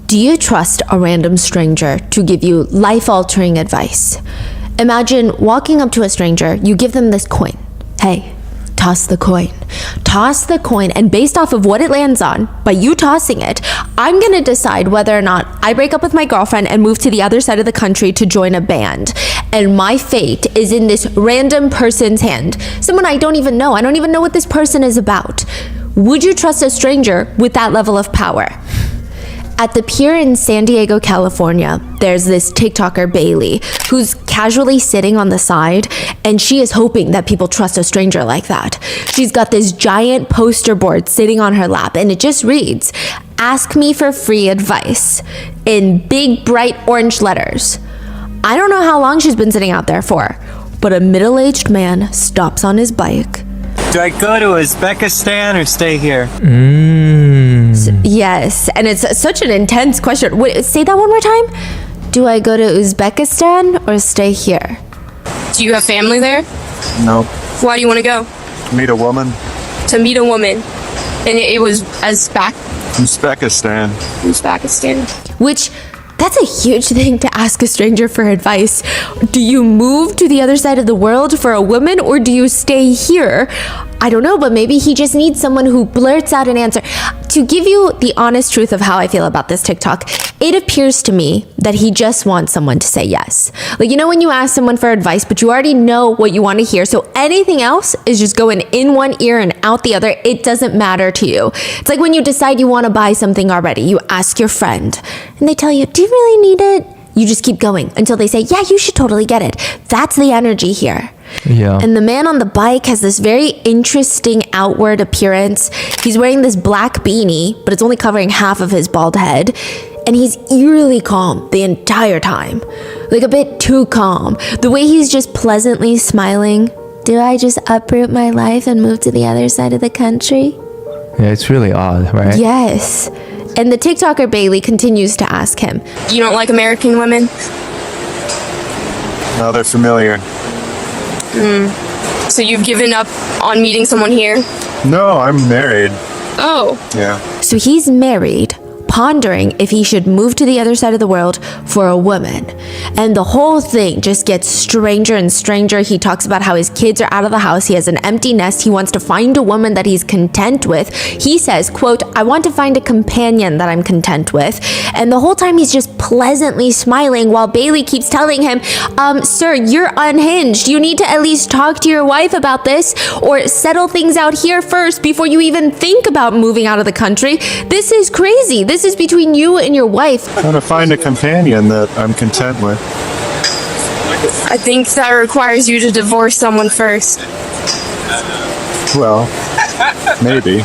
Do you trust a random stranger to give you life-altering advice? Imagine walking up to a stranger, you give them this coin. Hey, toss the coin. Toss the coin, and based off of what it lands on, by you tossing it, I'm gonna decide whether or not I break up with my girlfriend and move to the other side of the country to join a band. And my fate is in this random person's hand. Someone I don't even know. I don't even know what this person is about. Would you trust a stranger with that level of power? At the pier in San Diego, California, there's this TikToker, Bailey, who's casually sitting on the side, and she is hoping that people trust a stranger like that. She's got this giant poster board sitting on her lap, and it just reads, "Ask me for free advice," in big, bright orange letters. I don't know how long she's been sitting out there for, but a middle-aged man stops on his bike. Do I go to Uzbekistan or stay here? Yes, and it's such an intense question. Wait, say that one more time. Do I go to Uzbekistan or stay here? Do you have family there? No. Why do you want to go? Meet a woman. To meet a woman. And it was Uzbekistan. Uzbekistan. Which, that's a huge thing to ask a stranger for advice. Do you move to the other side of the world for a woman, or do you stay here? I don't know, but maybe he just needs someone who blurts out an answer. To give you the honest truth of how I feel about this TikTok, it appears to me that he just wants someone to say yes. Like, you know when you ask someone for advice, but you already know what you want to hear, so anything else is just going in one ear and out the other. It doesn't matter to you. It's like when you decide you want to buy something already. You ask your friend, and they tell you, do you really need it? You just keep going until they say, yeah, you should totally get it. That's the energy here. Yeah. And the man on the bike has this very interesting outward appearance. He's wearing this black beanie, but it's only covering half of his bald head. And he's eerily calm the entire time. Like a bit too calm. The way he's just pleasantly smiling. Do I just uproot my life and move to the other side of the country? Yeah, it's really odd, right? Yes. And the TikToker Bailey continues to ask him, You don't like American women? No, they're familiar. So you've given up on meeting someone here? No, I'm married. Oh. Yeah. so he's married, pondering if he should move to the other side of the world for a woman. And the whole thing just gets stranger and stranger. He talks about how his kids are out of the house. He has an empty nest. He wants to find a woman that he's content with. He says, quote, I want to find a companion that I'm content with. And the whole time he's just pleasantly smiling while Bailey keeps telling him, sir, you're unhinged. You need to at least talk to your wife about this or settle things out here first before you even think about moving out of the country. This is crazy. This is between you and your wife. I want to find a companion that I'm content with. I think that requires you to divorce someone first. Well, maybe.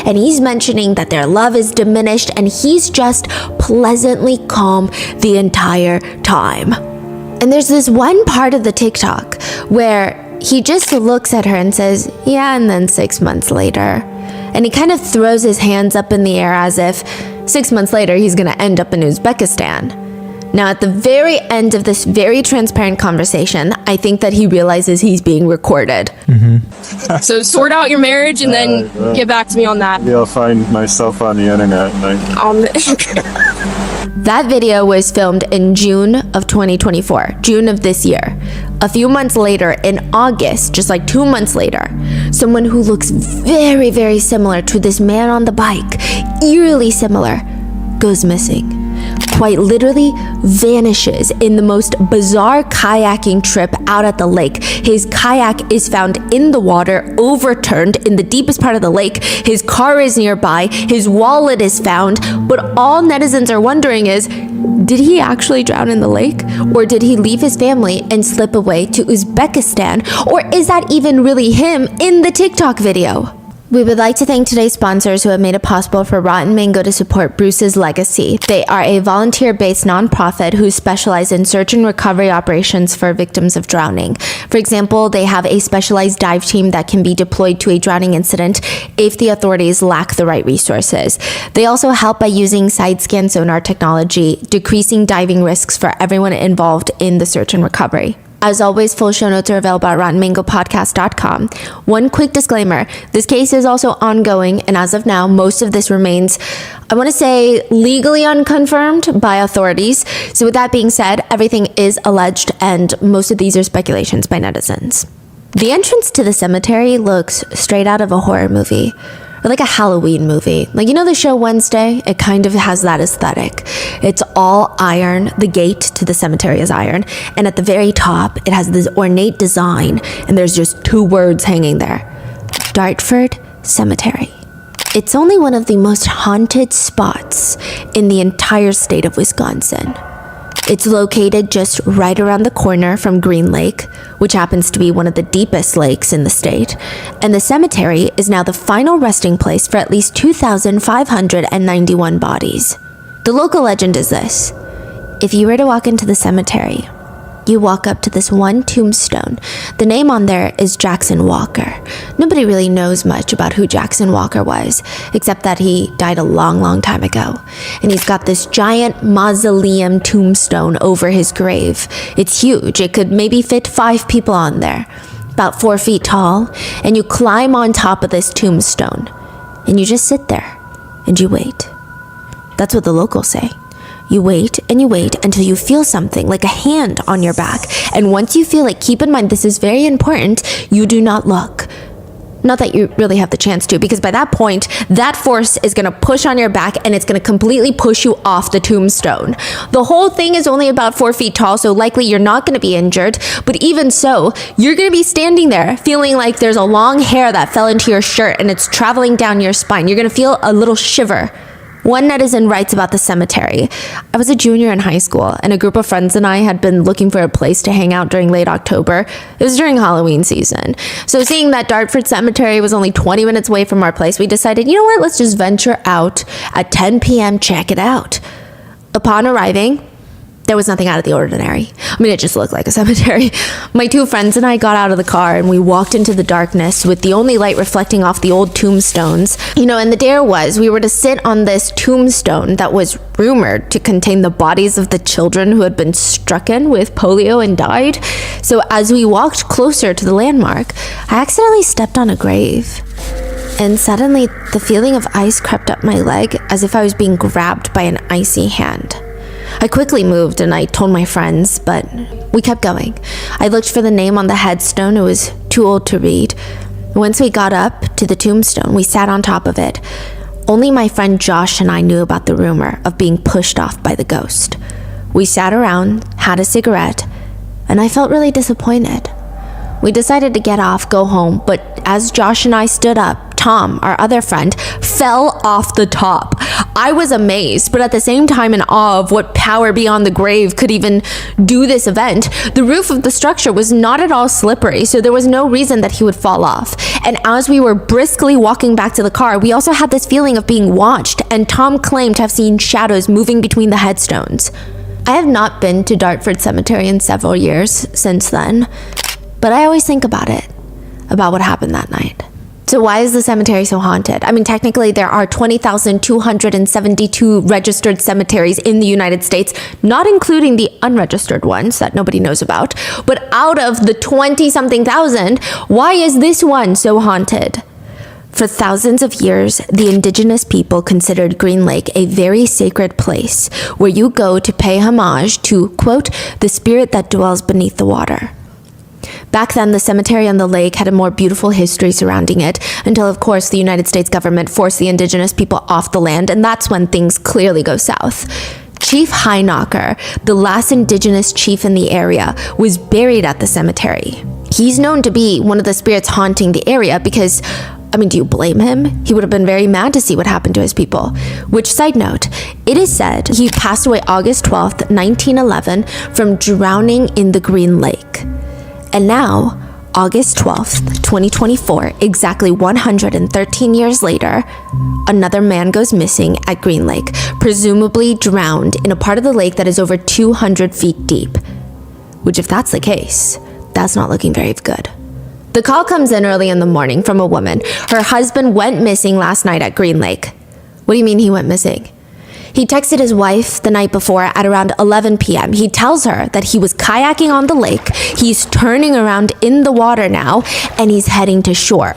And he's mentioning that their love is diminished and he's just pleasantly calm the entire time. And there's this one part of the TikTok where he just looks at her and says, yeah, and then 6 months later. And he kind of throws his hands up in the air as if 6 months later he's gonna end up in Uzbekistan. Now, at the very end of this very transparent conversation, I think that he realizes he's being recorded. So sort out your marriage and then get back to me on that. Maybe I'll find myself on the internet. That video was filmed in June of 2024, June of this year. A few months later, in August, just like 2 months later, someone who looks very, very similar to this man on the bike, eerily similar, goes missing. Quite literally vanishes in the most bizarre kayaking trip out at the lake. His kayak is found in the water, overturned in the deepest part of the lake. His car is nearby. His wallet is found. But all netizens are wondering is, did he actually drown in the lake? Or did he leave his family and slip away to Uzbekistan? Or is that even really him in the TikTok video? We would like to thank today's sponsors who have made it possible for Rotten Mango to support Bruce's legacy. They are a volunteer-based nonprofit who specialize in search and recovery operations for victims of drowning. For example, they have a specialized dive team that can be deployed to a drowning incident if the authorities lack the right resources. They also help by using side-scan sonar technology, decreasing diving risks for everyone involved in the search and recovery. As always, full show notes are available at rottenmangopodcast.com. One quick disclaimer, this case is also ongoing, and as of now, most of this remains, I want to say, legally unconfirmed by authorities. So with that being said, everything is alleged, and most of these are speculations by netizens. The entrance to the cemetery looks straight out of a horror movie. Or like a Halloween movie. Like, you know the show Wednesday? It kind of has that aesthetic. It's all iron. The gate to the cemetery is iron. And at the very top, it has this ornate design. And there's just 2 words hanging there. Dartford Cemetery. It's only one of the most haunted spots in the entire state of Wisconsin. It's located just right around the corner from Green Lake, which happens to be one of the deepest lakes in the state, and the cemetery is now the final resting place for at least 2,591 bodies. The local legend is this: if you were to walk into the cemetery, you walk up to this one tombstone. The name on there is Jackson Walker. Nobody really knows much about who Jackson Walker was, except that he died a long, long time ago. And he's got this giant mausoleum tombstone over his grave. It's huge. It could maybe fit 5 people on there, about 4 feet tall. And you climb on top of this tombstone, and you just sit there, and you wait. That's what the locals say. You wait and you wait until you feel something like a hand on your back. And once you feel it, keep in mind, this is very important, you do not look. Not that you really have the chance to, because by that point, that force is going to push on your back and it's going to completely push you off the tombstone. The whole thing is only about 4 feet tall, so likely you're not going to be injured. But even so, you're going to be standing there feeling like there's a long hair that fell into your shirt and it's traveling down your spine. You're going to feel a little shiver. One netizen writes about the cemetery. I was a junior in high school, and a group of friends and I had been looking for a place to hang out during late October. It was during Halloween season. So seeing that Dartford Cemetery was only 20 minutes away from our place, we decided, you know what, let's just venture out at 10 p.m., check it out. Upon arriving, there was nothing out of the ordinary. I mean, it just looked like a cemetery. My 2 friends and I got out of the car and we walked into the darkness with the only light reflecting off the old tombstones. You know, and the dare was we were to sit on this tombstone that was rumored to contain the bodies of the children who had been stricken with polio and died. So as we walked closer to the landmark, I accidentally stepped on a grave. And suddenly, the feeling of ice crept up my leg as if I was being grabbed by an icy hand. I quickly moved and I told my friends, but we kept going. I looked for the name on the headstone. It was too old to read. Once we got up to the tombstone, we sat on top of it. Only my friend Josh and I knew about the rumor of being pushed off by the ghost. We sat around, had a cigarette, and I felt really disappointed. We decided to get off, go home, but as Josh and I stood up, Tom, our other friend, fell off the top. I was amazed, but at the same time in awe of what power beyond the grave could even do this event. The roof of the structure was not at all slippery, so there was no reason that he would fall off. And as we were briskly walking back to the car, we also had this feeling of being watched, and Tom claimed to have seen shadows moving between the headstones. I have not been to Dartford Cemetery in several years since then, but I always think about it, about what happened that night. So why is the cemetery so haunted? I mean, technically there are 20,272 registered cemeteries in the United States, not including the unregistered ones that nobody knows about. But out of the 20-something thousand, why is this one so haunted? For thousands of years, the indigenous people considered Green Lake a very sacred place where you go to pay homage to, quote, the spirit that dwells beneath the water. Back then, the cemetery on the lake had a more beautiful history surrounding it, until, of course, the United States government forced the indigenous people off the land, and that's when things clearly go south. Chief High-Knocker, the last indigenous chief in the area, was buried at the cemetery. He's known to be one of the spirits haunting the area because, I mean, do you blame him? He would have been very mad to see what happened to his people. Which, side note, it is said he passed away August 12th, 1911, from drowning in the Green Lake. And now, August 12th, 2024, exactly 113 years later, another man goes missing at Green Lake, presumably drowned in a part of the lake that is over 200 feet deep. Which, if that's the case, that's not looking very good. The call comes in early in the morning from a woman. Her husband went missing last night at Green Lake. What do you mean he went missing? He texted his wife the night before at around 11 p.m. He tells her that he was kayaking on the lake, he's turning around in the water now, and he's heading to shore.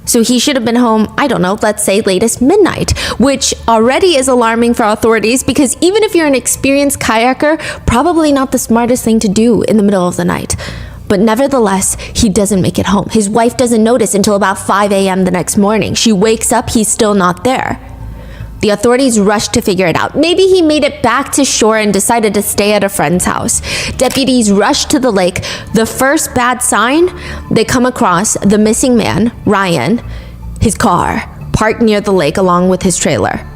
So he should have been home, I don't know, let's say latest midnight, which already is alarming for authorities because even if you're an experienced kayaker, probably not the smartest thing to do in the middle of the night. But nevertheless, he doesn't make it home. His wife doesn't notice until about 5 a.m. the next morning. She wakes up, he's still not there. The authorities rushed to figure it out. Maybe he made it back to shore and decided to stay at a friend's house. Deputies rushed to the lake. The first bad sign, they come across the missing man, Ryan, his car, parked near the lake along with his trailer.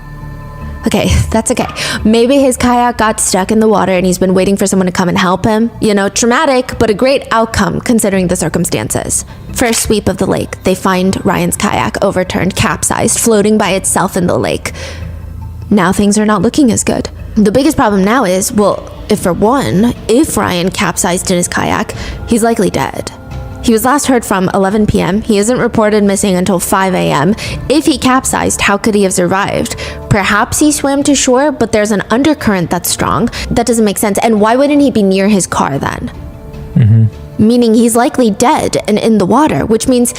Okay, that's okay. Maybe his kayak got stuck in the water and he's been waiting for someone to come and help him. You know, traumatic, but a great outcome considering the circumstances. First sweep of the lake, they find Ryan's kayak overturned, capsized, floating by itself in the lake. Now things are not looking as good. The biggest problem now is, well, if Ryan capsized in his kayak, he's likely dead. He was last heard from 11 p.m. He isn't reported missing until 5 a.m. If he capsized, how could he have survived? Perhaps he swam to shore, but there's an undercurrent that's strong. That doesn't make sense. And why wouldn't he be near his car then? Meaning he's likely dead and in the water, which means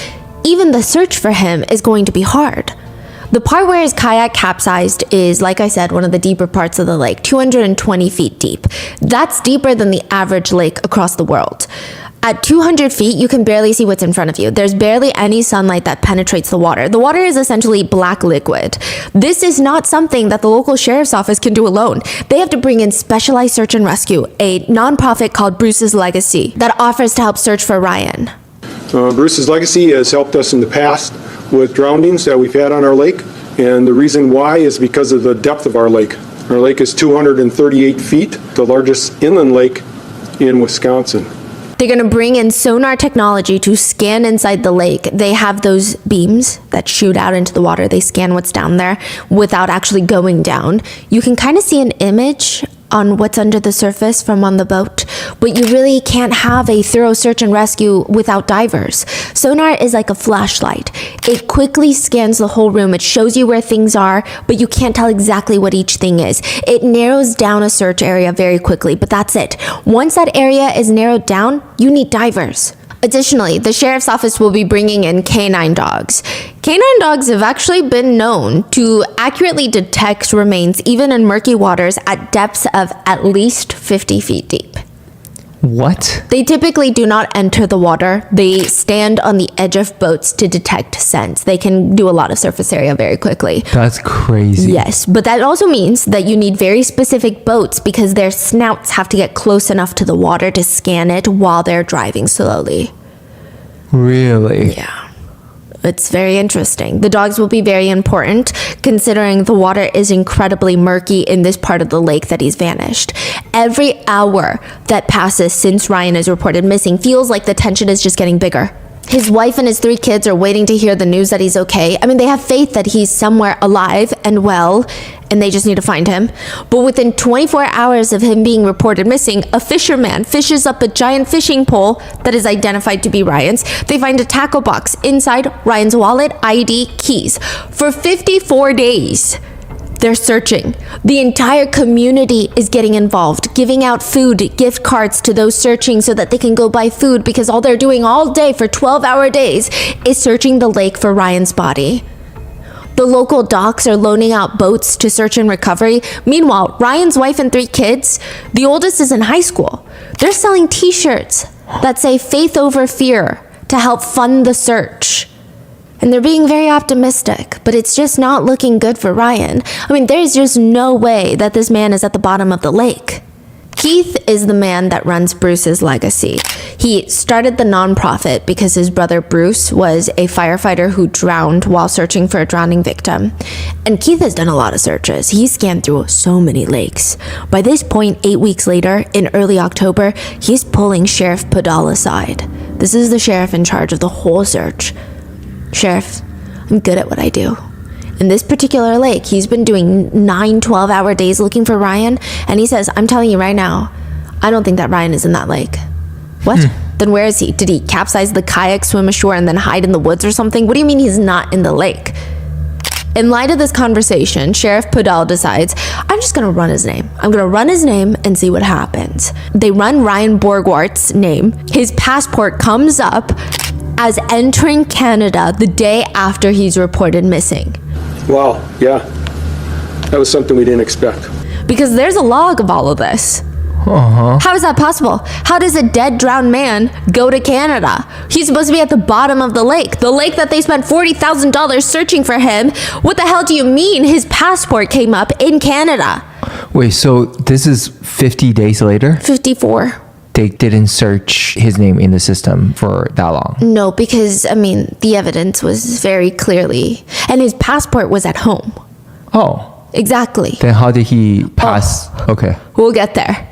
even the search for him is going to be hard. The part where his kayak capsized is, like I said, one of the deeper parts of the lake, 220 feet deep. That's deeper than the average lake across the world. At 200 feet, you can barely see what's in front of you. There's barely any sunlight that penetrates the water. The water is essentially black liquid. This is not something that the local sheriff's office can do alone. They have to bring in specialized search and rescue, a nonprofit called Bruce's Legacy that offers to help search for Ryan. Bruce's Legacy has helped us in the past with drownings that we've had on our lake, and the reason why is because of the depth of our lake. Our lake is 238 feet, the largest inland lake in Wisconsin. They're going to bring in sonar technology to scan inside the lake. They have those beams that shoot out into the water. They scan what's down there without actually going down. You can kind of see an image on what's under the surface from on the boat, but you really can't have a thorough search and rescue without divers. Sonar is like a flashlight. It quickly scans the whole room. It shows you where things are, but you can't tell exactly what each thing is. It narrows down a search area very quickly, but that's it. Once that area is narrowed down, you need divers. Additionally, the sheriff's office will be bringing in canine dogs. Canine dogs have actually been known to accurately detect remains even in murky waters at depths of at least 50 feet deep. What? They typically do not enter the water. They stand on the edge of boats to detect scents. They can do a lot of surface area very quickly. That's crazy. Yes, but that also means that you need very specific boats because their snouts have to get close enough to the water to scan it while they're driving slowly. Really? Yeah. It's very interesting. The dogs will be very important considering the water is incredibly murky in this part of the lake that he's vanished. Every hour that passes since Ryan is reported missing feels like the tension is just getting bigger. His wife and his 3 kids are waiting to hear the news that he's okay. I mean, they have faith that he's somewhere alive and well, and they just need to find him. But within 24 hours of him being reported missing, a fisherman fishes up a giant fishing pole that is identified to be Ryan's. They find a tackle box inside Ryan's wallet, ID, keys. For 54 days, they're searching. The entire community is getting involved, giving out food, gift cards to those searching so that they can go buy food because all they're doing all day for 12-hour days is searching the lake for Ryan's body. The local docks are loaning out boats to search and recovery. Meanwhile, Ryan's wife and 3 kids, the oldest is in high school. They're selling t-shirts that say faith over fear to help fund the search. And they're being very optimistic, but it's just not looking good for Ryan. I mean, there's just no way that this man is at the bottom of the lake. Keith is the man that runs Bruce's Legacy. He started the nonprofit because his brother Bruce was a firefighter who drowned while searching for a drowning victim. And Keith has done a lot of searches. He scanned through so many lakes. By this point, 8 weeks later, in early October, he's pulling Sheriff Podal aside. This is the sheriff in charge of the whole search. Sheriff, I'm good at what I do. In this particular lake, he's been doing 9 12-hour days looking for Ryan, and he says, I'm telling you right now, I don't think that Ryan is in that lake. What? Then where is he? Did he capsize the kayak, swim ashore, and then hide in the woods or something? What do you mean he's not in the lake? In light of this conversation, Sheriff Podell decides, I'm just gonna run his name. I'm gonna run his name and see what happens. They run Ryan Borgwart's name. His passport comes up as entering Canada the day after he's reported missing. Wow, yeah. That was something we didn't expect. Because there's a log of all of this. How is that possible? How does a dead, drowned man go to Canada? He's supposed to be at the bottom of the lake that they spent $40,000 searching for him. What the hell do you mean his passport came up in Canada? Wait, so this is 50 days later? 54. They didn't search his name in the system for that long? No, because, I mean, the evidence was very clearly... And his passport was at home. Oh. Exactly. Then how did he pass? Okay. We'll get there.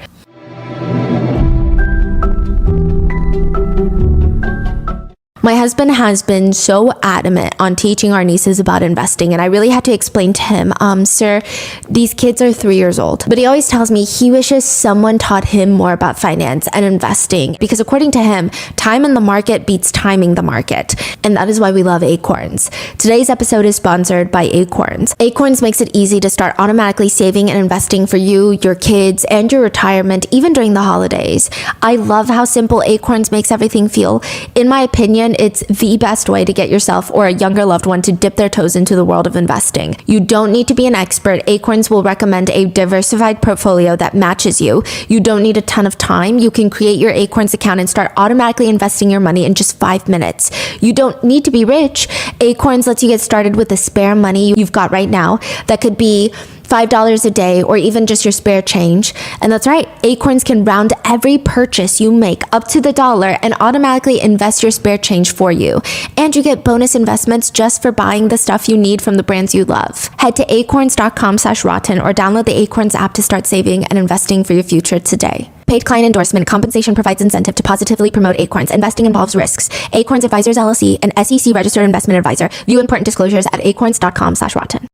My husband has been so adamant on teaching our nieces about investing, and I really had to explain to him, sir, these kids are 3 years old. But he always tells me he wishes someone taught him more about finance and investing, because according to him, time in the market beats timing the market. And that is why we love Acorns. Today's episode is sponsored by Acorns. Acorns makes it easy to start automatically saving and investing for you, your kids, and your retirement, even during the holidays. I love how simple Acorns makes everything feel. In my opinion, it's the best way to get yourself or a younger loved one to dip their toes into the world of investing. You don't need to be an expert. Acorns will recommend a diversified portfolio that matches you. You don't need a ton of time. You can create your Acorns account and start automatically investing your money in just 5 minutes. You don't need to be rich. Acorns lets you get started with the spare money you've got right now. That could be $5 a day or even just your spare change. And that's right, Acorns can round every purchase you make up to the dollar and automatically invest your spare change for you. And you get bonus investments just for buying the stuff you need from the brands you love. Head to acorns.com/rotten or download the Acorns app to start saving and investing for your future today. Paid client endorsement. Compensation provides incentive to positively promote Acorns. Investing involves risks. Acorns Advisors LLC, an SEC registered investment advisor. View important disclosures at acorns.com/rotten.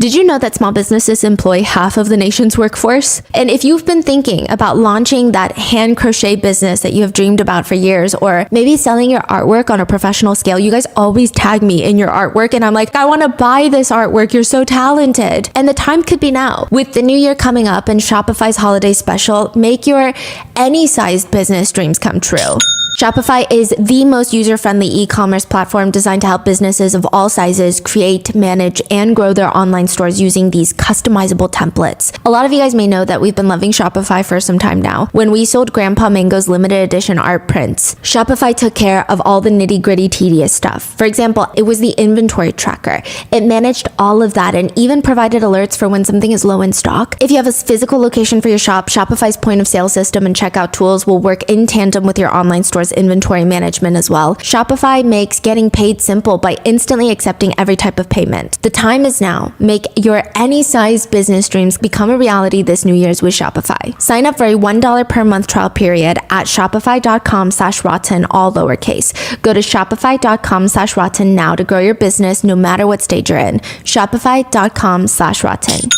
Did you know that small businesses employ half of the nation's workforce? And if you've been thinking about launching that hand crochet business that you have dreamed about for years, or maybe selling your artwork on a professional scale, you guys always tag me in your artwork and I'm like, I want to buy this artwork. You're so talented. And the time could be now. With the new year coming up and Shopify's holiday special, make your any sized business dreams come true. Shopify is the most user-friendly e-commerce platform designed to help businesses of all sizes create, manage, and grow their online stores using these customizable templates. A lot of you guys may know that we've been loving Shopify for some time now. When we sold Grandpa Mango's limited edition art prints, Shopify took care of all the nitty-gritty tedious stuff. For example, it was the inventory tracker. It managed all of that and even provided alerts for when something is low in stock. If you have a physical location for your shop, Shopify's point of sale system and checkout tools will work in tandem with your online store's inventory management as well. Shopify makes getting paid simple by instantly accepting every type of payment. The time is now. Make your any size business dreams become a reality this New Year's with Shopify. Sign up for a $1 per month trial period at shopify.com/rotten, all lowercase. Go to shopify.com/rotten now to grow your business no matter what stage you're in. Shopify.com/rotten.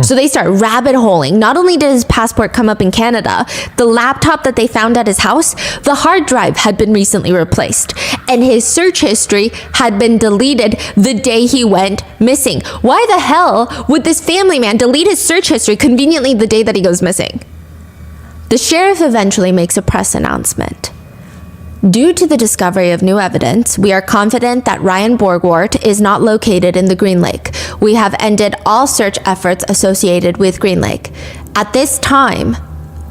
So they start rabbit holing. Not only did his passport come up in Canada, the laptop that they found at his house, the hard drive had been recently replaced. And his search history had been deleted the day he went missing. Why the hell would this family man delete his search history conveniently the day that he goes missing? The sheriff eventually makes a press announcement. Due to the discovery of new evidence, we are confident that Ryan Borgwart is not located in the Green Lake. We have ended all search efforts associated with Green Lake. At this time,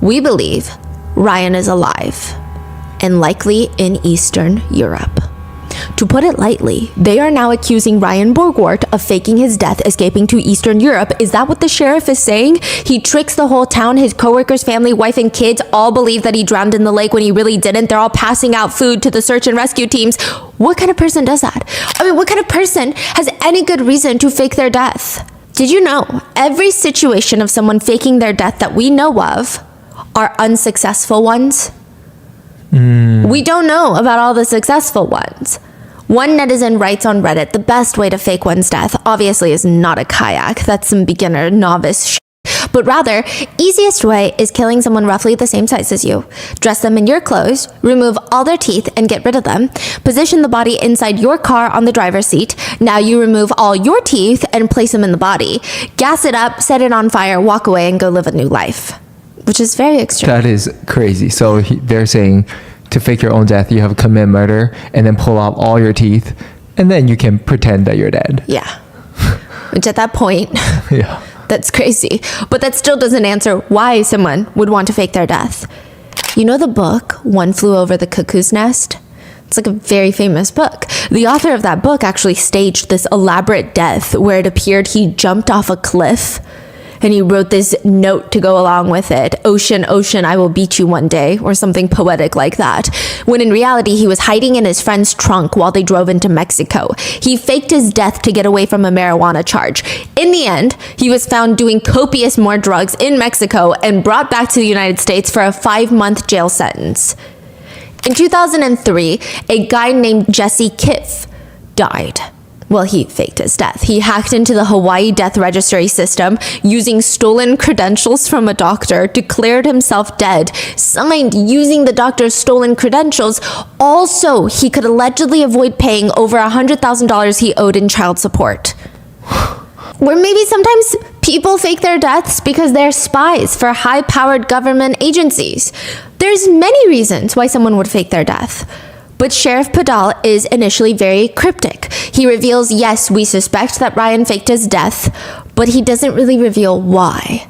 we believe Ryan is alive and likely in Eastern Europe. To put it lightly, they are now accusing Ryan Borgwart of faking his death escaping to Eastern Europe. Is that what the sheriff is saying? He tricks the whole town. His coworkers, family, wife, and kids all believe that he drowned in the lake when he really didn't. They're all passing out food to the search and rescue teams. What kind of person does that? I mean, what kind of person has any good reason to fake their death? Did you know every situation of someone faking their death that we know of are unsuccessful ones? We don't know about all the successful ones. One netizen writes on Reddit, the best way to fake one's death obviously is not a kayak. That's some beginner, novice shit. but rather, easiest way is killing someone roughly the same size as you. Dress them in your clothes, remove all their teeth and get rid of them, position the body inside your car on the driver's seat. Now you remove all your teeth and place them in the body. Gas it up, set it on fire, walk away and go live a new life. Which is very extreme. That is crazy. So they're saying to fake your own death, you have to commit murder and then pull out all your teeth, and then you can pretend that you're dead. Yeah. Which at that point, Yeah. that's crazy. But that still doesn't answer why someone would want to fake their death. You know the book, One Flew Over the Cuckoo's Nest? It's like a very famous book. The author of that book actually staged this elaborate death where it appeared he jumped off a cliff and he wrote this note to go along with it. Ocean, ocean, I will beat you one day, or something poetic like that. When in reality, he was hiding in his friend's trunk while they drove into Mexico. He faked his death to get away from a marijuana charge. In the end, he was found doing copious more drugs in Mexico and brought back to the United States for a 5-month jail sentence. In 2003, a guy named Jesse Kiff died. Well, he faked his death. He hacked into the Hawaii death registry system using stolen credentials from a doctor, declared himself dead, signed using the doctor's stolen credentials. Also, he could allegedly avoid paying over $100,000 he owed in child support. Or maybe sometimes people fake their deaths because they're spies for high-powered government agencies. There's many reasons why someone would fake their death. But Sheriff Padal is initially very cryptic. He reveals, yes, we suspect that Ryan faked his death, but he doesn't really reveal why.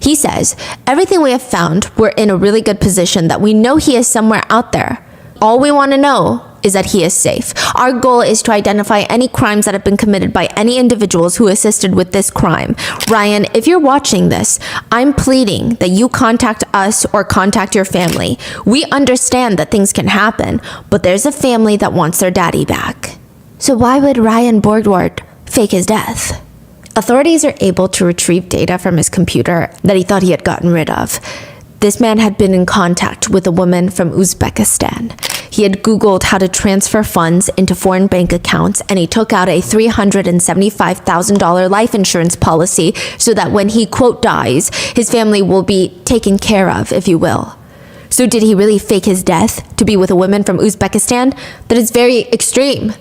He says, everything we have found, we're in a really good position that we know he is somewhere out there. All we want to know is that he is safe. Our goal is to identify any crimes that have been committed by any individuals who assisted with this crime. Ryan, if you're watching this, I'm pleading that you contact us or contact your family. We understand that things can happen, but there's a family that wants their daddy back. So why would Ryan Borgward fake his death? Authorities are able to retrieve data from his computer that he thought he had gotten rid of. This man had been in contact with a woman from Uzbekistan. He had Googled how to transfer funds into foreign bank accounts, and he took out a $375,000 life insurance policy so that when he, quote, dies, his family will be taken care of, if you will. So did he really fake his death to be with a woman from Uzbekistan? That is very extreme.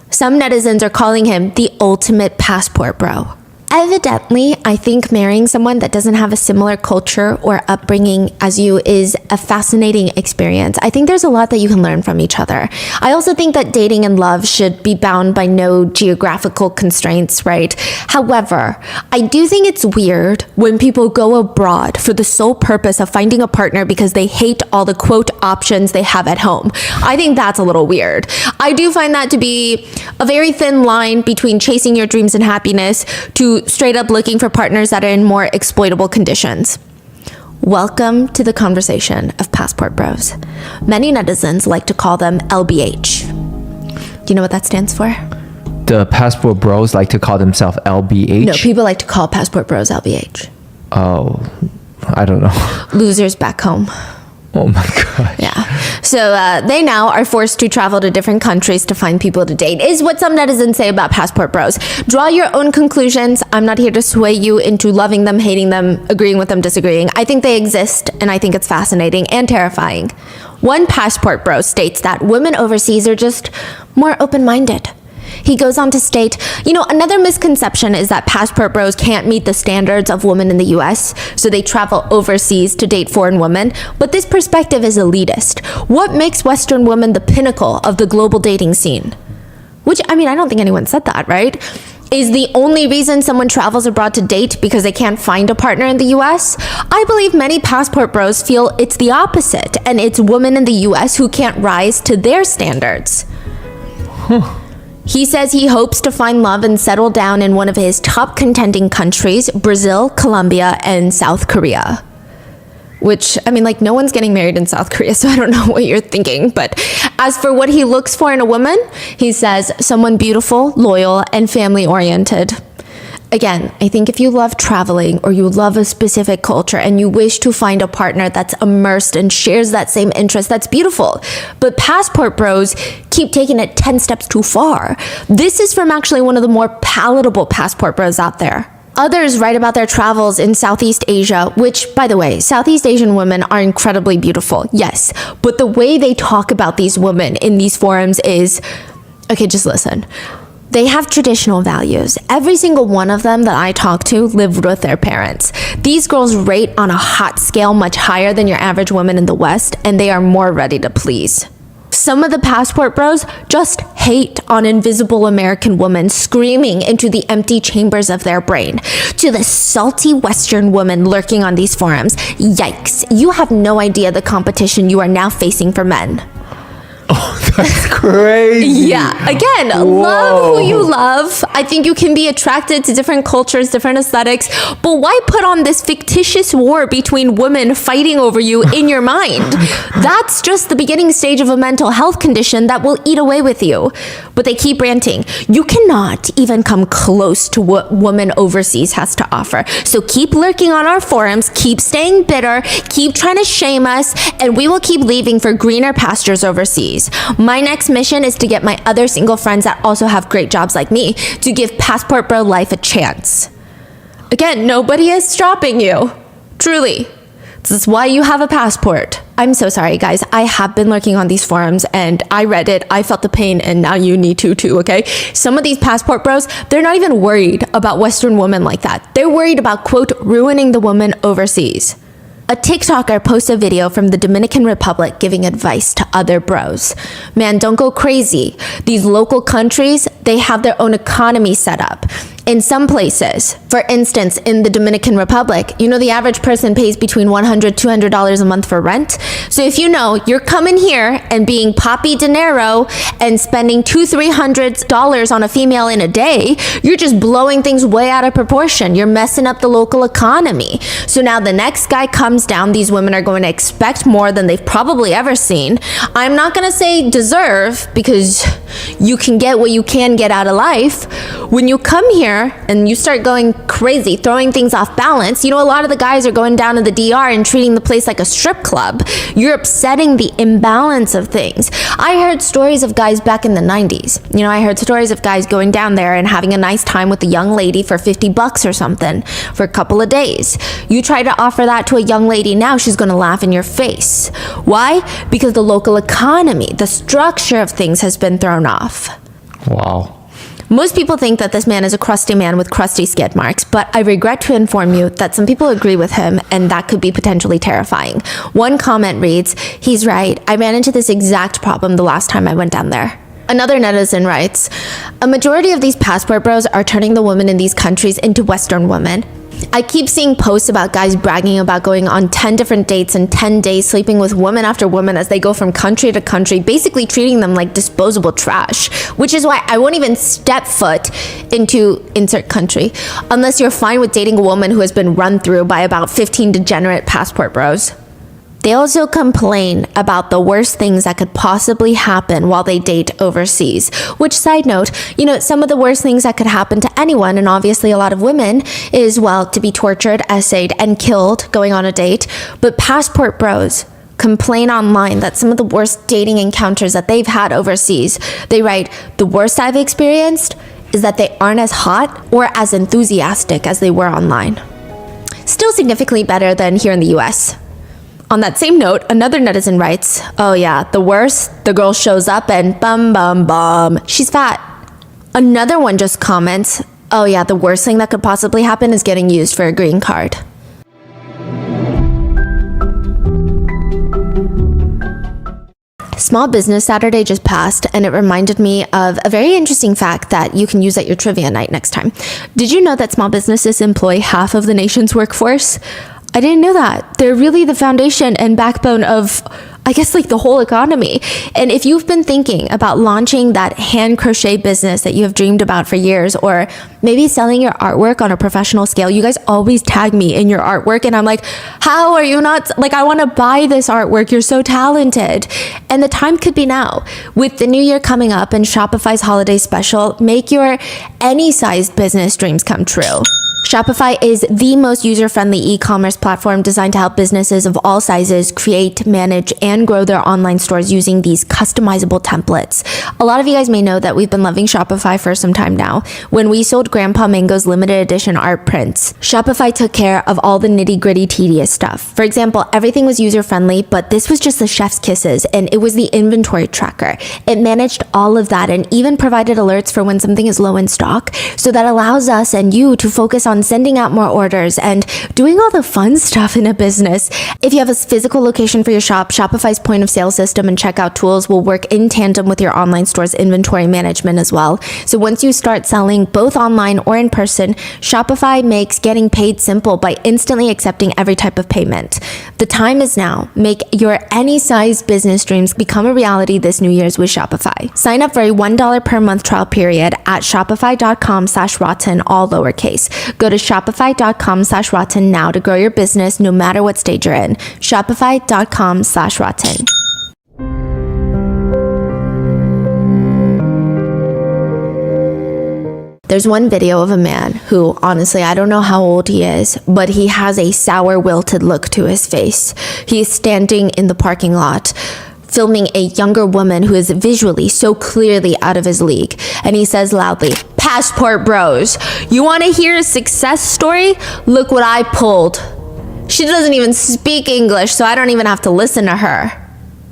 Some netizens are calling him the ultimate passport bro. Evidently, I think marrying someone that doesn't have a similar culture or upbringing as you is a fascinating experience. I think there's a lot that you can learn from each other. I also think that dating and love should be bound by no geographical constraints, right? However, I do think it's weird when people go abroad for the sole purpose of finding a partner because they hate all the quote options they have at home. I think that's a little weird. I do find that to be a very thin line between chasing your dreams and happiness to straight up looking for partners that are in more exploitable conditions. Welcome to the conversation of passport bros. Many netizens like to call them LBH. Do you know what that stands for? The passport bros like to call themselves LBH? No, people like to call passport bros LBH. Oh, I don't know. Losers back home. Oh my gosh. Yeah. So they now are forced to travel to different countries to find people to date, is what some netizens say about passport bros. Draw your own conclusions. I'm not here to sway you into loving them, hating them, agreeing with them, disagreeing. I think they exist, and I think it's fascinating and terrifying. One passport bro states that women overseas are just more open-minded. He goes on to state, another misconception is that passport bros can't meet the standards of women in the US, so they travel overseas to date foreign women, but this perspective is elitist. What makes Western women the pinnacle of the global dating scene? Which, I don't think anyone said that, right? Is the only reason someone travels abroad to date because they can't find a partner in the US? I believe many passport bros feel it's the opposite, and it's women in the US who can't rise to their standards. He says he hopes to find love and settle down in one of his top contending countries, Brazil, Colombia, and South Korea. Which, no one's getting married in South Korea, so I don't know what you're thinking. But as for what he looks for in a woman, he says someone beautiful, loyal, and family-oriented. Again, I think if you love traveling or you love a specific culture and you wish to find a partner that's immersed and shares that same interest, that's beautiful. But passport bros keep taking it 10 steps too far. This is from actually one of the more palatable passport bros out there. Others write about their travels in Southeast Asia, which, by the way, Southeast Asian women are incredibly beautiful, yes. But the way they talk about these women in these forums is, okay, just listen. They have traditional values. Every single one of them that I talk to lived with their parents. These girls rate on a hot scale much higher than your average woman in the West, and they are more ready to please. Some of the passport bros just hate on invisible American women, screaming into the empty chambers of their brain. To the salty Western woman lurking on these forums, yikes, you have no idea the competition you are now facing for men. That's crazy. Yeah, again, love who you love. I think you can be attracted to different cultures, different aesthetics, but why put on this fictitious war between women fighting over you in your mind? That's just the beginning stage of a mental health condition that will eat away with you. But they keep ranting. You cannot even come close to what woman overseas has to offer. So keep lurking on our forums, keep staying bitter, keep trying to shame us, and we will keep leaving for greener pastures overseas. My next mission is to get my other single friends that also have great jobs like me to give passport bro life a chance. Again, nobody is stopping you. Truly. This is why you have a passport. I'm so sorry, guys. I have been lurking on these forums and I read it, I felt the pain, and now you need to too, okay? Some of these passport bros, they're not even worried about Western women like that. They're worried about, quote, ruining the woman overseas. A TikToker posts a video from the Dominican Republic giving advice to other bros. Man, don't go crazy. These local countries, they have their own economy set up. In some places, for instance, in the Dominican Republic, you know the average person pays between $100, $200 a month for rent. So if you know you're coming here and being Papi Dinero and spending $200, $300 on a female in a day, you're just blowing things way out of proportion. You're messing up the local economy. So now the next guy comes down, these women are going to expect more than they've probably ever seen. I'm not going to say deserve, because you can get what you can get out of life. When you come here and you start going crazy, throwing things off balance, you know, a lot of the guys are going down to the DR and treating the place like a strip club. You're upsetting the imbalance of things. I heard stories of guys back in the 90s. You know, I heard stories of guys going down there and having a nice time with a young lady for $50 or something for a couple of days. You try to offer that to a young lady now, she's going to laugh in your face. Why? Because the local economy, the structure of things has been thrown off. Wow. Most people think that this man is a crusty man with crusty skid marks, but I regret to inform you that some people agree with him, and that could be potentially terrifying. One comment reads, "He's right. I ran into this exact problem the last time I went down there." Another netizen writes, "A majority of these passport bros are turning the women in these countries into Western women. I keep seeing posts about guys bragging about going on 10 different dates in 10 days, sleeping with woman after woman as they go from country to country, basically treating them like disposable trash, which is why I won't even step foot into insert country unless you're fine with dating a woman who has been run through by about 15 degenerate passport bros." They also complain about the worst things that could possibly happen while they date overseas. Which, side note, you know, some of the worst things that could happen to anyone, and obviously a lot of women, is, well, to be tortured, essayed, and killed going on a date. But passport bros complain online that some of the worst dating encounters that they've had overseas, they write, "The worst I've experienced is that they aren't as hot or as enthusiastic as they were online." Still significantly better than here in the US. On that same note, another netizen writes, "Oh yeah, the worst, the girl shows up and bum bum bum, she's fat." Another one just comments, "Oh yeah, the worst thing that could possibly happen is getting used for a green card." Small Business Saturday just passed, and it reminded me of a very interesting fact that you can use at your trivia night next time. Did you know that small businesses employ half of the nation's workforce? I didn't know that. They're really the foundation and backbone of, I guess, like the whole economy. And if you've been thinking about launching that hand crochet business that you have dreamed about for years, or maybe selling your artwork on a professional scale, you guys always tag me in your artwork and I'm like, how are you not, like, I want to buy this artwork. You're so talented. And the time could be now. With the new year coming up and Shopify's holiday special, make your any sized business dreams come true. Shopify is the most user-friendly e-commerce platform designed to help businesses of all sizes create, manage, and grow their online stores using these customizable templates. A lot of you guys may know that we've been loving Shopify for some time now. When we sold Grandpa Mango's limited edition art prints, Shopify took care of all the nitty-gritty, tedious stuff. For example, everything was user-friendly, but this was just the chef's kisses, and it was the inventory tracker. It managed all of that and even provided alerts for when something is low in stock, so that allows us and you to focus on sending out more orders and doing all the fun stuff in a business. If you have a physical location for your shop, Shopify's point of sale system and checkout tools will work in tandem with your online store's inventory management as well. So once you start selling both online or in person, Shopify makes getting paid simple by instantly accepting every type of payment. The time is now. Make your any size business dreams become a reality this New Year's with Shopify. Sign up for a $1 per month trial period at shopify.com/rotten, all lowercase. Go to shopify.com/rotten now to grow your business no matter what stage you're in. Shopify.com/rotten. There's one video of a man who, honestly, I don't know how old he is, but he has a sour, wilted look to his face. He is standing in the parking lot, filming a younger woman who is visually so clearly out of his league. And he says loudly, "Passport bros, you want to hear a success story? Look what I pulled." She doesn't even speak English, so I don't even have to listen to her.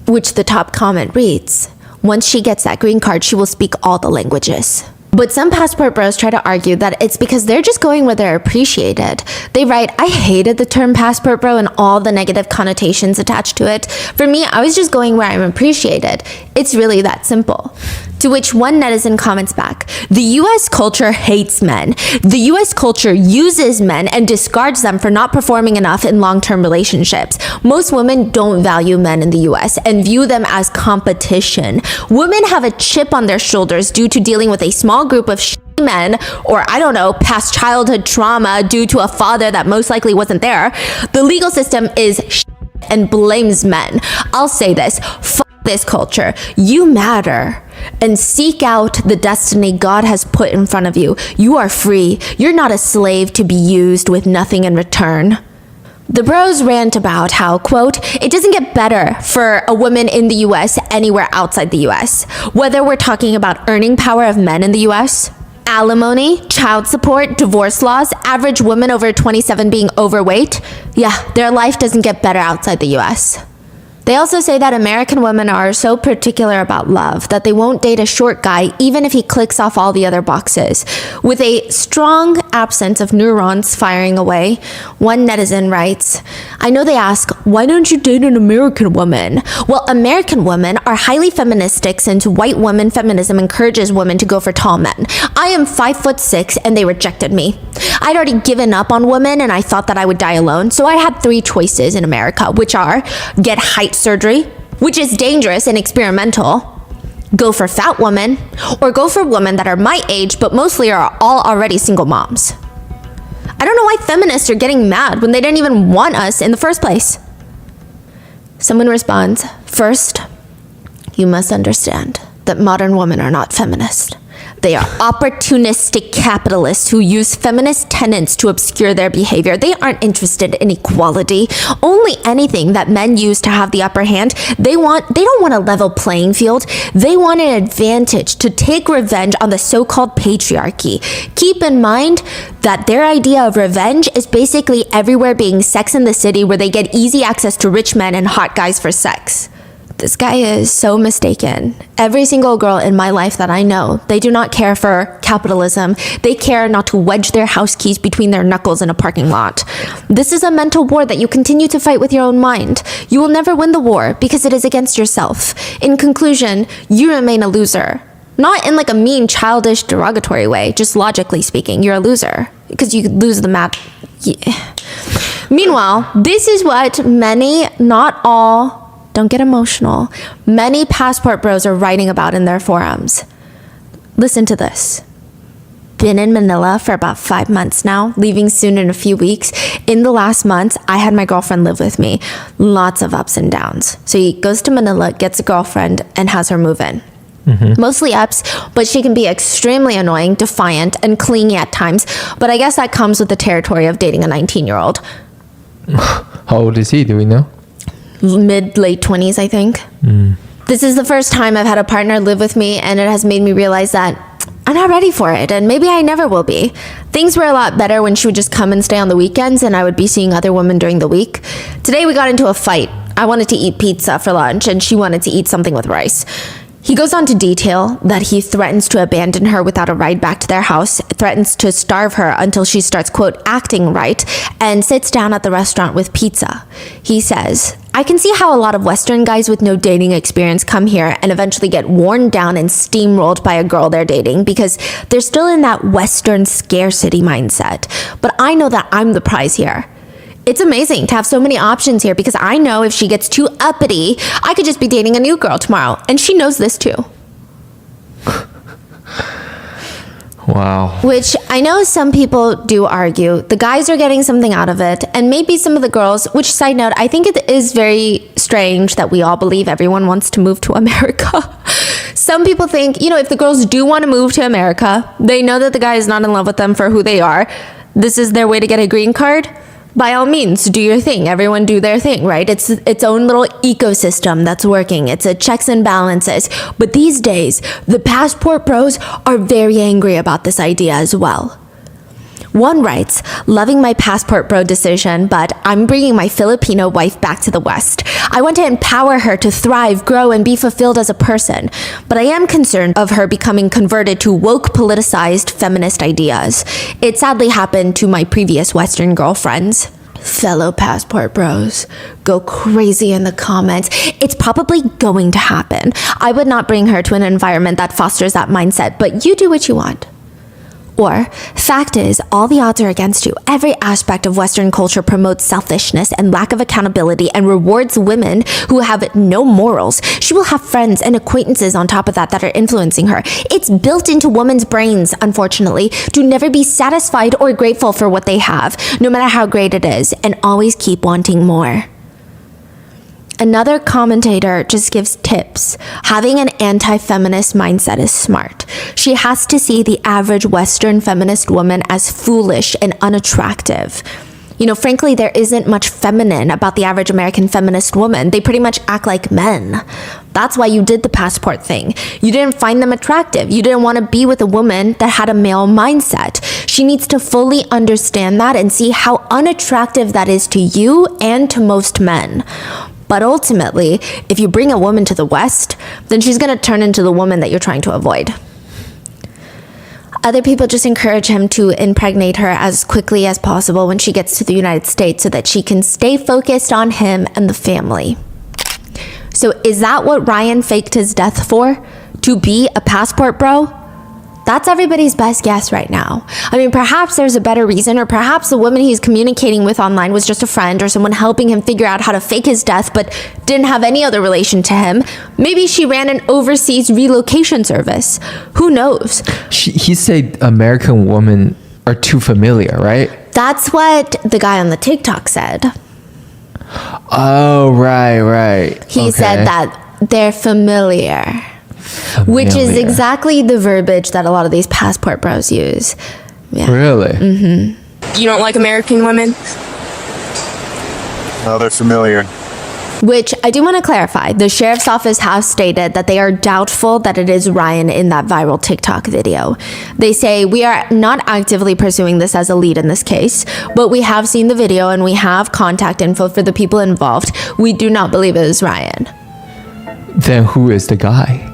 Which the top comment reads, "Once she gets that green card, she will speak all the languages." But some passport bros try to argue that it's because they're just going where they're appreciated. They write, "I hated the term passport bro and all the negative connotations attached to it. For me, I was just going where I'm appreciated. It's really that simple." To which one netizen comments back, "The US culture hates men. The US culture uses men and discards them for not performing enough in long-term relationships. Most women don't value men in the US and view them as competition. Women have a chip on their shoulders due to dealing with a small group of men, or I don't know, past childhood trauma due to a father that most likely wasn't there. The legal system is and blames men. I'll say this, this culture. You matter. And seek out the destiny God has put in front of you. You are free. You're not a slave to be used with nothing in return." The bros rant about how, quote, "It doesn't get better for a woman in the US anywhere outside the US. Whether we're talking about earning power of men in the US, alimony, child support, divorce laws, average woman over 27 being overweight, yeah, their life doesn't get better outside the US." They also say that American women are so particular about love that they won't date a short guy even if he clicks off all the other boxes. With a strong absence of neurons firing away, one netizen writes, "I know they ask, why don't you date an American woman? Well, American women are highly feministic since white woman feminism encourages women to go for tall men. I am 5'6" and they rejected me. I'd already given up on women and I thought that I would die alone, so I had 3 choices in America, which are get height surgery, which is dangerous and experimental, go for fat women, or go for women that are my age but mostly are all already single moms. I don't know why feminists are getting mad when they didn't even want us in the first place." Someone responds, "First, you must understand that modern women are not feminist. They are opportunistic capitalists who use feminist tenets to obscure their behavior. They aren't interested in equality, only anything that men use to have the upper hand. They don't want a level playing field. They want an advantage to take revenge on the so-called patriarchy. Keep in mind that their idea of revenge is basically everywhere being Sex in the City where they get easy access to rich men and hot guys for sex." This guy is so mistaken. Every single girl in my life that I know, they do not care for capitalism. They care not to wedge their house keys between their knuckles in a parking lot. This is a mental war that you continue to fight with your own mind. You will never win the war because it is against yourself. In conclusion, you remain a loser. Not in like a mean, childish, derogatory way, just logically speaking, you're a loser because you lose the math. Yeah. Meanwhile, this is what many, not all, don't get emotional, many passport bros are writing about in their forums. Listen to this. "Been in Manila for about 5 months now, leaving soon in a few weeks. In the last months, I had my girlfriend live with me. Lots of ups and downs." So he goes to Manila, gets a girlfriend, and has her move in. Mostly ups, but she can be extremely annoying, defiant, and clingy at times. But I guess that comes with the territory of dating a 19-year-old. How old is he? Do we know? Late 20s, I think. This is the first time I've had a partner live with me, and it has made me realize that I'm not ready for it, and maybe I never will be. Things were a lot better when she would just come and stay on the weekends, and I would be seeing other women during the week. Today we got into a fight. I wanted to eat pizza for lunch, and she wanted to eat something with rice. He goes on to detail that he threatens to abandon her without a ride back to their house, threatens to starve her until she starts, quote, acting right, and sits down at the restaurant with pizza. He says, I can see how a lot of Western guys with no dating experience come here and eventually get worn down and steamrolled by a girl they're dating because they're still in that Western scarcity mindset. But I know that I'm the prize here. It's amazing to have so many options here because I know if she gets too uppity, I could just be dating a new girl tomorrow. And she knows this too. Wow. Which I know some people do argue. The guys are getting something out of it. And maybe some of the girls, which side note, I think it is very strange that we all believe everyone wants to move to America. Some people think, if the girls do want to move to America, they know that the guy is not in love with them for who they are. This is their way to get a green card. By all means, do your thing. Everyone do their thing, right? It's its own little ecosystem that's working. It's a checks and balances. But these days, the passport bros are very angry about this idea as well. One writes, loving my passport bro decision, but I'm bringing my Filipino wife back to the West. I want to empower her to thrive, grow, and be fulfilled as a person. But I am concerned of her becoming converted to woke, politicized feminist ideas. It sadly happened to my previous Western girlfriends. Fellow passport bros, go crazy in the comments. It's probably going to happen. I would not bring her to an environment that fosters that mindset, but you do what you want. Or, fact is, all the odds are against you. Every aspect of Western culture promotes selfishness and lack of accountability and rewards women who have no morals. She will have friends and acquaintances on top of that are influencing her. It's built into women's brains, unfortunately, to never be satisfied or grateful for what they have, no matter how great it is, and always keep wanting more. Another commentator just gives tips. Having an anti-feminist mindset is smart. She has to see the average Western feminist woman as foolish and unattractive. Frankly, there isn't much feminine about the average American feminist woman. They pretty much act like men. That's why you did the passport thing. You didn't find them attractive. You didn't want to be with a woman that had a male mindset. She needs to fully understand that and see how unattractive that is to you and to most men. But ultimately, if you bring a woman to the West, then she's going to turn into the woman that you're trying to avoid. Other people just encourage him to impregnate her as quickly as possible when she gets to the United States so that she can stay focused on him and the family. So is that what Ryan faked his death for? To be a passport bro? That's everybody's best guess right now. I mean, perhaps there's a better reason, or perhaps the woman he's communicating with online was just a friend or someone helping him figure out how to fake his death but didn't have any other relation to him. Maybe she ran an overseas relocation service. Who knows? He said American women are too familiar, right? That's what the guy on the TikTok said. Oh, right. He said that they're familiar. Which is exactly the verbiage that a lot of these passport bros use. Yeah. Really? You don't like American women? Oh, they're familiar. Which I do want to clarify. The sheriff's office has stated that they are doubtful that it is Ryan in that viral TikTok video. They say, we are not actively pursuing this as a lead in this case, but we have seen the video and we have contact info for the people involved. We do not believe it is Ryan. Then who is the guy?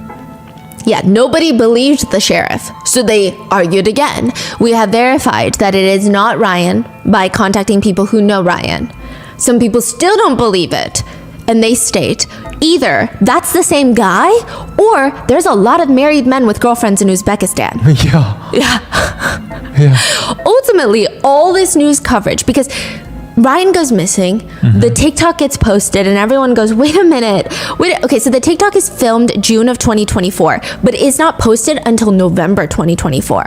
Yeah, nobody believed the sheriff, so they argued again. We have verified that it is not Ryan by contacting people who know Ryan. Some people still don't believe it, and they state either that's the same guy or there's a lot of married men with girlfriends in Uzbekistan. Yeah. Ultimately, all this news coverage, because Ryan goes missing, the TikTok gets posted, and everyone goes, wait a minute. Okay, so the TikTok is filmed June of 2024, but it's not posted until November 2024.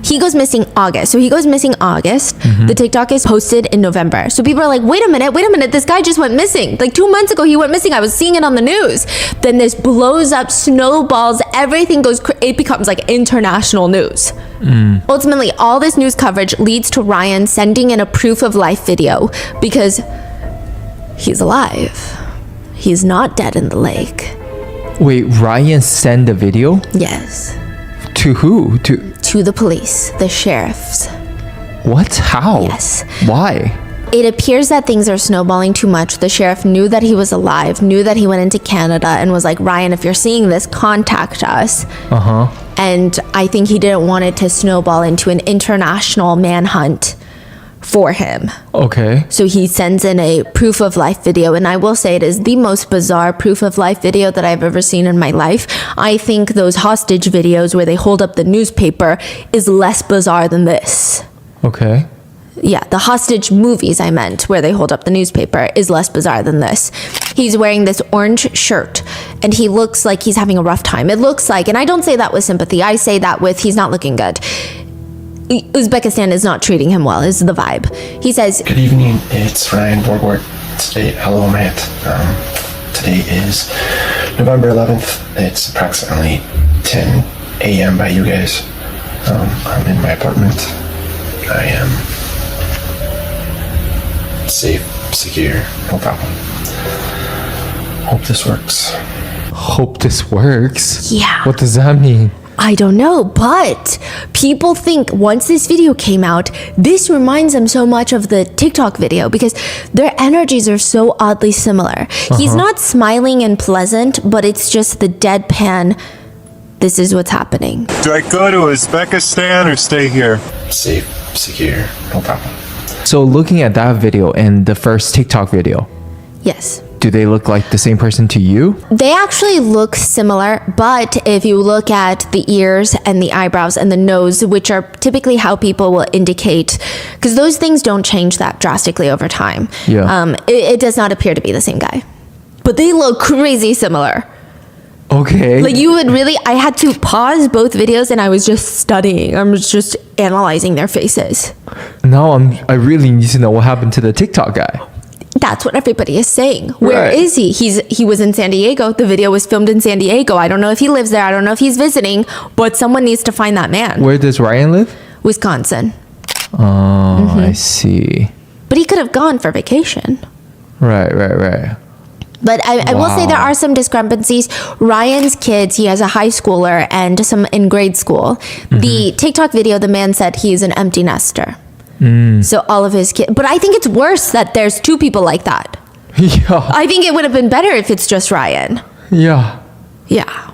He goes missing August. So he goes missing August. The TikTok is posted in November. So people are like, wait a minute, this guy just went missing. Like 2 months ago, he went missing. I was seeing it on the news. Then this blows up, snowballs, everything goes, it becomes like international news. Ultimately, all this news coverage leads to Ryan sending in a proof of life video because he's alive. He's not dead in the lake. Wait, Ryan sent a video? Yes. To who? To the police, the sheriffs. What? How? Yes. Why? It appears that things are snowballing too much. The sheriff knew that he was alive, knew that he went into Canada, and was like, Ryan, if you're seeing this, contact us. And I think he didn't want it to snowball into an international manhunt for him. Okay. So he sends in a proof of life video, and I will say it is the most bizarre proof of life video that I've ever seen in my life. I think those hostage videos where they hold up the newspaper is less bizarre than this. Okay. Yeah, the hostage movies I meant, where they hold up the newspaper, is less bizarre than this. He's wearing this orange shirt, and he looks like he's having a rough time. It looks like, and I don't say that with sympathy, I say that with he's not looking good. Uzbekistan is not treating him well, is the vibe. He says, Good evening, it's Ryan Borgwart. Today, hello, Matt. Today is November 11th. It's approximately 10 a.m. by you guys. I'm in my apartment. I am safe, secure, no problem. Hope this works. Hope this works? Yeah. What does that mean? I don't know, but people think once this video came out, this reminds them so much of the TikTok video because their energies are so oddly similar. He's not smiling and pleasant, but it's just the deadpan, this is what's happening. Do I go to Uzbekistan or stay here? Safe, secure, no problem. So looking at that video and the first TikTok video, Yes. do they look like the same person to you? They actually look similar, but if you look at the ears and the eyebrows and the nose, which are typically how people will indicate, because those things don't change that drastically over time. Yeah. It does not appear to be the same guy. But they look crazy similar. Okay. Like you would really, I had to pause both videos and I was just studying. I was just analyzing their faces. Now I really need to know what happened to the TikTok guy. That's what everybody is saying. Where Right. is he? He was in San Diego. The video was filmed in San Diego. I don't know if he lives there. I don't know if he's visiting, but someone needs to find that man. Where does Ryan live? Wisconsin. Oh, I see. But he could have gone for vacation. Right. But I will say there Wow. are some discrepancies. Ryan's kids, he has a high schooler and some in grade school. The TikTok video, the man said he's an empty nester. So all of his kids. But I think it's worse that there's two people like that. Yeah. I think it would have been better if it's just Ryan. Yeah. Yeah,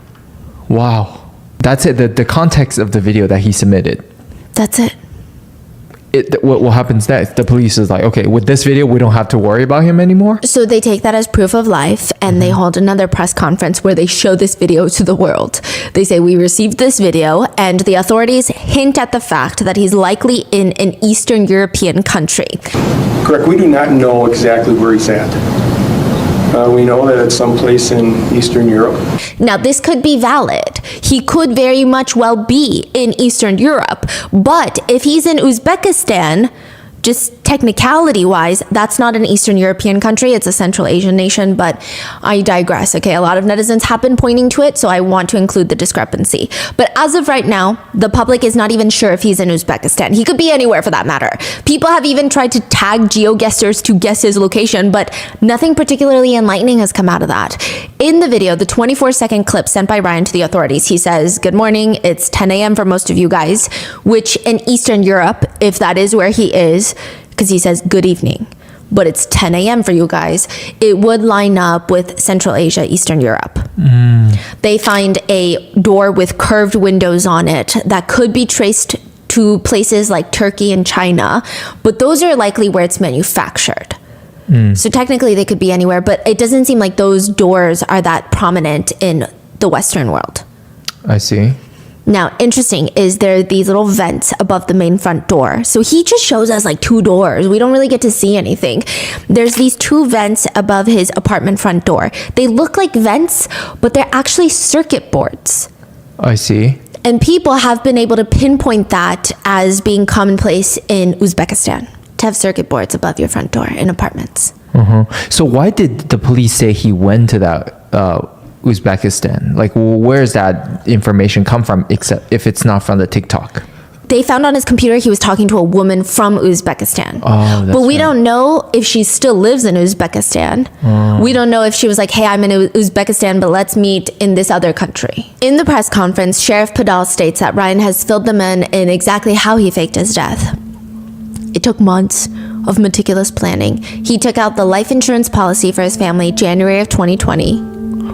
Wow. That's it. The context of the video that he submitted. that's it. What happens next? The police is like, okay, with this video, we don't have to worry about him anymore? So they take that as proof of life and they hold another press conference where they show this video to the world. They say, we received this video and the authorities hint at the fact that he's likely in an Eastern European country. Correct, we do not know exactly where he's at. We know that it's someplace in Eastern Europe. Now, this could be valid. He could very much well be in Eastern Europe. But if he's in Uzbekistan, just technicality-wise, that's not an Eastern European country. It's a Central Asian nation, but I digress, okay? A lot of netizens have been pointing to it, so I want to include the discrepancy. But as of right now, the public is not even sure if he's in Uzbekistan. He could be anywhere for that matter. People have even tried to tag GeoGuessers to guess his location, but nothing particularly enlightening has come out of that. In the video, the 24-second clip sent by Ryan to the authorities, he says, good morning, it's 10 a.m. for most of you guys, which in Eastern Europe, if that is where he is, because he says good evening, but it's 10 a.m. for you guys, it would line up with Central Asia, Eastern Europe. They find a door with curved windows on it that could be traced to places like Turkey and China, but those are likely where it's manufactured. So technically they could be anywhere, but it doesn't seem like those doors are that prominent in the Western world. I see. Now, interesting is there are these little vents above the main front door. So he just shows us like two doors. We don't really get to see anything. There's these two vents above his apartment front door. They look like vents, but they're actually circuit boards. I see. And people have been able to pinpoint that as being commonplace in Uzbekistan, to have circuit boards above your front door in apartments. So why did the police say he went to that Uzbekistan? Like, where does that information come from, except if it's not from the TikTok? They found on his computer he was talking to a woman from Uzbekistan. Oh, that's but we right. don't know if she still lives in Uzbekistan. We don't know if she was like, hey, I'm in Uzbekistan, but let's meet in this other country. In the press conference, Sheriff Padal states that Ryan has filled them in exactly how he faked his death. It took months of meticulous planning. He took out the life insurance policy for his family January of 2020.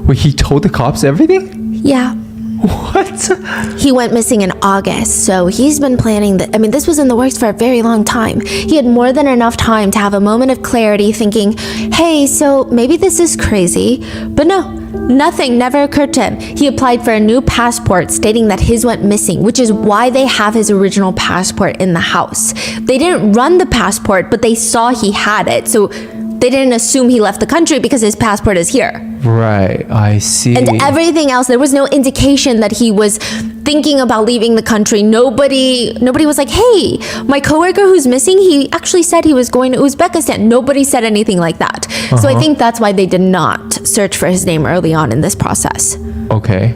Wait, he told the cops everything? Yeah. What? He went missing in August, so he's been planning that. I mean, this was in the works for a very long time. He had more than enough time to have a moment of clarity thinking, hey, so maybe this is crazy. But no, nothing never occurred to him. He applied for a new passport stating that his went missing, which is why they have his original passport in the house. They didn't run the passport, but they saw he had it, so they didn't assume he left the country because his passport is here. Right, I see. And everything else, there was no indication that he was thinking about leaving the country. Nobody was like, hey, my coworker who's missing, he actually said he was going to Uzbekistan. Nobody said anything like that. So I think that's why they did not search for his name early on in this process. Okay.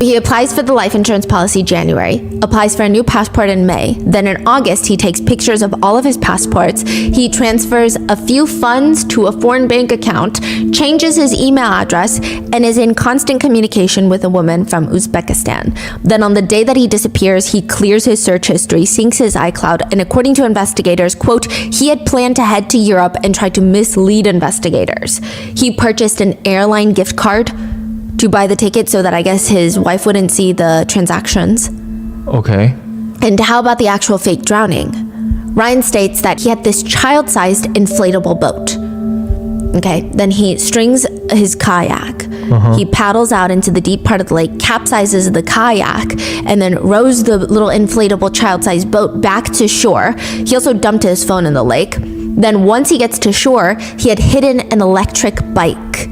He applies for the life insurance policy January, applies for a new passport in May. Then in August, he takes pictures of all of his passports. He transfers a few funds to a foreign bank account, changes his email address, and is in constant communication with a woman from Uzbekistan. Then on the day that he disappears, he clears his search history, syncs his iCloud, and according to investigators, quote, he had planned to head to Europe and tried to mislead investigators. He purchased an airline gift card to buy the ticket so that I guess his wife wouldn't see the transactions. Okay. And how about the actual fake drowning? Ryan states that he had this child-sized inflatable boat. Okay, then he strings his kayak. He paddles out into the deep part of the lake, capsizes the kayak, and then rows the little inflatable child-sized boat back to shore. He also dumped his phone in the lake. Then once he gets to shore, he had hidden an electric bike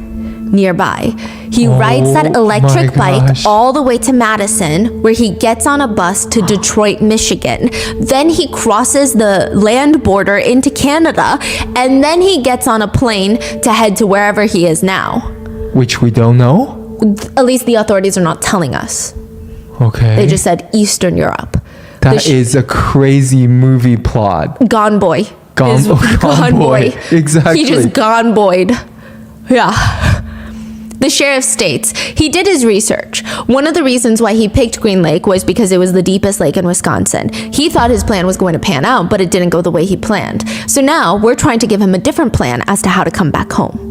nearby. He rides that electric bike all the way to Madison, where he gets on a bus to Detroit, Michigan. Then he crosses the land border into Canada, and then he gets on a plane to head to wherever he is now. Which we don't know? At least the authorities are not telling us. Okay. They just said Eastern Europe. That is a crazy movie plot. Gone boy. Gone boy. Exactly. He just gone boyed. Yeah. The sheriff states he did his research. One of the reasons why he picked Green Lake was because it was the deepest lake in Wisconsin. He thought his plan was going to pan out, but it didn't go the way he planned. So now we're trying to give him a different plan as to how to come back home.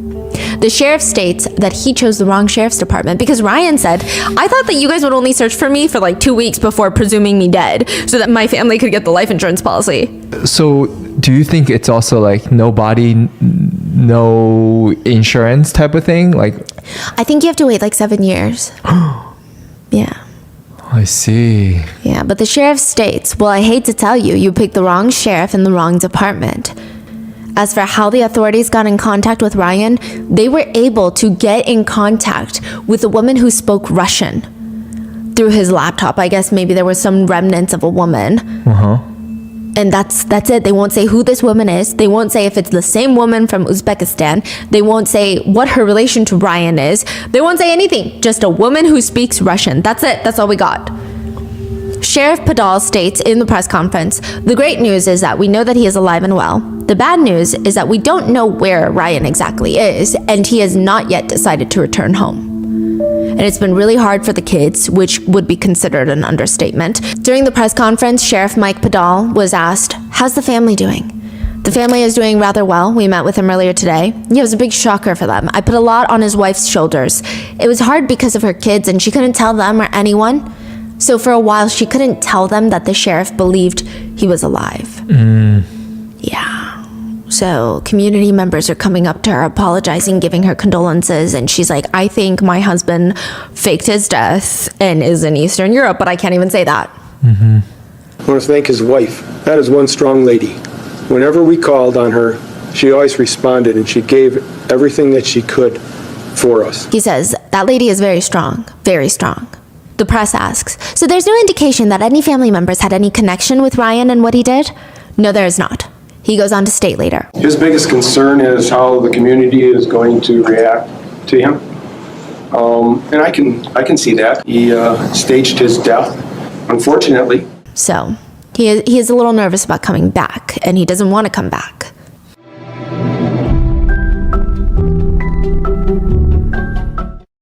The sheriff states that he chose the wrong sheriff's department because Ryan said, I thought that you guys would only search for me for like 2 weeks before presuming me dead so that my family could get the life insurance policy. So do you think it's also like no body, no insurance type of thing? Like, I think you have to wait like 7 years. Yeah. I see. Yeah, but the sheriff states, well, I hate to tell you, you picked the wrong sheriff in the wrong department. As for how the authorities got in contact with Ryan, they were able to get in contact with a woman who spoke Russian through his laptop. I guess maybe there were some remnants of a woman. And that's it. They won't say who this woman is. They won't say if it's the same woman from Uzbekistan. They won't say what her relation to Ryan is. They won't say anything. Just a woman who speaks Russian. That's it. That's all we got. Sheriff Padal states in the press conference, the great news is that we know that he is alive and well. The bad news is that we don't know where Ryan exactly is, and he has not yet decided to return home. And it's been really hard for the kids, which would be considered an understatement. During the press conference, Sheriff Mike Padal was asked, how's the family doing? The family is doing rather well. We met with him earlier today. It was a big shocker for them. I put a lot on his wife's shoulders. It was hard because of her kids, and she couldn't tell them or anyone. So for a while, she couldn't tell them that the sheriff believed he was alive. Yeah. So community members are coming up to her, apologizing, giving her condolences, and she's like, I think my husband faked his death and is in Eastern Europe, but I can't even say that. I want to thank his wife. That is one strong lady. Whenever we called on her, she always responded, and she gave everything that she could for us. He says, that lady is very strong, very strong. The press asks, so there's no indication that any family members had any connection with Ryan and what he did? No, there is not. He goes on to state later. His biggest concern is how the community is going to react to him. And I can see that. He staged his death, unfortunately. So he is a little nervous about coming back, and he doesn't want to come back.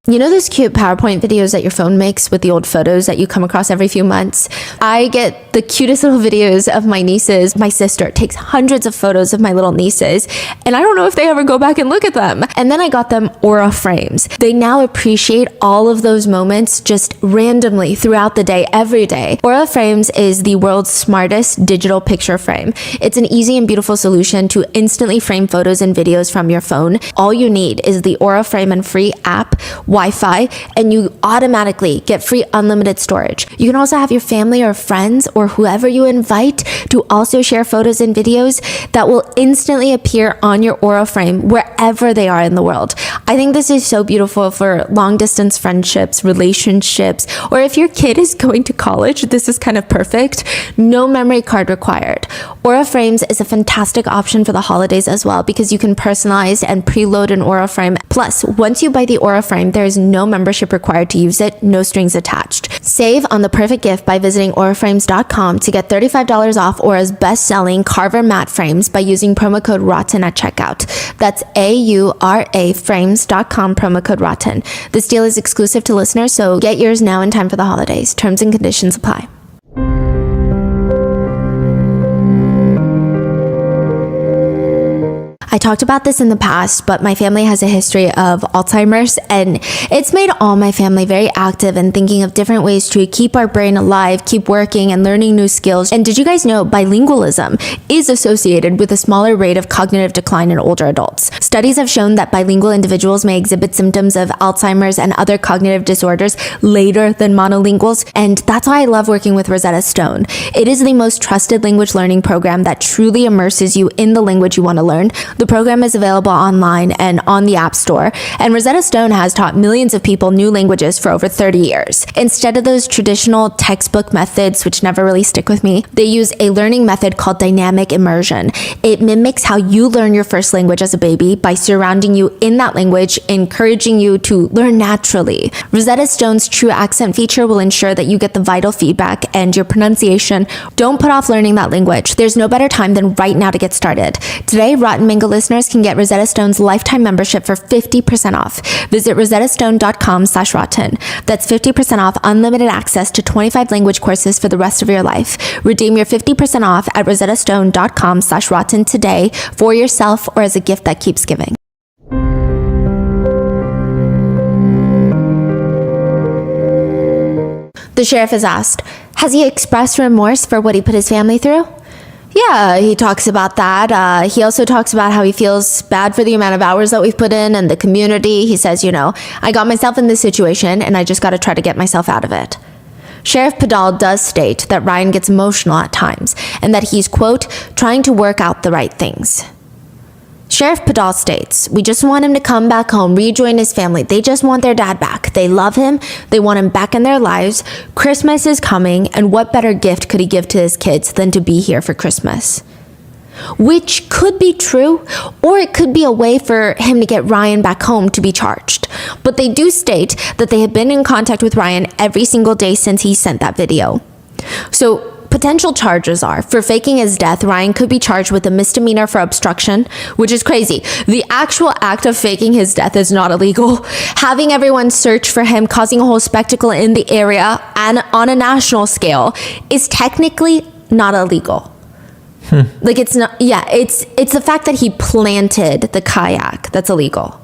You know those cute PowerPoint videos that your phone makes with the old photos that you come across every few months? I get the cutest little videos of my nieces. My sister takes hundreds of photos of my little nieces, and I don't know if they ever go back and look at them. And then I got them Aura frames. They now appreciate all of those moments just randomly throughout the day, every day. Aura frames is the world's smartest digital picture frame. It's an easy and beautiful solution to instantly frame photos and videos from your phone. All you need is the Aura frame and free app, Wi-Fi, and you automatically get free unlimited storage. You can also have your family or friends or whoever you invite to also share photos and videos that will instantly appear on your Aura frame wherever they are in the world. I think this is so beautiful for long distance friendships, relationships, or if your kid is going to college, this is kind of perfect. No memory card required. Aura frames is a fantastic option for the holidays as well because you can personalize and preload an Aura frame. Plus, once you buy the Aura frame, there is no membership required to use it, no strings attached. Save on the perfect gift by visiting auraframes.com to get $35 off Aura's best-selling Carver matte frames by using promo code ROTTEN at checkout. That's AURA frames.com, promo code ROTTEN. This deal is exclusive to listeners, so get yours now in time for the holidays. Terms and conditions apply. I talked about this in the past, but my family has a history of Alzheimer's, and it's made all my family very active and thinking of different ways to keep our brain alive, keep working and learning new skills. And did you guys know bilingualism is associated with a smaller rate of cognitive decline in older adults? Studies have shown that bilingual individuals may exhibit symptoms of Alzheimer's and other cognitive disorders later than monolinguals, and that's why I love working with Rosetta Stone. It is the most trusted language learning program that truly immerses you in the language you want to learn. The program is available online and on the App Store, and Rosetta Stone has taught millions of people new languages for over 30 years. Instead of those traditional textbook methods, which never really stick with me, they use a learning method called dynamic immersion. It mimics how you learn your first language as a baby by surrounding you in that language, encouraging you to learn naturally. Rosetta Stone's True Accent feature will ensure that you get the vital feedback and your pronunciation. Don't put off learning that language. There's no better time than right now to get started. Today, Rotten Mango listeners can get Rosetta Stone's lifetime membership for 50% off. Visit rosettastone.com/rotten. That's 50% off unlimited access to 25 language courses for the rest of your life. Redeem your 50% off at rosettastone.com/rotten today for yourself or as a gift that keeps giving. The sheriff is asked, has he expressed remorse for what he put his family through? Yeah, he talks about that. He also talks about how he feels bad for the amount of hours that we've put in and the community. He says, I got myself in this situation and I just got to try to get myself out of it. Sheriff Padal does state that Ryan gets emotional at times and that he's, quote, trying to work out the right things. Sheriff Padal states, we just want him to come back home, rejoin his family. They just want their dad back. They love him. They want him back in their lives. Christmas is coming, and what better gift could he give to his kids than to be here for Christmas? Which could be true, or it could be a way for him to get Ryan back home to be charged. But they do state that they have been in contact with Ryan every single day since he sent that video. So, potential charges are, for faking his death, Ryan could be charged with a misdemeanor for obstruction, which is crazy. The actual act of faking his death is not illegal. Having everyone search for him, causing a whole spectacle in the area and on a national scale is technically not illegal. Like it's not, it's the fact that he planted the kayak that's illegal.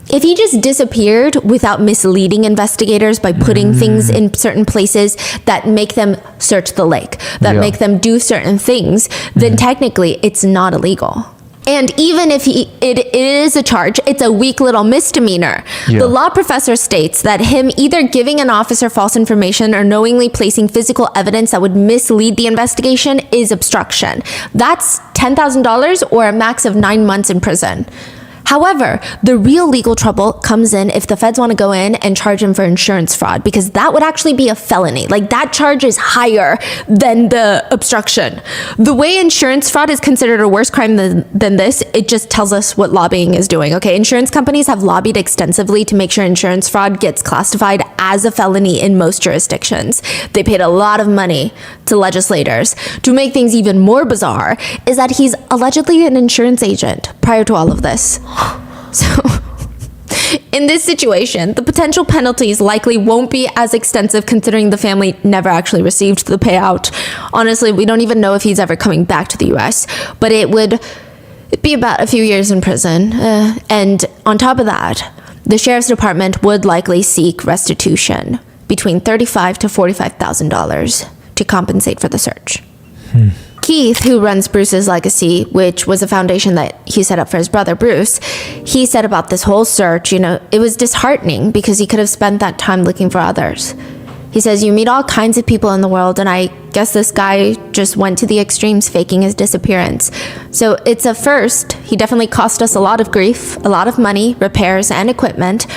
If he just disappeared without misleading investigators by putting things in certain places that make them search the lake, that make them do certain things, then technically it's not illegal. And even if it is a charge, it's a weak little misdemeanor. The law professor states that him either giving an officer false information or knowingly placing physical evidence that would mislead the investigation is obstruction. That's $10,000 or a max of 9 months in prison. However, the real legal trouble comes in if the feds want to go in and charge him for insurance fraud, because that would actually be a felony. Like, that charge is higher than the obstruction. The way insurance fraud is considered a worse crime than this, it just tells us what lobbying is doing, okay? Insurance companies have lobbied extensively to make sure insurance fraud gets classified as a felony in most jurisdictions. They paid a lot of money to legislators. To make things even more bizarre is that he's allegedly an insurance agent prior to all of this. So, in this situation, the potential penalties likely won't be as extensive considering the family never actually received the payout. Honestly, we don't even know if he's ever coming back to the US, but it'd be about a few years in prison. And on top of that, the sheriff's department would likely seek restitution between $35,000 to $45,000 to compensate for the search. Keith, who runs Bruce's Legacy, which was a foundation that he set up for his brother Bruce, he said about this whole search, it was disheartening because he could have spent that time looking for others. He says, you meet all kinds of people in the world, and I guess this guy just went to the extremes, faking his disappearance. So it's a first. He definitely cost us a lot of grief, a lot of money, repairs, and equipment.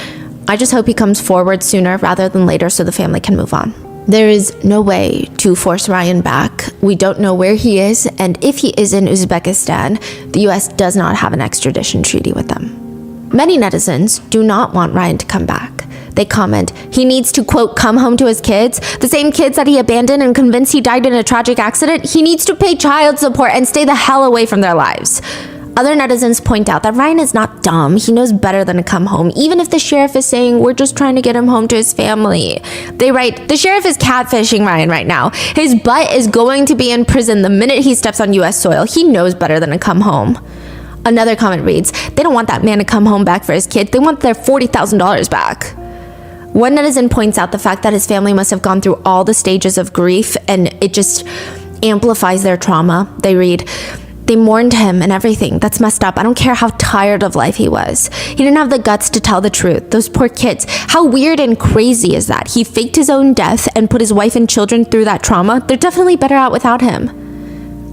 I just hope he comes forward sooner rather than later so the family can move on. There is no way to force Ryan back. We don't know where he is, and if he is in Uzbekistan, the US does not have an extradition treaty with them. Many netizens do not want Ryan to come back. They comment, he needs to, quote, come home to his kids, the same kids that he abandoned and convinced he died in a tragic accident. He needs to pay child support and stay the hell away from their lives. Other netizens point out that Ryan is not dumb. He knows better than to come home, even if the sheriff is saying, we're just trying to get him home to his family. They write, the sheriff is catfishing Ryan right now. His butt is going to be in prison the minute he steps on US soil. He knows better than to come home. Another comment reads, they don't want that man to come home back for his kid. They want their $40,000 back. One netizen points out the fact that his family must have gone through all the stages of grief, and it just amplifies their trauma. They read, they mourned him and everything. That's messed up. I don't care how tired of life he was. He didn't have the guts to tell the truth. Those poor kids. How weird and crazy is that? He faked his own death and put his wife and children through that trauma. They're definitely better out without him.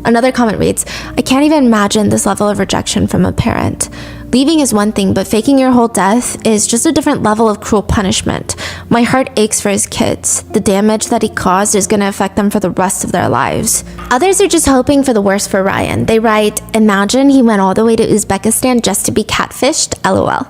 Another comment reads, I can't even imagine this level of rejection from a parent. Leaving is one thing, but faking your whole death is just a different level of cruel punishment. My heart aches for his kids. The damage that he caused is going to affect them for the rest of their lives. Others are just hoping for the worst for Ryan. They write, imagine he went all the way to Uzbekistan just to be catfished, LOL.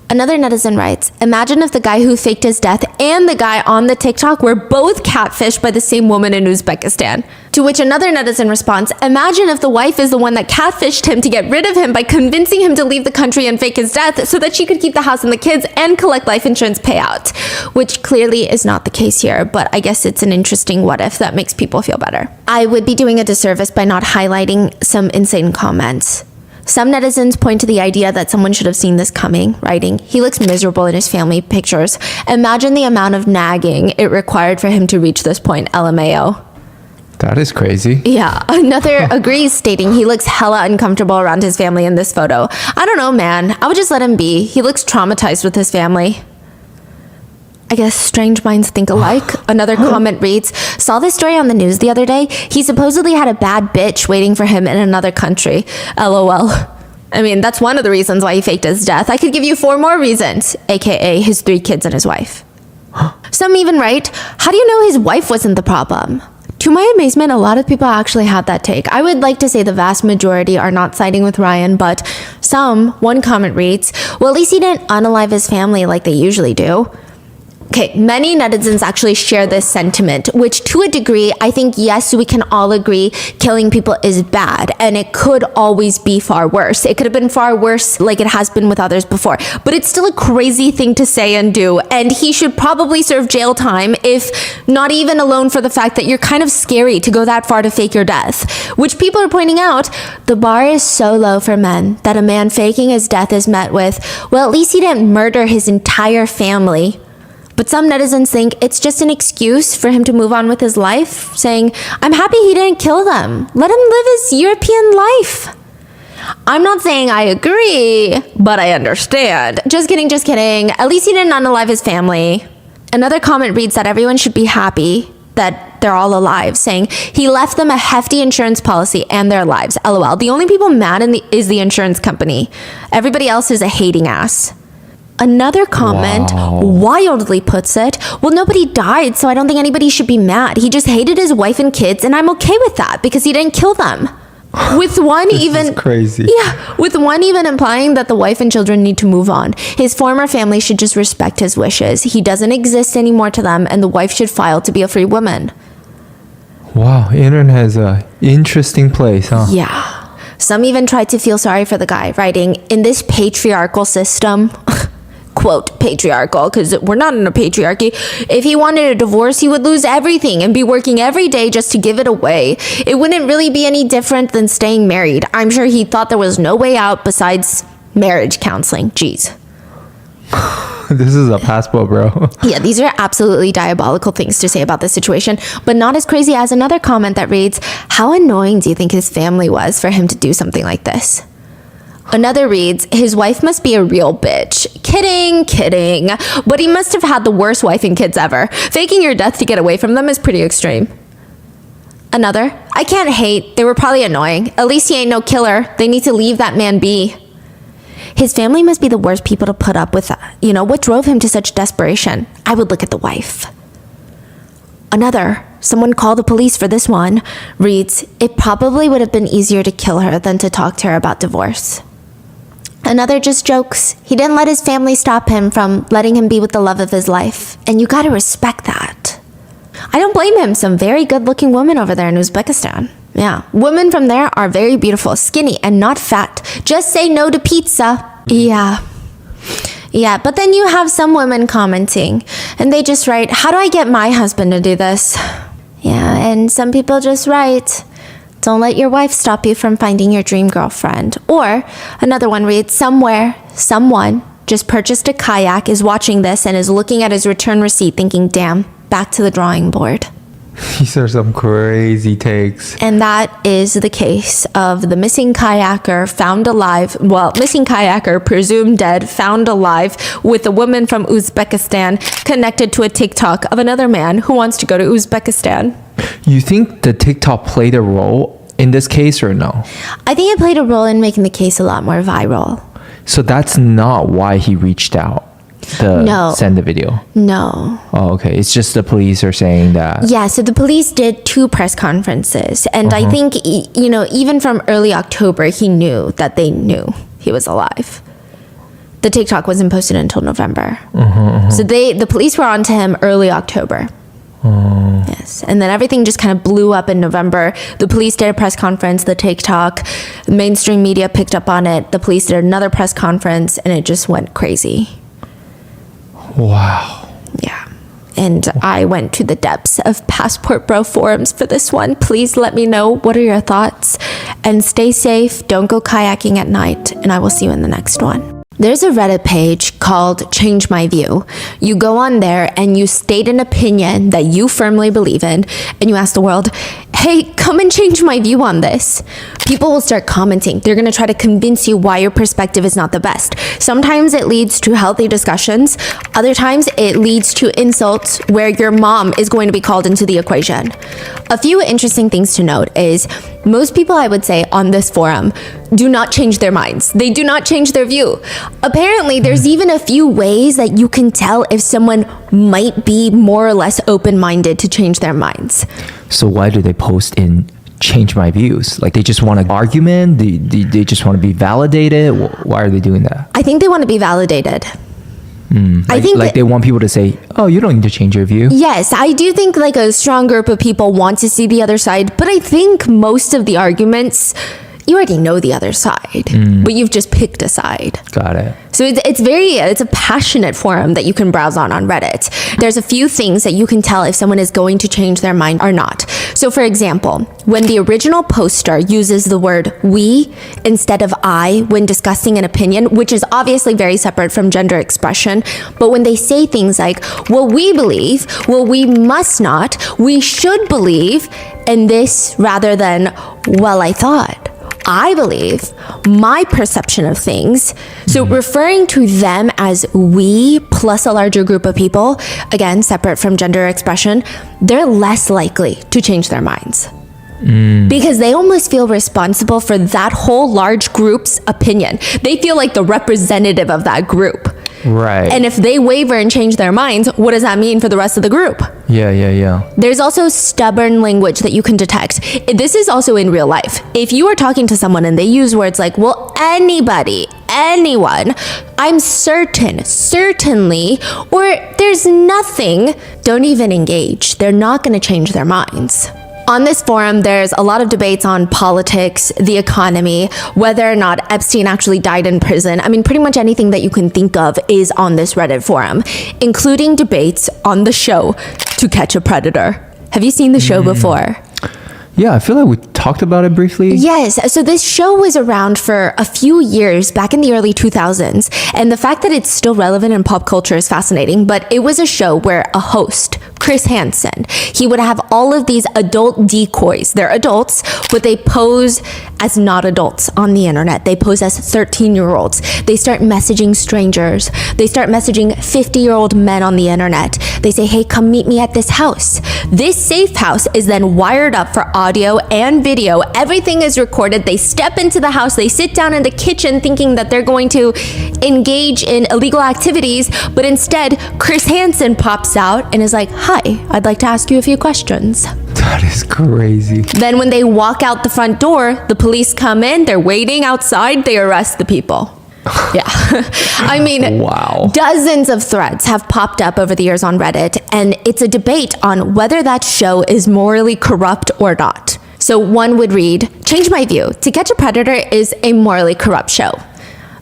Another netizen writes, imagine if the guy who faked his death and the guy on the TikTok were both catfished by the same woman in Uzbekistan. To which another netizen responds, imagine if the wife is the one that catfished him to get rid of him by convincing him to leave the country and fake his death so that she could keep the house and the kids and collect life insurance payout. Which clearly is not the case here, but I guess it's an interesting what if that makes people feel better. I would be doing a disservice by not highlighting some insane comments. Some netizens point to the idea that someone should have seen this coming, writing, he looks miserable in his family pictures. Imagine the amount of nagging it required for him to reach this point, LMAO. That is crazy. Yeah, another agrees, stating he looks hella uncomfortable around his family in this photo. I don't know, man. I would just let him be. He looks traumatized with his family. I guess strange minds think alike. Another comment reads, saw this story on the news the other day. He supposedly had a bad bitch waiting for him in another country. LOL. I mean, that's one of the reasons why he faked his death. I could give you 4 more reasons, aka his 3 kids and his wife. Some even write, how do you know his wife wasn't the problem? To my amazement, a lot of people actually have that take. I would like to say the vast majority are not siding with Ryan, but one comment reads, well, at least he didn't unalive his family like they usually do. Okay, many netizens actually share this sentiment, which to a degree, I think, yes, we can all agree killing people is bad, and it could always be far worse. It could have been far worse like it has been with others before, but it's still a crazy thing to say and do, and he should probably serve jail time, if not even alone for the fact that you're kind of scary to go that far to fake your death, which people are pointing out, the bar is so low for men that a man faking his death is met with, well, at least he didn't murder his entire family. But some netizens think it's just an excuse for him to move on with his life, saying, I'm happy he didn't kill them. Let him live his European life. I'm not saying I agree, but I understand. Just kidding, just kidding. At least he didn't unalive his family. Another comment reads that everyone should be happy that they're all alive, saying he left them a hefty insurance policy and their lives. LOL. The only people mad is the insurance company. Everybody else is a hating ass. Another comment wildly puts it, well, nobody died, so I don't think anybody should be mad. He just hated his wife and kids, and I'm okay with that because he didn't kill them. With one crazy. Yeah, with one even implying that the wife and children need to move on. His former family should just respect his wishes. He doesn't exist anymore to them, and the wife should file to be a free woman. Wow, internet is a interesting place, huh? Yeah. Some even tried to feel sorry for the guy, writing, in this patriarchal system, quote, patriarchal, because we're not in a patriarchy. If he wanted a divorce, he would lose everything and be working every day just to give it away. It wouldn't really be any different than staying married. I'm sure he thought there was no way out besides marriage counseling. Jeez. This is a passport, bro. Yeah, these are absolutely diabolical things to say about this situation, but not as crazy as another comment that reads, how annoying do you think his family was for him to do something like this? Another reads, his wife must be a real bitch. Kidding. But he must have had the worst wife and kids ever. Faking your death to get away from them is pretty extreme. Another, I can't hate. They were probably annoying. At least he ain't no killer. They need to leave that man be. His family must be the worst people to put up with that. You know, what drove him to such desperation? I would look at the wife. Another, someone call the police for this one, reads, it probably would have been easier to kill her than to talk to her about divorce. Another just jokes. He didn't let his family stop him from letting him be with the love of his life. And you gotta respect that. I don't blame him. Some very good-looking women over there in Uzbekistan. Yeah. Women from there are very beautiful, skinny, and not fat. Just say no to pizza. Yeah, but then you have some women commenting, and they just write, how do I get my husband to do this? Yeah, and some people just write, don't let your wife stop you from finding your dream girlfriend. Or another one reads, somewhere, someone just purchased a kayak, is watching this, and is looking at his return receipt thinking, damn, back to the drawing board. These are some crazy takes. And that is the case of the missing kayaker found alive, missing kayaker presumed dead, found alive, with a woman from Uzbekistan connected to a TikTok of another man who wants to go to Uzbekistan. You think the TikTok played a role in this case or no? I think it played a role in making the case a lot more viral. So that's not why he reached out to send the video? No. Oh, okay. It's just the police are saying that. Yeah, so the police did 2 press conferences. And I think, even from early October, he knew that they knew he was alive. The TikTok wasn't posted until November. So the police were on to him early October. Yes. And then everything just kind of blew up in November. The police did a press conference, the TikTok, mainstream media picked up on it. The police did another press conference, and it just went crazy. Wow. Yeah. And I went to the depths of Passport Bro forums for this one. Please let me know, what are your thoughts? And stay safe, don't go kayaking at night, and I will see you in the next one. There's a Reddit page called Change My View. You go on there and you state an opinion that you firmly believe in, and you ask the world, hey, come and change my view on this. People will start commenting. They're gonna try to convince you why your perspective is not the best. Sometimes it leads to healthy discussions. Other times it leads to insults where your mom is going to be called into the equation. A few interesting things to note is most people, I would say, on this forum do not change their minds. They do not change their view. Apparently, there's even a few ways that you can tell if someone might be more or less open-minded to change their minds. So why do they post in change my views? Like they just want an argument? They just want to be validated? Why are they doing that? I think they want to be validated. I think they want people to say, oh, you don't need to change your view. Yes, I do think like a strong group of people want to see the other side, but I think most of the arguments, you already know the other side, but you've just picked a side. Got it. So it's a passionate forum that you can browse on Reddit. There's a few things that you can tell if someone is going to change their mind or not. So for example, when the original poster uses the word we instead of I when discussing an opinion, which is obviously very separate from gender expression, but when they say things like, well, we believe, well, we must not, we should believe, and this rather than, well, I thought, I believe, my perception of things, so referring to them as we plus a larger group of people, again, separate from gender expression, they're less likely to change their minds. Because they almost feel responsible for that whole large group's opinion. They feel like the representative of that group. Right. And if they waver and change their minds, what does that mean for the rest of the group? Yeah. There's also stubborn language that you can detect. This is also in real life. If you are talking to someone and they use words like, well, anybody, anyone, I'm certain, certainly, or there's nothing, don't even engage. They're not going to change their minds. On this forum, there's a lot of debates on politics, the economy, whether or not Epstein actually died in prison. I mean, pretty much anything that you can think of is on this Reddit forum, including debates on the show To Catch a Predator. Have you seen the show before? Yeah, I feel like we talked about it briefly. Yes, so this show was around for a few years back in the early 2000s, and the fact that it's still relevant in pop culture is fascinating, but it was a show where a host, Chris Hansen, he would have all of these adult decoys. They're adults, but they pose as not adults on the internet. They pose as 13-year-olds. They start messaging strangers. They start messaging 50-year-old men on the internet. They say, hey, come meet me at this house. This safe house is then wired up for audio and video. Everything is recorded. They step into the house. They sit down in the kitchen thinking that they're going to engage in illegal activities, but instead, Chris Hansen pops out and is like, hi, I'd like to ask you a few questions. That is crazy. Then when they walk out the front door, the police come in, they're waiting outside, they arrest the people. Yeah. I mean, Wow. Dozens of threads have popped up over the years on Reddit, and it's a debate on whether that show is morally corrupt or not. So one would read, change my view. To Catch a Predator is a morally corrupt show.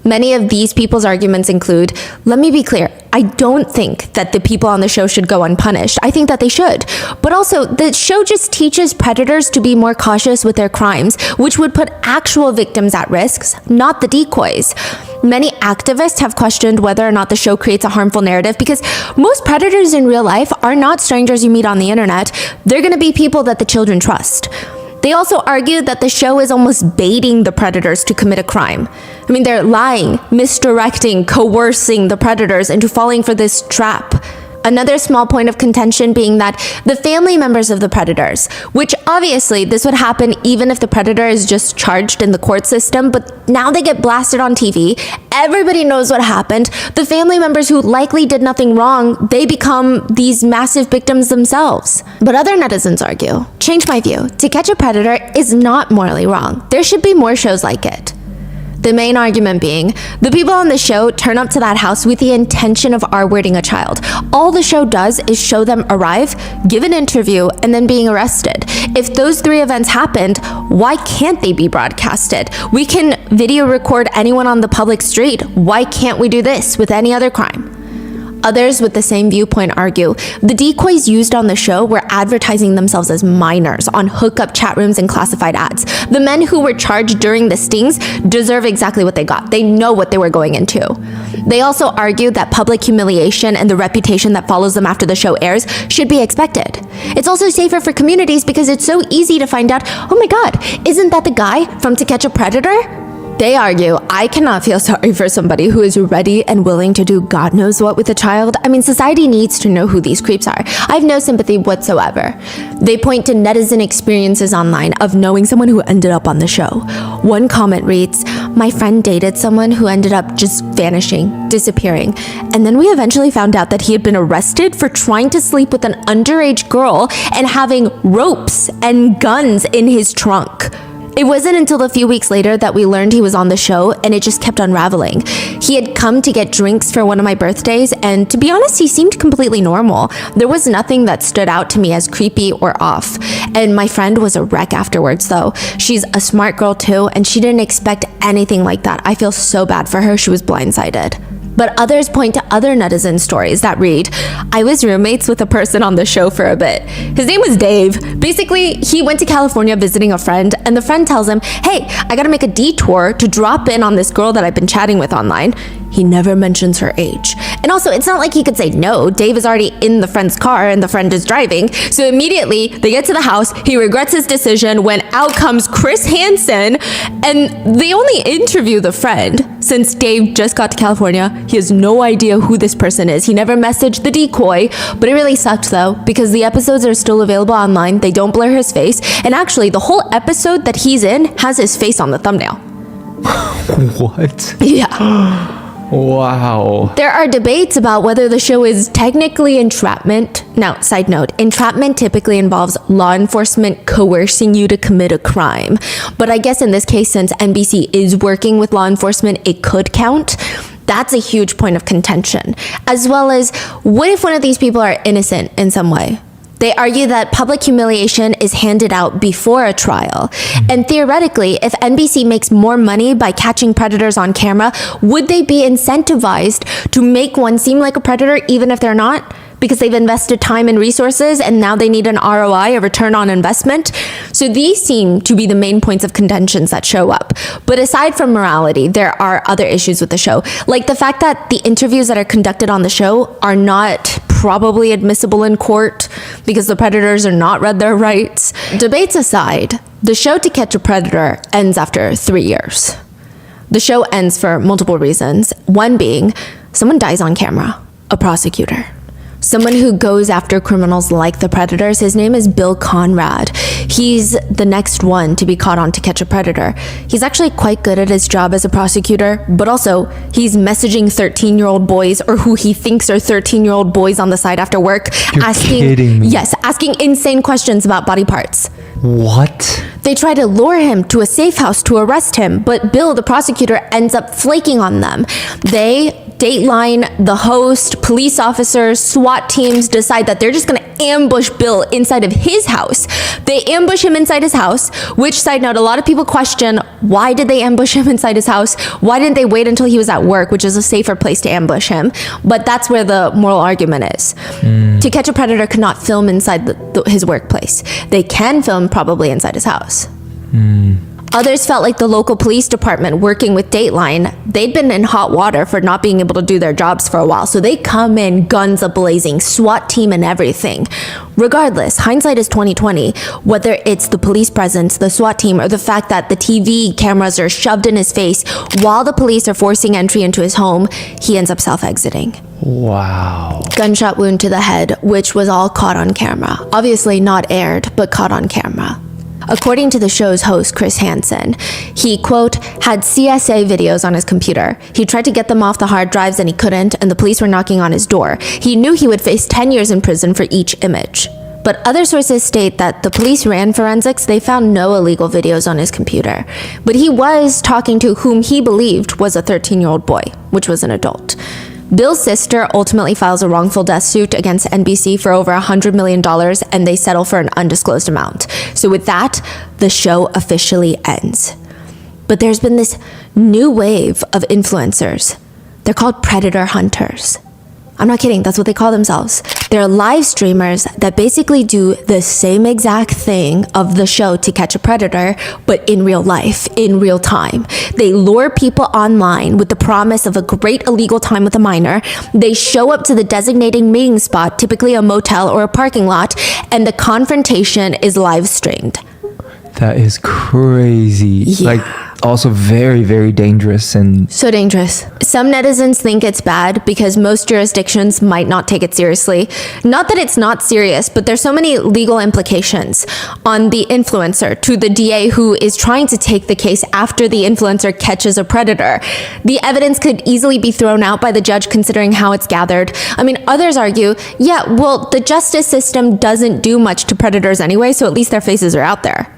Many of these people's arguments include, let me be clear, I don't think that the people on the show should go unpunished. I think that they should. But also, the show just teaches predators to be more cautious with their crimes, which would put actual victims at risks, not the decoys. Many activists have questioned whether or not the show creates a harmful narrative because most predators in real life are not strangers you meet on the internet. They're going to be people that the children trust. They also argue that the show is almost baiting the predators to commit a crime. I mean, they're lying, misdirecting, coercing the predators into falling for this trap. Another small point of contention being that the family members of the predators, which obviously this would happen even if the predator is just charged in the court system, but now they get blasted on TV. Everybody knows what happened. The family members who likely did nothing wrong, they become these massive victims themselves. But other netizens argue, change my view, To Catch a Predator is not morally wrong. There should be more shows like it. The main argument being, the people on the show turn up to that house with the intention of R-wording a child. All the show does is show them arrive, give an interview, and then being arrested. If those three events happened, why can't they be broadcasted? We can video record anyone on the public street. Why can't we do this with any other crime? Others with the same viewpoint argue the decoys used on the show were advertising themselves as minors on hookup chat rooms and classified ads. The men who were charged during the stings deserve exactly what they got. They know what they were going into. They also argue that public humiliation and the reputation that follows them after the show airs should be expected. It's also safer for communities because it's so easy to find out, oh my God, isn't that the guy from To Catch a Predator? They argue, I cannot feel sorry for somebody who is ready and willing to do God knows what with a child. I mean, society needs to know who these creeps are. I have no sympathy whatsoever. They point to netizen experiences online of knowing someone who ended up on the show. One comment reads, my friend dated someone who ended up just vanishing, disappearing. And then we eventually found out that he had been arrested for trying to sleep with an underage girl and having ropes and guns in his trunk. It wasn't until a few weeks later that we learned he was on the show, and it just kept unraveling. He had come to get drinks for one of my birthdays, and to be honest, he seemed completely normal. There was nothing that stood out to me as creepy or off. And my friend was a wreck afterwards, though. She's a smart girl too, and she didn't expect anything like that. I feel so bad for her. She was blindsided. But others point to other netizen stories that read, I was roommates with a person on the show for a bit. His name was Dave. Basically, he went to California visiting a friend, and the friend tells him, hey, I gotta make a detour to drop in on this girl that I've been chatting with online. He He never mentions her age. And also, it's not like he could say no. Dave is already in the friend's car and the friend is driving. So immediately they get to the house. He regrets his decision when out comes Chris Hansen, and they only interview the friend. Since Dave just got to California, he has no idea who this person is. He never messaged the decoy, but it really sucked though, because the episodes are still available online. They don't blur his face. And actually, the whole episode that he's in has his face on the thumbnail. What? Yeah. Wow. There are debates about whether the show is technically entrapment. Now, side note, entrapment typically involves law enforcement coercing you to commit a crime. But I guess in this case, since NBC is working with law enforcement, it could count. That's a huge point of contention. As well as, what if one of these people are innocent in some way? They argue that public humiliation is handed out before a trial. And theoretically, if NBC makes more money by catching predators on camera, would they be incentivized to make one seem like a predator even if they're not? Because they've invested time and resources and now they need an ROI, a return on investment. So these seem to be the main points of contentions that show up. But aside from morality, there are other issues with the show, like the fact that the interviews that are conducted on the show are not probably admissible in court because the predators are not read their rights. Debates aside, the show To Catch a Predator ends after 3 years. The show ends for multiple reasons, one being someone dies on camera, a prosecutor. Someone who goes after criminals like the predators. His name is Bill Conrad. He's the next one to be caught on To Catch a Predator. He's actually quite good at his job as a prosecutor, but also he's messaging 13-year-old boys, or who he thinks are 13-year-old boys, on the side after work, You're kidding me. Yes, asking insane questions about body parts. What? They try to lure him to a safe house to arrest him, but Bill, the prosecutor, ends up flaking on them. They, Dateline, the host, police officers, SWAT teams decide that they're just gonna ambush Bill inside of his house. They ambush him inside his house, which, side note, a lot of people question, why did they ambush him inside his house? Why didn't they wait until he was at work, which is a safer place to ambush him? But that's where the moral argument is. To Catch a Predator cannot film inside his workplace. They can film probably inside his house. Others felt like the local police department working with Dateline, they'd been in hot water for not being able to do their jobs for a while. So they come in guns a-blazing, SWAT team and everything. Regardless, hindsight is 2020. Whether it's the police presence, the SWAT team, or the fact that the TV cameras are shoved in his face while the police are forcing entry into his home, he ends up self-exiting. Wow. Gunshot wound to the head, which was all caught on camera. Obviously not aired, but caught on camera. According to the show's host, Chris Hansen, he, quote, had CSA videos on his computer. He tried to get them off the hard drives and he couldn't, and the police were knocking on his door. He knew he would face 10 years in prison for each image. But other sources state that the police ran forensics. They found no illegal videos on his computer. But he was talking to whom he believed was a 13-year-old boy, which was an adult. Bill's sister ultimately files a wrongful death suit against NBC for over $100 million, and they settle for an undisclosed amount. So with that, the show officially ends. But there's been this new wave of influencers. They're called predator hunters. I'm not kidding, that's what they call themselves. They're live streamers that basically do the same exact thing of the show To Catch a Predator, but in real life, in real time. They lure people online with the promise of a great illegal time with a minor. They show up to the designated meeting spot, typically a motel or a parking lot, and the confrontation is live streamed. That is crazy. Yeah. Like, also very, very dangerous. And so dangerous. Some netizens think it's bad because most jurisdictions might not take it seriously. Not that it's not serious, but there's so many legal implications on the influencer, to the DA who is trying to take the case after the influencer catches a predator. The evidence could easily be thrown out by the judge considering how it's gathered. I mean, others argue, yeah, well, the justice system doesn't do much to predators anyway, so at least their faces are out there.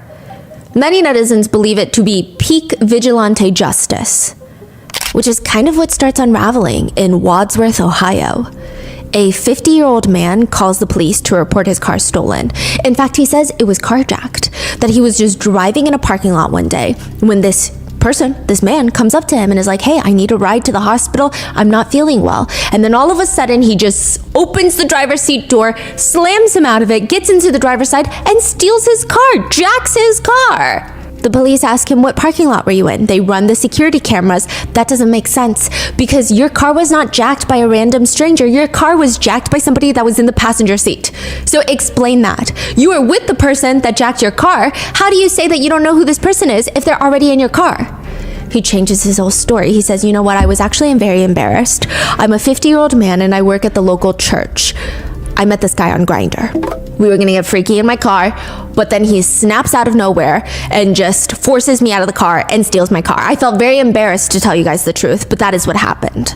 Many netizens believe it to be peak vigilante justice, which is kind of what starts unraveling in Wadsworth, Ohio. A 50-year-old man calls the police to report his car stolen. In fact, he says it was carjacked, that he was just driving in a parking lot one day when this man comes up to him and is like, hey, I need a ride to the hospital. I'm not feeling well. And then all of a sudden, he just opens the driver's seat door, slams him out of it, gets into the driver's side, and steals his car, jacks his car. The police ask him, what parking lot were you in? They run the security cameras. That doesn't make sense because your car was not jacked by a random stranger. Your car was jacked by somebody that was in the passenger seat. So explain that. You were with the person that jacked your car. How do you say that you don't know who this person is if they're already in your car? He changes his whole story. He says, you know what? I was actually very embarrassed. I'm a 50-year-old man and I work at the local church. I met this guy on Grindr. We were gonna get freaky in my car, but then he snaps out of nowhere and just forces me out of the car and steals my car. I felt very embarrassed to tell you guys the truth, but that is what happened.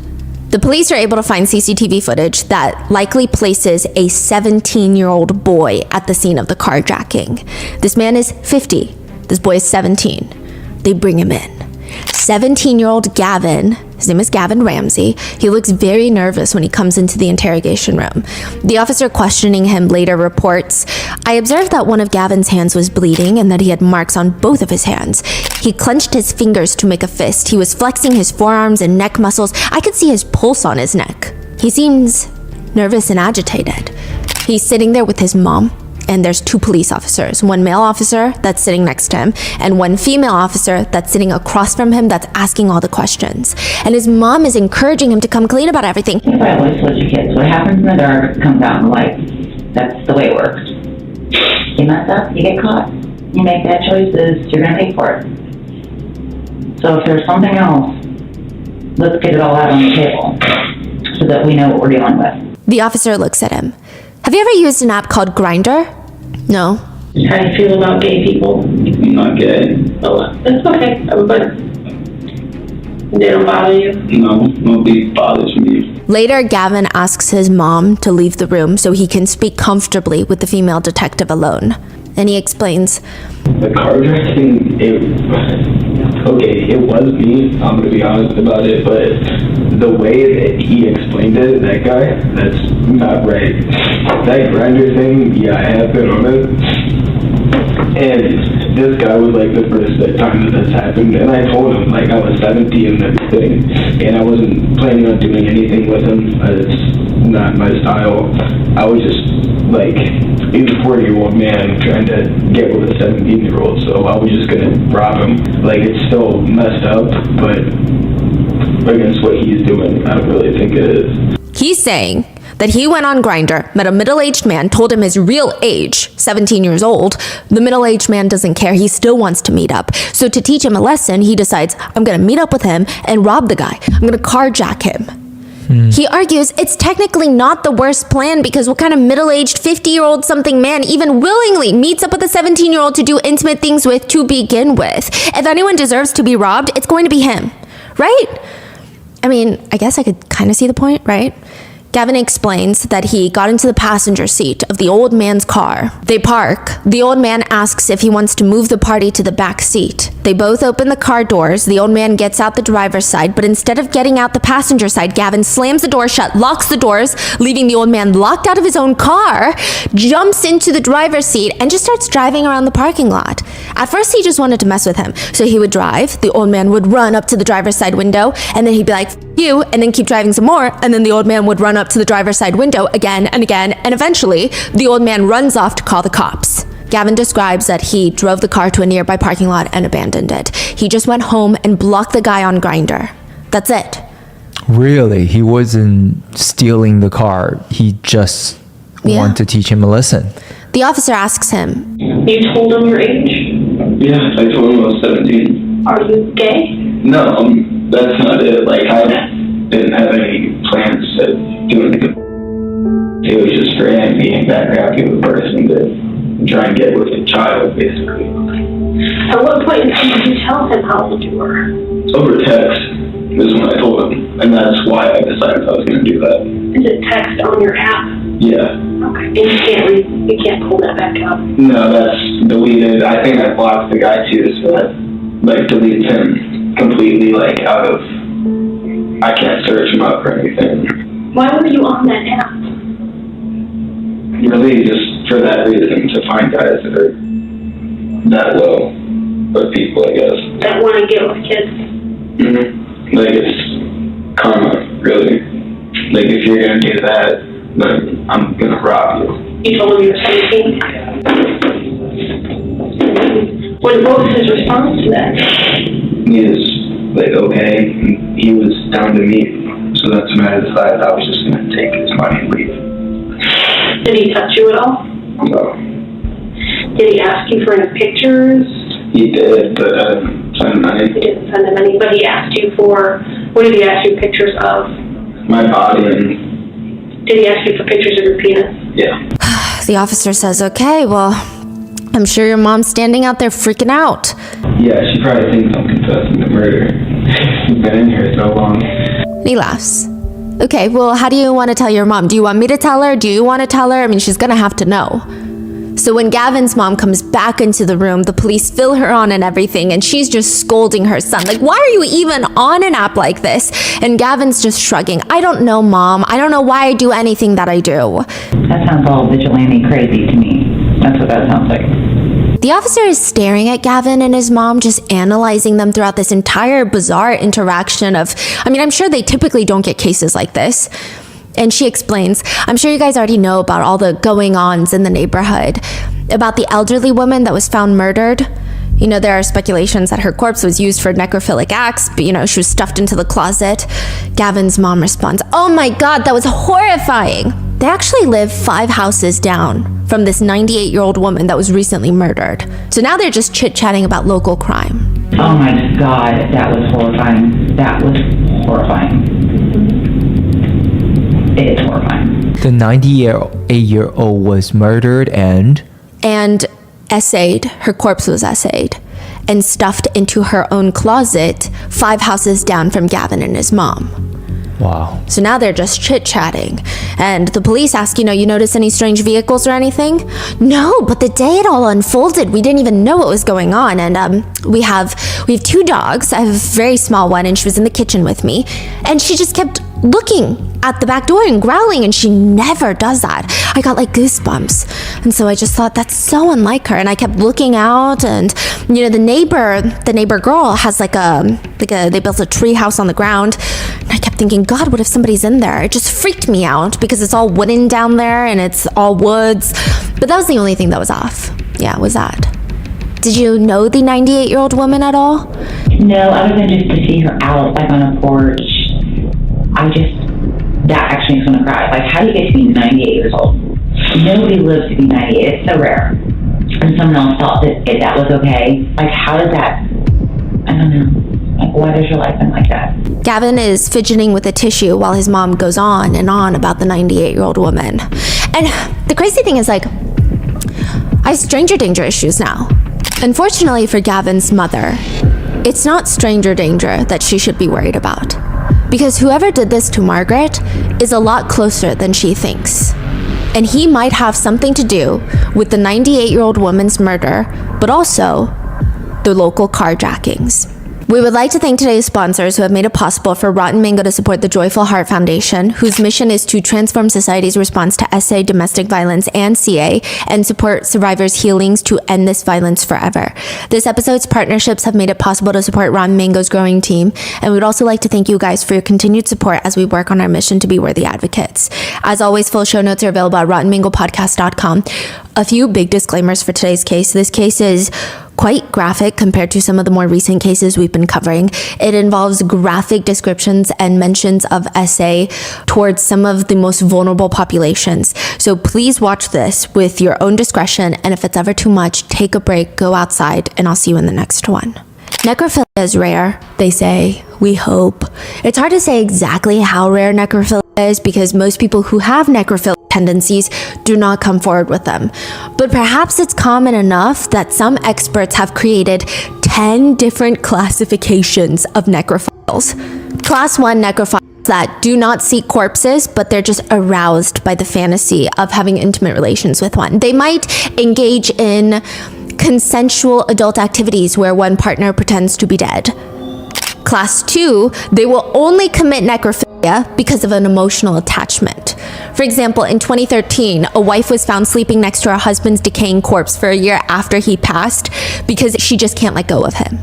The police are able to find CCTV footage that likely places a 17-year-old boy at the scene of the carjacking. This man is 50. This boy is 17. They bring him in. 17-year-old Gavin, his name is Gavin Ramsey, he looks very nervous when he comes into the interrogation room. The officer questioning him later reports, I observed that one of Gavin's hands was bleeding and that he had marks on both of his hands. He clenched his fingers to make a fist. He was flexing his forearms and neck muscles. I could see his pulse on his neck. He seems nervous and agitated. He's sitting there with his mom. And there's two police officers, one male officer that's sitting next to him and one female officer that's sitting across from him that's asking all the questions. And his mom is encouraging him to come clean about everything. If I always told you kids, what happens in the dark comes out in the light. That's the way it works. You mess up, you get caught. You make bad choices, you're gonna pay for it. So if there's something else, let's get it all out on the table so that we know what we're dealing with. The officer looks at him. Have you ever used an app called Grindr? No. How do you feel about gay people? I'm not gay. Oh, that's okay. But they don't bother you? No, nobody bothers me. Later, Gavin asks his mom to leave the room so he can speak comfortably with the female detective alone. And he explains, The carjacking, it was me, I'm gonna be honest about it, but the way that he explained it, that guy, that's not right. That Grindr thing, yeah, I have been on it. And this guy was like the first time that this happened, and I told him, like, I was 70 and everything, and I wasn't planning on doing anything with him. It's not my style. I was just, like, he's a 40-year-old man trying to get with a 17-year-old, so I was just gonna rob him. Like, it's still messed up, but against what he's doing, I don't really think it is. he's saying that he went on Grindr, met a middle-aged man, told him his real age, 17 years old. The middle-aged man doesn't care. He still wants to meet up. So to teach him a lesson, he decides, I'm going to meet up with him and rob the guy. I'm going to carjack him. He argues it's technically not the worst plan because what kind of middle-aged 50-year-old something man even willingly meets up with a 17-year-old to do intimate things with to begin with? If anyone deserves to be robbed, it's going to be him, right? I mean, I guess I could kind of see the point, right? Gavin explains that he got into the passenger seat of the old man's car. They park. The old man asks if he wants to move the party to the back seat. They both open the car doors. The old man gets out the driver's side, but instead of getting out the passenger side, Gavin slams the door shut, locks the doors, leaving the old man locked out of his own car, jumps into the driver's seat, and just starts driving around the parking lot. At first, he just wanted to mess with him. So he would drive, the old man would run up to the driver's side window, and then he'd be like, "F you," and then keep driving some more, and then the old man would run up to the driver's side window again and again, and eventually, the old man runs off to call the cops. Gavin describes that he drove the car to a nearby parking lot and abandoned it. He just went home and blocked the guy on Grindr. That's it. Really? He wasn't stealing the car. He just wanted to teach him a lesson. The officer asks him, You told him your age? Yeah, I told him I was 17. Are you gay? No, that's not it. Like, I didn't have any plans to do anything. It was just for him being that crappy of a person to try and get with a child, basically. At what point did you tell him how old you were? Over text is when I told him, and that's why I decided I was going to do that. Is it text on your app? Yeah. Okay. And you can't pull that back up? No, that's deleted. I think I blocked the guy too, so that, like, deletes him completely, like, out of, I can't search him up or anything. Why were you on that app? Really, just for that reason, to find guys that are that low of people, I guess. That want to get with kids? Mm-hmm. Like, it's karma, really. Like, if you're going to do that, then I'm going to rob you. You told him you were 17? What was his response to that? He was like, okay, and he was down to meet. So that's when I decided I was just going to take his money and leave. Did he touch you at all? So Did he ask you for any pictures? he did, but I didn't send him any. He didn't send him any, but he asked you for, what did he ask you pictures of? My body and, Did he ask you for pictures of your penis? yeah. The officer says, okay, well, I'm sure your mom's standing out there freaking out. Yeah, she probably thinks I'm confessing to murder. She's been in here so long. And he laughs. Okay, well, how do you want to tell your mom? Do you want me to tell her? Do you want to tell her? I mean, she's gonna have to know. So when Gavin's mom comes back into the room, the police fill her on and everything, and she's just scolding her son. Like, why are you even on an app like this? And Gavin's just shrugging. I don't know, Mom. I don't know why I do anything that I do. That sounds all vigilante crazy to me. That's what that sounds like. The officer is staring at Gavin and his mom, just analyzing them throughout this entire bizarre interaction of, I mean, I'm sure they typically don't get cases like this. And she explains, I'm sure you guys already know about all the going-ons in the neighborhood, about the elderly woman that was found murdered. You know, there are speculations that her corpse was used for necrophilic acts, but, you know, she was stuffed into the closet. Gavin's mom responds, oh my God, that was horrifying. They actually live 5 houses down from this 98-year-old woman that was recently murdered. So now they're just chit-chatting about local crime. Oh my God, that was horrifying. That was horrifying. It is horrifying. The 98-year-old was murdered and essayed. Her corpse was essayed and stuffed into her own closet 5 houses down from Gavin and his mom. wow. So now they're just chit-chatting. And the police ask, you notice any strange vehicles or anything? No, but the day it all unfolded, we didn't even know what was going on. And we have 2 dogs. I have a very small one, and she was in the kitchen with me. And she just kept looking at the back door and growling, and she never does that. I got like goosebumps. And so I just thought that's so unlike her. And I kept looking out, and the neighbor girl has they built a tree house on the ground. And I kept thinking, God, what if somebody's in there? It just freaked me out because it's all wooden down there and it's all woods. But that was the only thing that was off. Yeah, it was that. Did you know the 98-year-old woman at all? No, other than just to see her out, like on a porch, that actually makes me want to cry. Like, how do you get to be 98 years old? Nobody lives to be 98. It's so rare. And someone else thought that was okay. Like, how does that, I don't know. Like, why does your life been like that? Gavin is fidgeting with a tissue while his mom goes on and on about the 98-year-old woman. And the crazy thing is, like, I have stranger danger issues now. Unfortunately for Gavin's mother, it's not stranger danger that she should be worried about. Because whoever did this to Margaret is a lot closer than she thinks. And he might have something to do with the 98-year-old woman's murder, but also the local carjackings. We would like to thank today's sponsors who have made it possible for Rotten Mango to support the Joyful Heart Foundation, whose mission is to transform society's response to SA, domestic violence, and CA, and support survivors' healings to end this violence forever. This episode's partnerships have made it possible to support Rotten Mango's growing team, and we would also like to thank you guys for your continued support as we work on our mission to be worthy advocates. As always, full show notes are available at rottenmangopodcast.com. A few big disclaimers for today's case. This case is quite graphic compared to some of the more recent cases we've been covering. It involves graphic descriptions and mentions of SA towards some of the most vulnerable populations. So please watch this with your own discretion, and if it's ever too much, take a break, go outside, and I'll see you in the next one. Necrophilia is rare, they say. We hope. It's hard to say exactly how rare necrophilia is because most people who have necrophilic tendencies do not come forward with them. But perhaps it's common enough that some experts have created 10 different classifications of necrophiles. Class 1 necrophiles that do not seek corpses, but they're just aroused by the fantasy of having intimate relations with one. They might engage in consensual adult activities where one partner pretends to be dead. Class 2, they will only commit necrophilia because of an emotional attachment. For example, in 2013, a wife was found sleeping next to her husband's decaying corpse for a year after he passed because she just can't let go of him.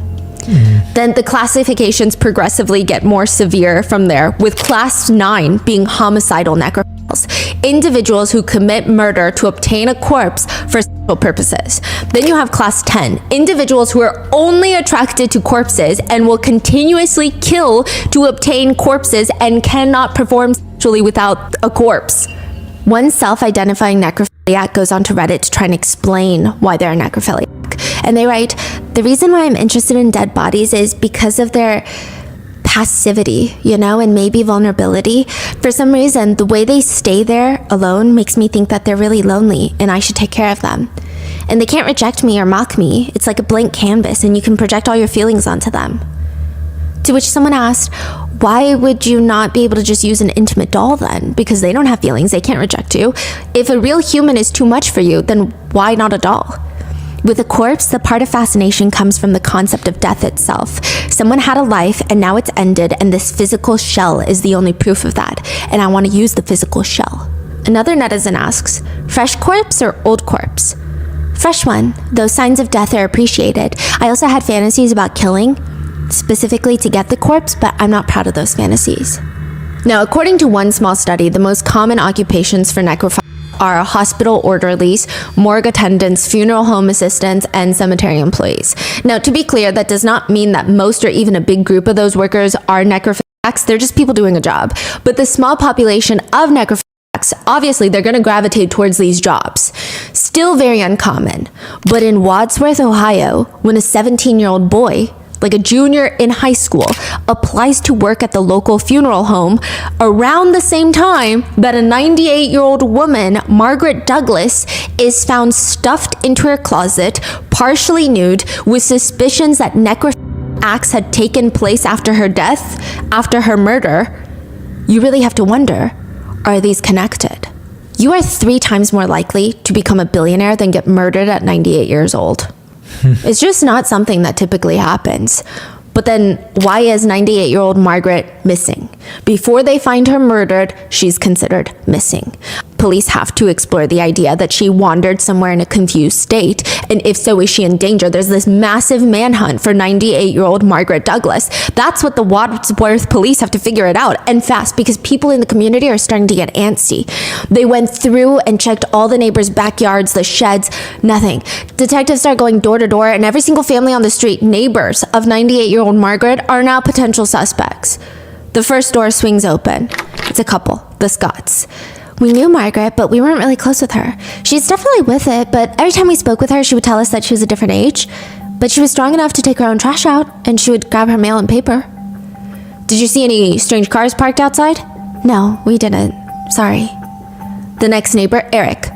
Then the classifications progressively get more severe from there, with class 9 being homicidal necrophilia. individuals who commit murder to obtain a corpse for sexual purposes. Then you have class 10, individuals who are only attracted to corpses and will continuously kill to obtain corpses and cannot perform sexually without a corpse. One self-identifying necrophiliac goes onto Reddit to try and explain why they're a necrophiliac. And they write, "The reason why I'm interested in dead bodies is because of their passivity, and maybe vulnerability. For some reason, the way they stay there alone makes me think that they're really lonely and I should take care of them. And they can't reject me or mock me. It's like a blank canvas and you can project all your feelings onto them." To which someone asked, "Why would you not be able to just use an intimate doll then? Because they don't have feelings, they can't reject you. If a real human is too much for you, then why not a doll?" With a corpse, the part of fascination comes from the concept of death itself. Someone had a life and now it's ended, and this physical shell is the only proof of that, and I want to use the physical shell. Another netizen asks, "Fresh corpse or old corpse?" Fresh one, though signs of death are appreciated. I also had fantasies about killing, specifically to get the corpse, but I'm not proud of those fantasies. Now, according to one small study, the most common occupations for necrophiles are hospital orderlies, morgue attendants, funeral home assistants, and cemetery employees. Now, to be clear, that does not mean that most or even a big group of those workers are necrophiliacs. They're just people doing a job. But the small population of necrophiliacs, obviously, they're going to gravitate towards these jobs. Still very uncommon. But in Wadsworth, Ohio, when a 17-year-old boy, like a junior in high school, applies to work at the local funeral home around the same time that a 98-year-old woman, Margaret Douglas, is found stuffed into her closet, partially nude, with suspicions that necrophiliac acts had taken place after her death, after her murder, you really have to wonder, are these connected? You are 3 times more likely to become a billionaire than get murdered at 98 years old. It's just not something that typically happens. But then why is 98-year-old Margaret missing? Before they find her murdered, she's considered missing. Police have to explore the idea that she wandered somewhere in a confused state, and if so, is she in danger? There's this massive manhunt for 98-year-old Margaret Douglas. That's what the Wadsworth police have to figure it out, and fast, because people in the community are starting to get antsy. They went through and checked all the neighbors' backyards, the sheds, nothing. Detectives start going door to door, and every single family on the street, neighbors of 98-year-old Margaret, are now potential suspects. The first door swings open. It's a couple, the Scotts. "We knew Margaret, but we weren't really close with her. She's definitely with it, but every time we spoke with her, she would tell us that she was a different age. But she was strong enough to take her own trash out, and she would grab her mail and paper." "Did you see any strange cars parked outside?" "No, we didn't. Sorry." The next neighbor, Eric.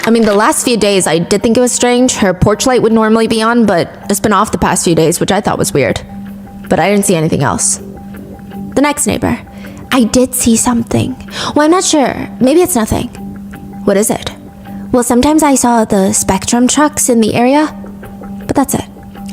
"I mean, the last few days, I did think it was strange. Her porch light would normally be on, but it's been off the past few days, which I thought was weird. But I didn't see anything else." The next neighbor. "I did see something. Well, I'm not sure. Maybe it's nothing." "What is it?" "Well, sometimes I saw the Spectrum trucks in the area, but that's it."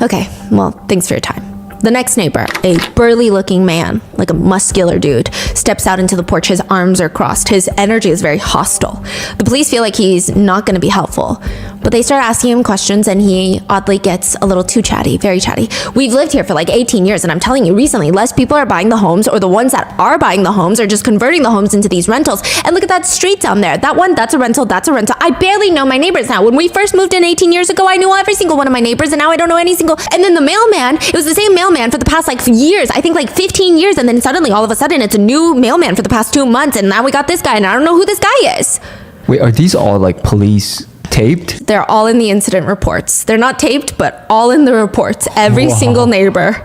"Okay, well, thanks for your time." The next neighbor, a burly-looking man, like a muscular dude, steps out into the porch. His arms are crossed. His energy is very hostile. The police feel like he's not going to be helpful, but they start asking him questions, and he oddly gets a little too chatty, very chatty. "We've lived here for like 18 years, and I'm telling you, recently, less people are buying the homes, or the ones that are buying the homes are just converting the homes into these rentals. And look at that street down there. That one, that's a rental, that's a rental. I barely know my neighbors now. When we first moved in 18 years ago, I knew every single one of my neighbors, and now I don't know any single..." And then the mailman, it was the same mailman for the past like years, I think like 15 years, and then suddenly, all of a sudden, it's a new mailman for the past 2 months, and now we got this guy, and I don't know who this guy is. Wait, are these all like police taped? They're all in the incident reports. They're not taped, but all in the reports. Every single neighbor.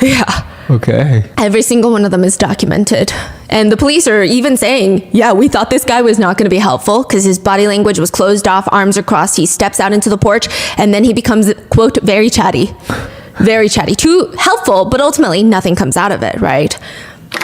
Yeah. Okay. Every single one of them is documented. And the police are even saying, yeah, we thought this guy was not going to be helpful because his body language was closed off, arms are crossed, he steps out into the porch, and then he becomes, quote, very chatty. Very chatty. Too helpful, but ultimately nothing comes out of it, right?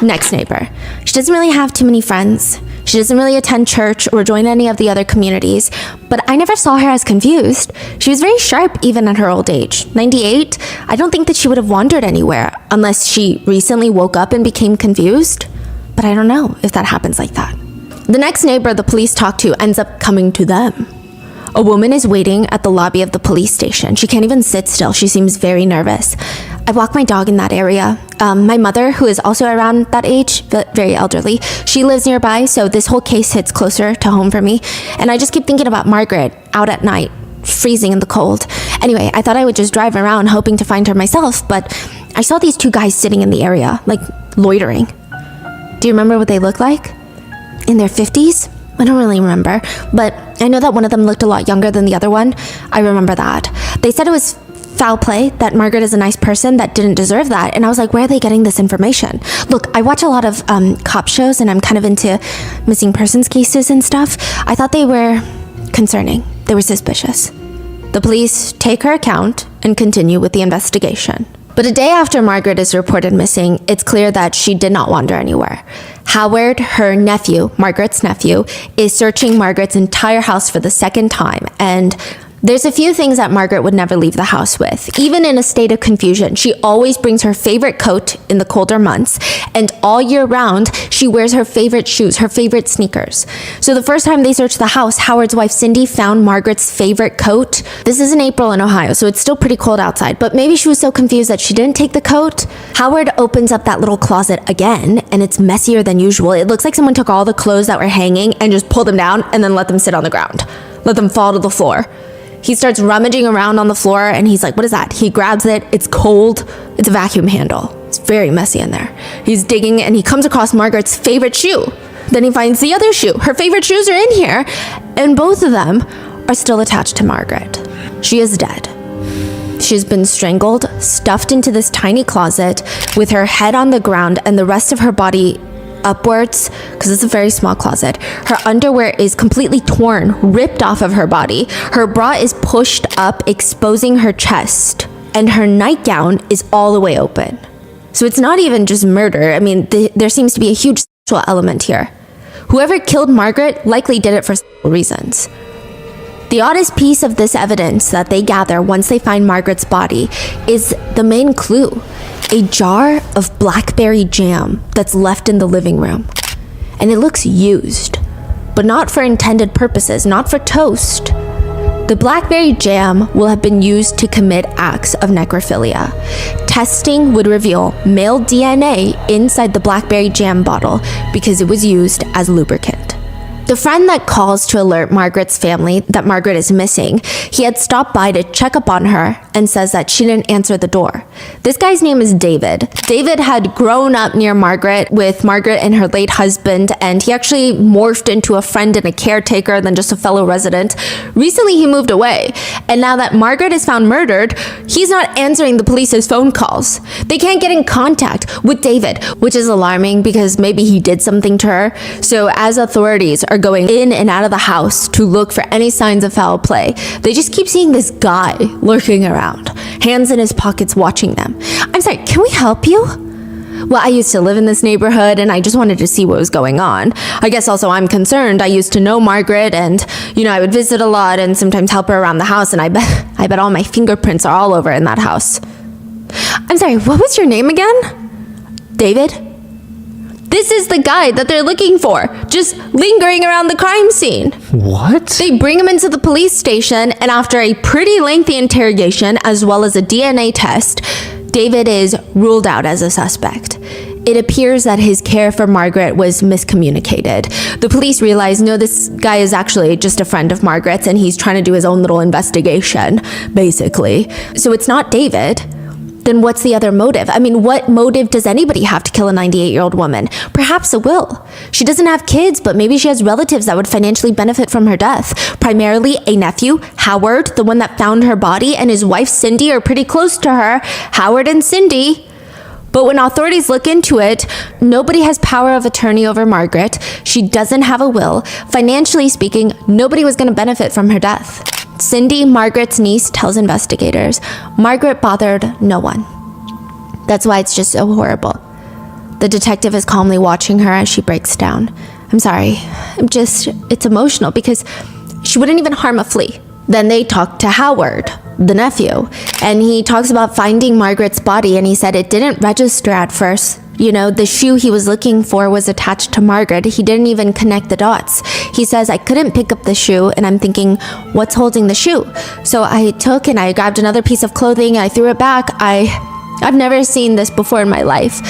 Next neighbor. She doesn't really have too many friends. She doesn't really attend church or join any of the other communities, but I never saw her as confused. She was very sharp even at her old age. 98, I don't think that she would have wandered anywhere unless she recently woke up and became confused. But I don't know if that happens like that. The next neighbor the police talk to ends up coming to them. A woman is waiting at the lobby of the police station. She can't even sit still. She seems very nervous. I walk my dog in that area. My mother, who is also around that age, but very elderly, she lives nearby, so this whole case hits closer to home for me. And I just keep thinking about Margaret out at night, freezing in the cold. Anyway, I thought I would just drive around hoping to find her myself, but I saw these two guys sitting in the area, like loitering. Do you remember what they looked like? In their 50s? I don't really remember, but I know that one of them looked a lot younger than the other one. I remember that. They said it was foul play, that Margaret is a nice person that didn't deserve that, and I was like, where are they getting this information? Look, I watch a lot of cop shows, and I'm kind of into missing persons cases and stuff. I thought they were concerning. They were suspicious. The police take her account and continue with the investigation. But a day after Margaret is reported missing, it's clear that she did not wander anywhere. Howard, her nephew, Margaret's nephew, is searching Margaret's entire house for the second time, and there's a few things that Margaret would never leave the house with. Even in a state of confusion, she always brings her favorite coat in the colder months, and all year round, she wears her favorite shoes, her favorite sneakers. So the first time they searched the house, Howard's wife Cindy found Margaret's favorite coat. This is in April in Ohio, so it's still pretty cold outside, but maybe she was so confused that she didn't take the coat. Howard opens up that little closet again, and it's messier than usual. It looks like someone took all the clothes that were hanging and just pulled them down and then let them sit on the ground. Let them fall to the floor. He starts rummaging around on the floor and he's like, what is that? He grabs it. It's cold. It's a vacuum handle. It's very messy in there. He's digging and he comes across Margaret's favorite shoe. Then he finds the other shoe. Her favorite shoes are in here, and both of them are still attached to Margaret. She is dead. She's been strangled, stuffed into this tiny closet with her head on the ground and the rest of her body upwards, because it's a very small closet. Her underwear is completely torn, ripped off of her body. Her bra is pushed up, exposing her chest, and her nightgown is all the way open. So it's not even just murder. I mean, there seems to be a huge sexual element here. Whoever killed Margaret likely did it for sexual reasons. The oddest piece of this evidence that they gather once they find Margaret's body is the main clue. A jar of blackberry jam that's left in the living room. And it looks used, but not for intended purposes, not for toast. The blackberry jam will have been used to commit acts of necrophilia. Testing would reveal male DNA inside the blackberry jam bottle because it was used as lubricant. The friend that calls to alert Margaret's family that Margaret is missing, he had stopped by to check up on her and says that she didn't answer the door. This guy's name is David. David had grown up near Margaret with Margaret and her late husband, and he actually morphed into a friend and a caretaker than just a fellow resident. Recently, he moved away, and now that Margaret is found murdered, he's not answering the police's phone calls. They can't get in contact with David, which is alarming because maybe he did something to her. So as authorities are going in and out of the house to look for any signs of foul play, they just keep seeing this guy lurking around, hands in his pockets watching them. I'm sorry, can we help you? Well, I used to live in this neighborhood and I just wanted to see what was going on. I guess also I'm concerned. I used to know Margaret and, I would visit a lot and sometimes help her around the house, and I bet all my fingerprints are all over in that house. I'm sorry, what was your name again? David? This is the guy that they're looking for, just lingering around the crime scene. What? They bring him into the police station, and after a pretty lengthy interrogation, as well as a DNA test, David is ruled out as a suspect. It appears that his care for Margaret was miscommunicated. The police realize, no, this guy is actually just a friend of Margaret's, and he's trying to do his own little investigation, basically. So it's not David. Then what's the other motive? I mean, what motive does anybody have to kill a 98-year-old woman? Perhaps a will. She doesn't have kids, but maybe she has relatives that would financially benefit from her death. Primarily a nephew, Howard, the one that found her body, and his wife, Cindy, are pretty close to her. Howard and Cindy. But when authorities look into it, nobody has power of attorney over Margaret. She doesn't have a will. Financially speaking, nobody was going to benefit from her death. Cindy, Margaret's niece, tells investigators, Margaret bothered no one. That's why it's just so horrible. The detective is calmly watching her as she breaks down. I'm sorry, it's emotional because she wouldn't even harm a flea. Then they talk to Howard. the nephew. And he talks about finding Margaret's body, and he said it didn't register at first. You know, the shoe he was looking for was attached to Margaret. He didn't even connect the dots. He says, I couldn't pick up the shoe, and I'm thinking, what's holding the shoe? So I took and I grabbed another piece of clothing, and I threw it back. I've never seen this before in my life.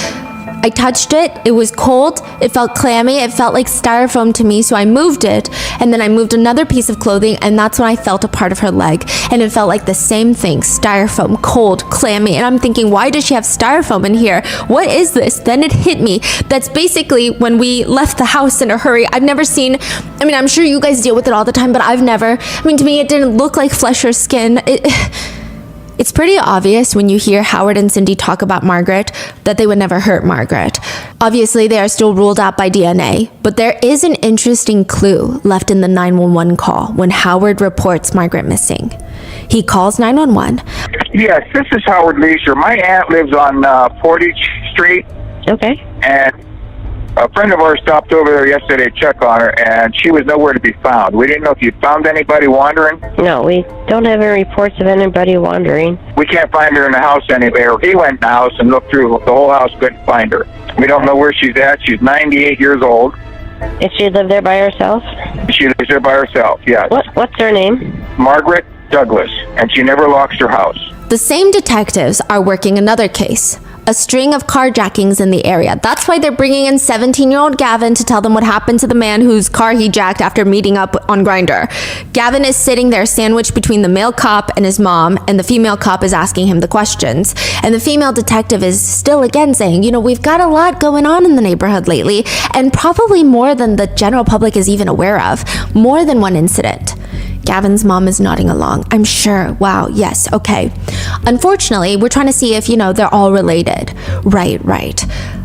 I touched it, it was cold, it felt clammy, it felt like styrofoam to me, so I moved it, and then I moved another piece of clothing, and that's when I felt a part of her leg, and it felt like the same thing, styrofoam, cold, clammy, and I'm thinking, why does she have styrofoam in here? What is this? Then it hit me. That's basically when we left the house in a hurry. I've never seen, I mean, I'm sure you guys deal with it all the time, but I've never, to me it didn't look like flesh or skin. It's pretty obvious when you hear Howard and Cindy talk about Margaret that they would never hurt Margaret. Obviously, they are still ruled out by DNA, but there is an interesting clue left in the 911 call when Howard reports Margaret missing. He calls 911. Yes, this is Howard Leisure. My aunt lives on Portage Street. Okay. And a friend of ours stopped over there yesterday to check on her, and she was nowhere to be found. We didn't know if you'd found anybody wandering. No, we don't have any reports of anybody wandering. We can't find her in the house anywhere. He went in the house and looked through the whole house, couldn't find her. We don't know where she's at. She's 98 years old. Did she live there by herself? She lives there by herself, yes. What's her name? Margaret Douglas, and she never locks her house. The same detectives are working another case, a string of carjackings in the area. That's why they're bringing in 17-year-old Gavin to tell them what happened to the man whose car he jacked after meeting up on Grindr. Gavin is sitting there sandwiched between the male cop and his mom, and the female cop is asking him the questions. And the female detective is still again saying, you know, we've got a lot going on in the neighborhood lately, and probably more than the general public is even aware of. More than one incident. Gavin's mom is nodding along. I'm sure. Wow. Yes. Okay. Unfortunately, we're trying to see if, they're all related. Right.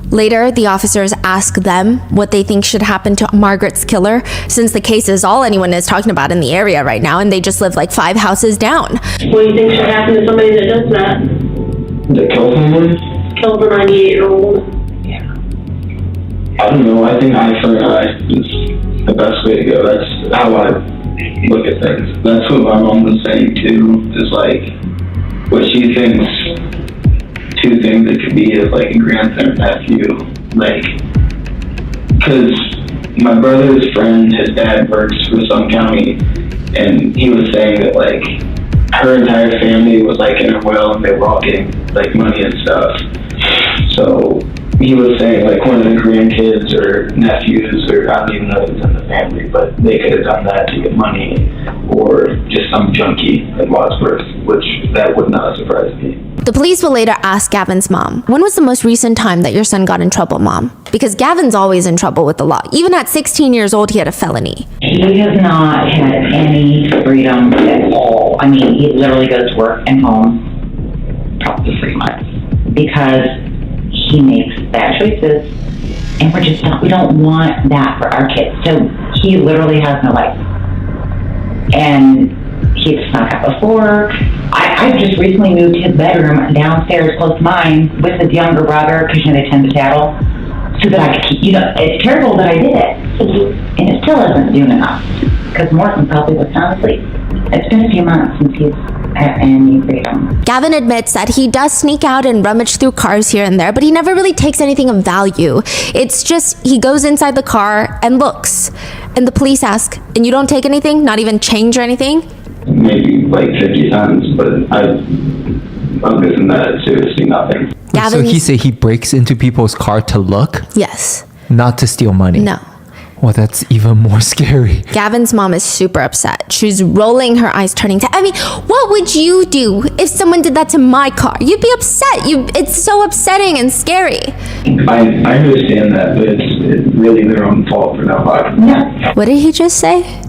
Later, the officers ask them what they think should happen to Margaret's killer, since the case is all anyone is talking about in the area right now, and they just live like 5 houses down. What do you think should happen to somebody that does that? To kill someone? Kill the 98-year-old? Yeah. I don't know. I think eye for an eye is the best way to go. That's how I look at things. That's what my mom was saying too, is like what she thinks 2 things it could be is like a grandson or nephew, like, because my brother's friend, his dad works for some county, and he was saying that like her entire family was like in a will and they were all getting like money and stuff. So he was saying like one of the grandkids or nephews, or I don't even know if it's in the family, but they could have done that to get money, or just some junkie in Wadsworth, which that would not surprise me. The police will later ask Gavin's mom, when was the most recent time that your son got in trouble, Mom? Because Gavin's always in trouble with the law. Even at 16 years old, he had a felony. He has not had any freedom at all. I mean, he literally goes to work and home probably 3 months because he makes bad choices, and we don't want that for our kids. So he literally has no life. And he's snuck out before. I just recently moved his bedroom downstairs close to mine with his younger brother, because they tend to tattle, so that I could keep, it's terrible that I did it. And it still isn't doing enough, because Morton probably was sound asleep. It's been a few months since he's had any freedom. Gavin admits that he does sneak out and rummage through cars here and there, but he never really takes anything of value. It's just he goes inside the car and looks. And the police ask, and you don't take anything? Not even change or anything? Maybe like 50 times, but other than that, seriously nothing. So he said he breaks into people's car to look? Yes. Not to steal money? No. Well, that's even more scary. Gavin's mom is super upset. She's rolling her eyes, turning to, what would you do if someone did that to my car? You'd be upset. It's so upsetting and scary. I understand that, but it's really their own fault for not locking them. What did he just say?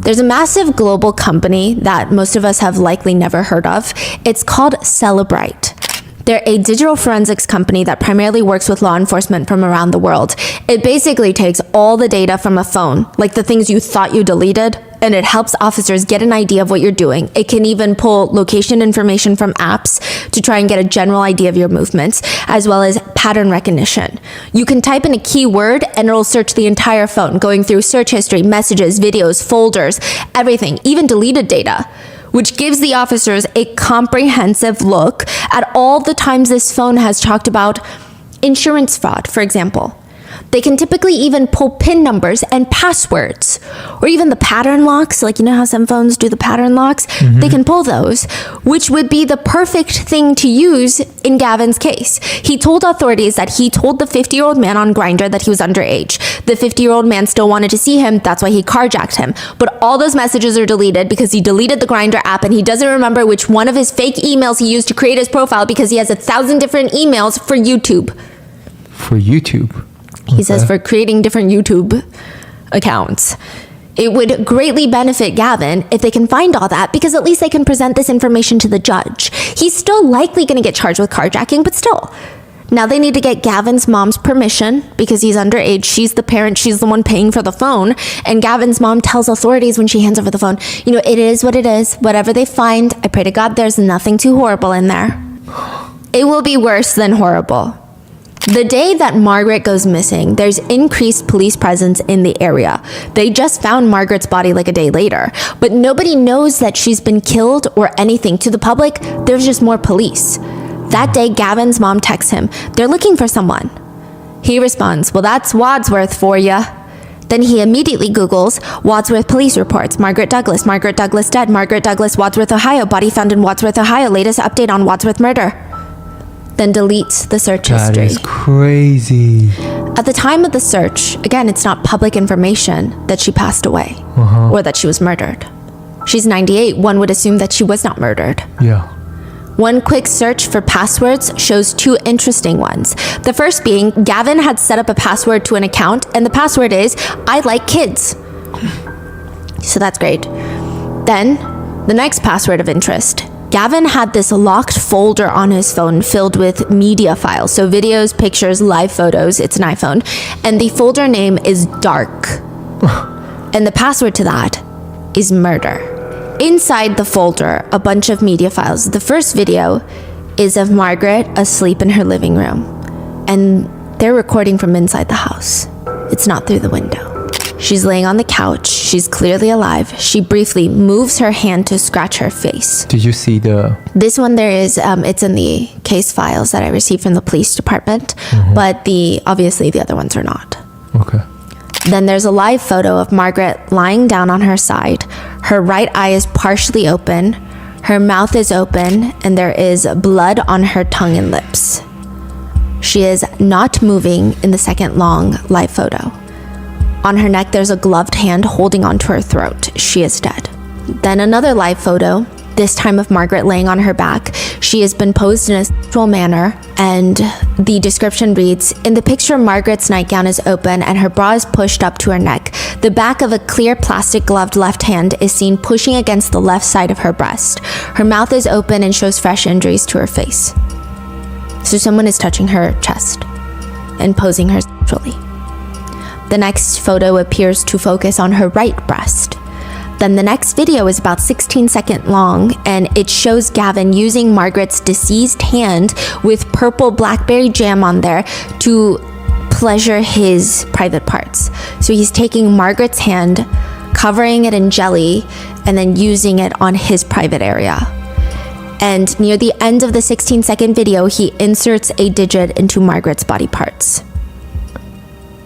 There's a massive global company that most of us have likely never heard of. It's called Celebrite. They're a digital forensics company that primarily works with law enforcement from around the world. It basically takes all the data from a phone, like the things you thought you deleted, and it helps officers get an idea of what you're doing. It can even pull location information from apps to try and get a general idea of your movements, as well as pattern recognition. You can type in a keyword and it'll search the entire phone, going through search history, messages, videos, folders, everything, even deleted data. which gives the officers a comprehensive look at all the times this phone has talked about insurance fraud, for example. They can typically even pull PIN numbers and passwords, or even the pattern locks, like you know how some phones do the pattern locks? They can pull those, which would be the perfect thing to use in Gavin's case. He told authorities that he told the 50-year-old man on Grindr that he was underage. The 50-year-old man still wanted to see him, that's why he carjacked him. But all those messages are deleted because he deleted the Grindr app and he doesn't remember which one of his fake emails he used to create his profile because he has 1,000 different emails for YouTube. For YouTube? He says for creating different YouTube accounts. It would greatly benefit Gavin if they can find all that, because at least they can present this information to the judge. He's still likely going to get charged with carjacking, but still. Now they need to get Gavin's mom's permission because he's underage. She's the parent. She's the one paying for the phone. And Gavin's mom tells authorities when she hands over the phone, you know, it is what it is. Whatever they find, I pray to God there's nothing too horrible in there. It will be worse than horrible. The day that Margaret goes missing, there's increased police presence in the area. They just found Margaret's body like a day later, but nobody knows that she's been killed or anything. To the public, there's just more police. That day, Gavin's mom texts him, they're looking for someone. He responds, well, that's Wadsworth for ya. Then he immediately Googles Wadsworth police reports, Margaret Douglas dead, Margaret Douglas, Wadsworth, Ohio, body found in Wadsworth, Ohio, latest update on Wadsworth murder. Then deletes the search history. That is crazy. At the time of the search, again, it's not public information that she passed away or that she was murdered. She's 98. One would assume that she was not murdered. Yeah. One quick search for passwords shows two interesting ones. The first being, Gavin had set up a password to an account, and the password is, I like kids. So that's great. Then, the next password of interest. Gavin had this locked folder on his phone filled with media files, so videos, pictures, live photos. It's an iPhone. And the folder name is Dark. And the password to that is murder. Inside the folder, a bunch of media files. The first video is of Margaret asleep in her living room. And they're recording from inside the house. It's not through the window. She's laying on the couch. She's clearly alive. She briefly moves her hand to scratch her face. Did you see the... This one there is, it's in the case files that I received from the police department, but obviously the other ones are not. Okay. Then there's a live photo of Margaret lying down on her side. Her right eye is partially open. Her mouth is open, and there is blood on her tongue and lips. She is not moving in the second long live photo. On her neck, there's a gloved hand holding onto her throat. She is dead. Then another live photo, this time of Margaret laying on her back. She has been posed in a sexual manner, and the description reads, in the picture, Margaret's nightgown is open and her bra is pushed up to her neck. The back of a clear plastic gloved left hand is seen pushing against the left side of her breast. Her mouth is open and shows fresh injuries to her face. So someone is touching her chest and posing her sexually. The next photo appears to focus on her right breast. Then the next video is about 16 seconds long, and it shows Gavin using Margaret's deceased hand with purple blackberry jam on there to pleasure his private parts. So he's taking Margaret's hand, covering it in jelly, and then using it on his private area. And near the end of the 16-second video, he inserts a digit into Margaret's body parts.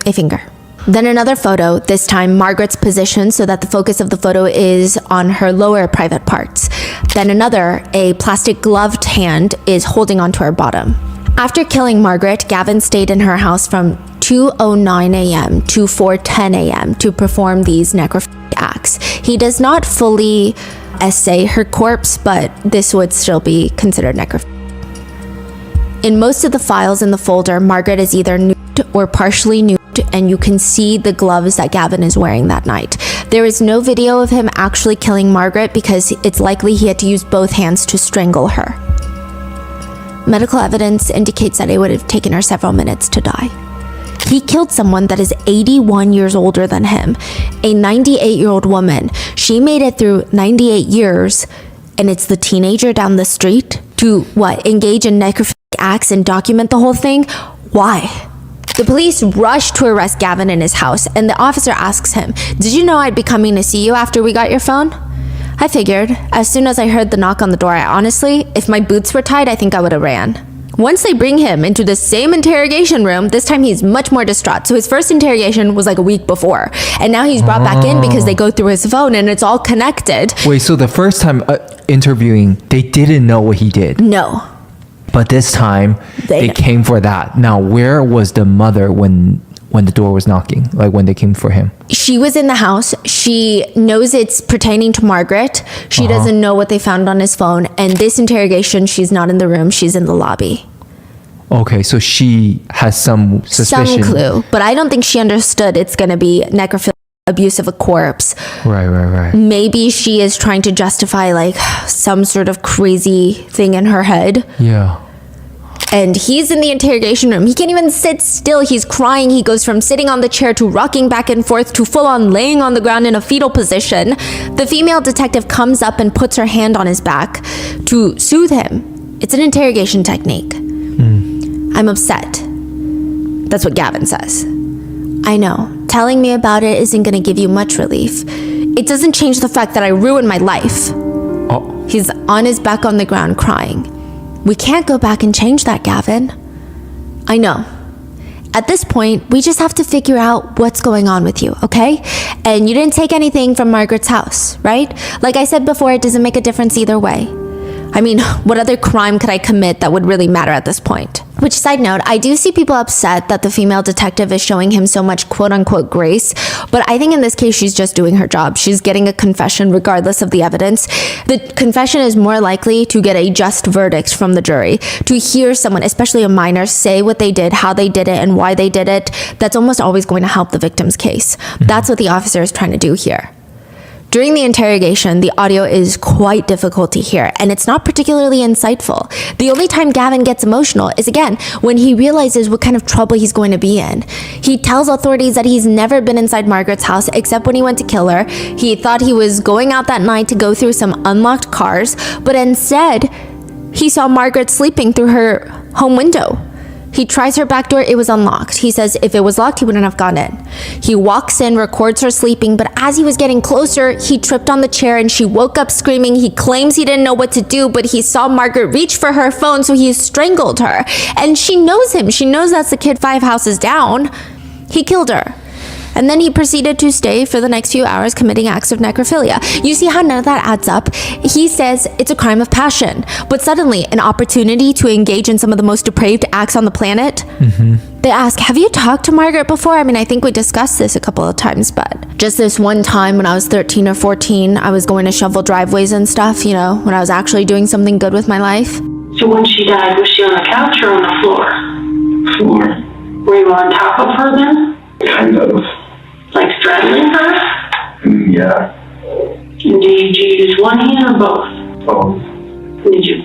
A finger. Then another photo, this time Margaret's position so that the focus of the photo is on her lower private parts. Then another, a plastic gloved hand is holding onto her bottom. After killing Margaret, Gavin stayed in her house from 2:09 a.m. to 4:10 a.m. to perform these necrophilic acts. He does not fully essay her corpse, but this would still be considered necrophilia. In most of the files in the folder, Margaret is either nude or partially nude, and you can see the gloves that Gavin is wearing that night. There is no video of him actually killing Margaret because it's likely he had to use both hands to strangle her. Medical evidence indicates that it would have taken her several minutes to die. He killed someone that is 81 years older than him, a 98-year-old woman. She made it through 98 years, and it's the teenager down the street to, engage in necrophilic acts and document the whole thing? Why? The police rush to arrest Gavin in his house, and the officer asks him, "Did you know I'd be coming to see you after we got your phone?" I figured, as soon as I heard the knock on the door, if my boots were tied, I think I would have ran. Once they bring him into the same interrogation room, this time he's much more distraught. So his first interrogation was like a week before. And now he's brought back in because they go through his phone and it's all connected. Wait, so the first time interviewing, they didn't know what he did? No. But this time, they came for that. Now, where was the mother when the door was knocking? Like when they came for him? She was in the house. She knows it's pertaining to Margaret. She doesn't know what they found on his phone. And this interrogation, she's not in the room. She's in the lobby. Okay, so she has some suspicion. Some clue. But I don't think she understood it's going to be necrophilia, abuse of a corpse. Right. Maybe she is trying to justify like some sort of crazy thing in her head. Yeah. And he's in the interrogation room. He can't even sit still. He's crying. He goes from sitting on the chair to rocking back and forth to full on laying on the ground in a fetal position. The female detective comes up and puts her hand on his back to soothe him. It's an interrogation technique. I'm upset. That's what Gavin says. I know. Telling me about it isn't going to give you much relief. It doesn't change the fact that I ruined my life. Oh. He's on his back on the ground crying. We can't go back and change that, Gavin. I know. At this point, we just have to figure out what's going on with you, okay? And you didn't take anything from Margaret's house, right? Like I said before, it doesn't make a difference either way. I mean, what other crime could I commit that would really matter at this point? Which, side note, I do see people upset that the female detective is showing him so much quote-unquote grace, but I think in this case, she's just doing her job. She's getting a confession regardless of the evidence. The confession is more likely to get a just verdict from the jury. To hear someone, especially a minor, say what they did, how they did it, and why they did it, that's almost always going to help the victim's case. That's what the officer is trying to do here. During the interrogation, the audio is quite difficult to hear, and it's not particularly insightful. The only time Gavin gets emotional is, again, when he realizes what kind of trouble he's going to be in. He tells authorities that he's never been inside Margaret's house except when he went to kill her. He thought he was going out that night to go through some unlocked cars, but instead, he saw Margaret sleeping through her home window. He tries her back door, it was unlocked. He says if it was locked, he wouldn't have gone in. He walks in, records her sleeping, but as he was getting closer, he tripped on the chair and she woke up screaming. He claims he didn't know what to do, but he saw Margaret reach for her phone, so he strangled her. And she knows him. She knows that's the kid 5 houses down. He killed her. And then he proceeded to stay for the next few hours committing acts of necrophilia. You see how none of that adds up? He says it's a crime of passion, but suddenly an opportunity to engage in some of the most depraved acts on the planet. They ask, have you talked to Margaret before? I mean, I think we discussed this a couple of times, but just this one time when I was 13 or 14, I was going to shovel driveways and stuff, you know, when I was actually doing something good with my life. So when she died, was she on the couch or on the floor? Floor. Were you on top of her then? Kind of. Like straddling her? Yeah. And did you use one hand or both? Both. Did you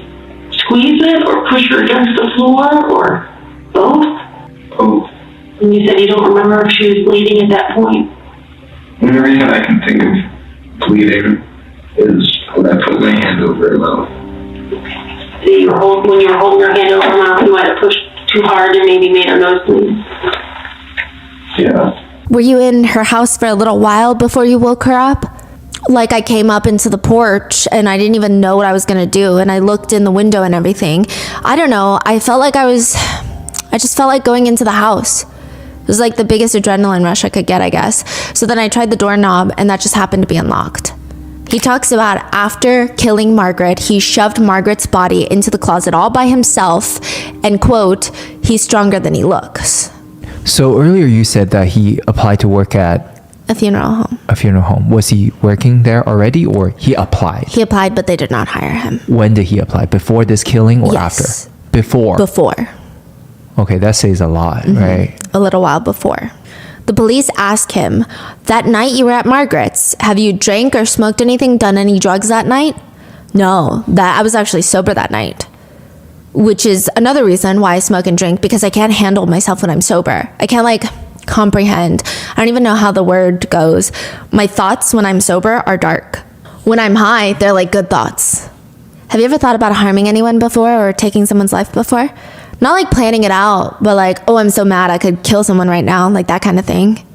squeeze it or push her against the floor or both? Both. And you said you don't remember if she was bleeding at that point? The only reason I can think of bleeding is when I put my hand over her mouth. So when you were holding her hand over her mouth, you might have pushed too hard and maybe made her nose bleed? Yeah. Were you in her house for a little while before you woke her up? Like I came up into the porch and I didn't even know what I was gonna do, and I looked in the window and everything. I don't know, I just felt like going into the house. It was like the biggest adrenaline rush I could get, I guess. So then I tried the doorknob and that just happened to be unlocked. He talks about after killing Margaret, he shoved Margaret's body into the closet all by himself and, quote, he's stronger than he looks. So earlier you said that he applied to work at a funeral home. A funeral home. Was he working there already or he applied? He applied, but they did not hire him. When did he apply? Before this killing or yes. after? Before. Before. Okay, that says a lot, right? A little while before. The police ask him, that night you were at Margaret's, have you drank or smoked anything, done any drugs that night? No, I was actually sober that night. Which is another reason why I smoke and drink, because I can't handle myself when I'm sober. I can't comprehend. I don't even know how the word goes. My thoughts when I'm sober are dark. When I'm high, they're like good thoughts. Have you ever thought about harming anyone before or taking someone's life before? Not like planning it out, but like, oh, I'm so mad I could kill someone right now, like that kind of thing.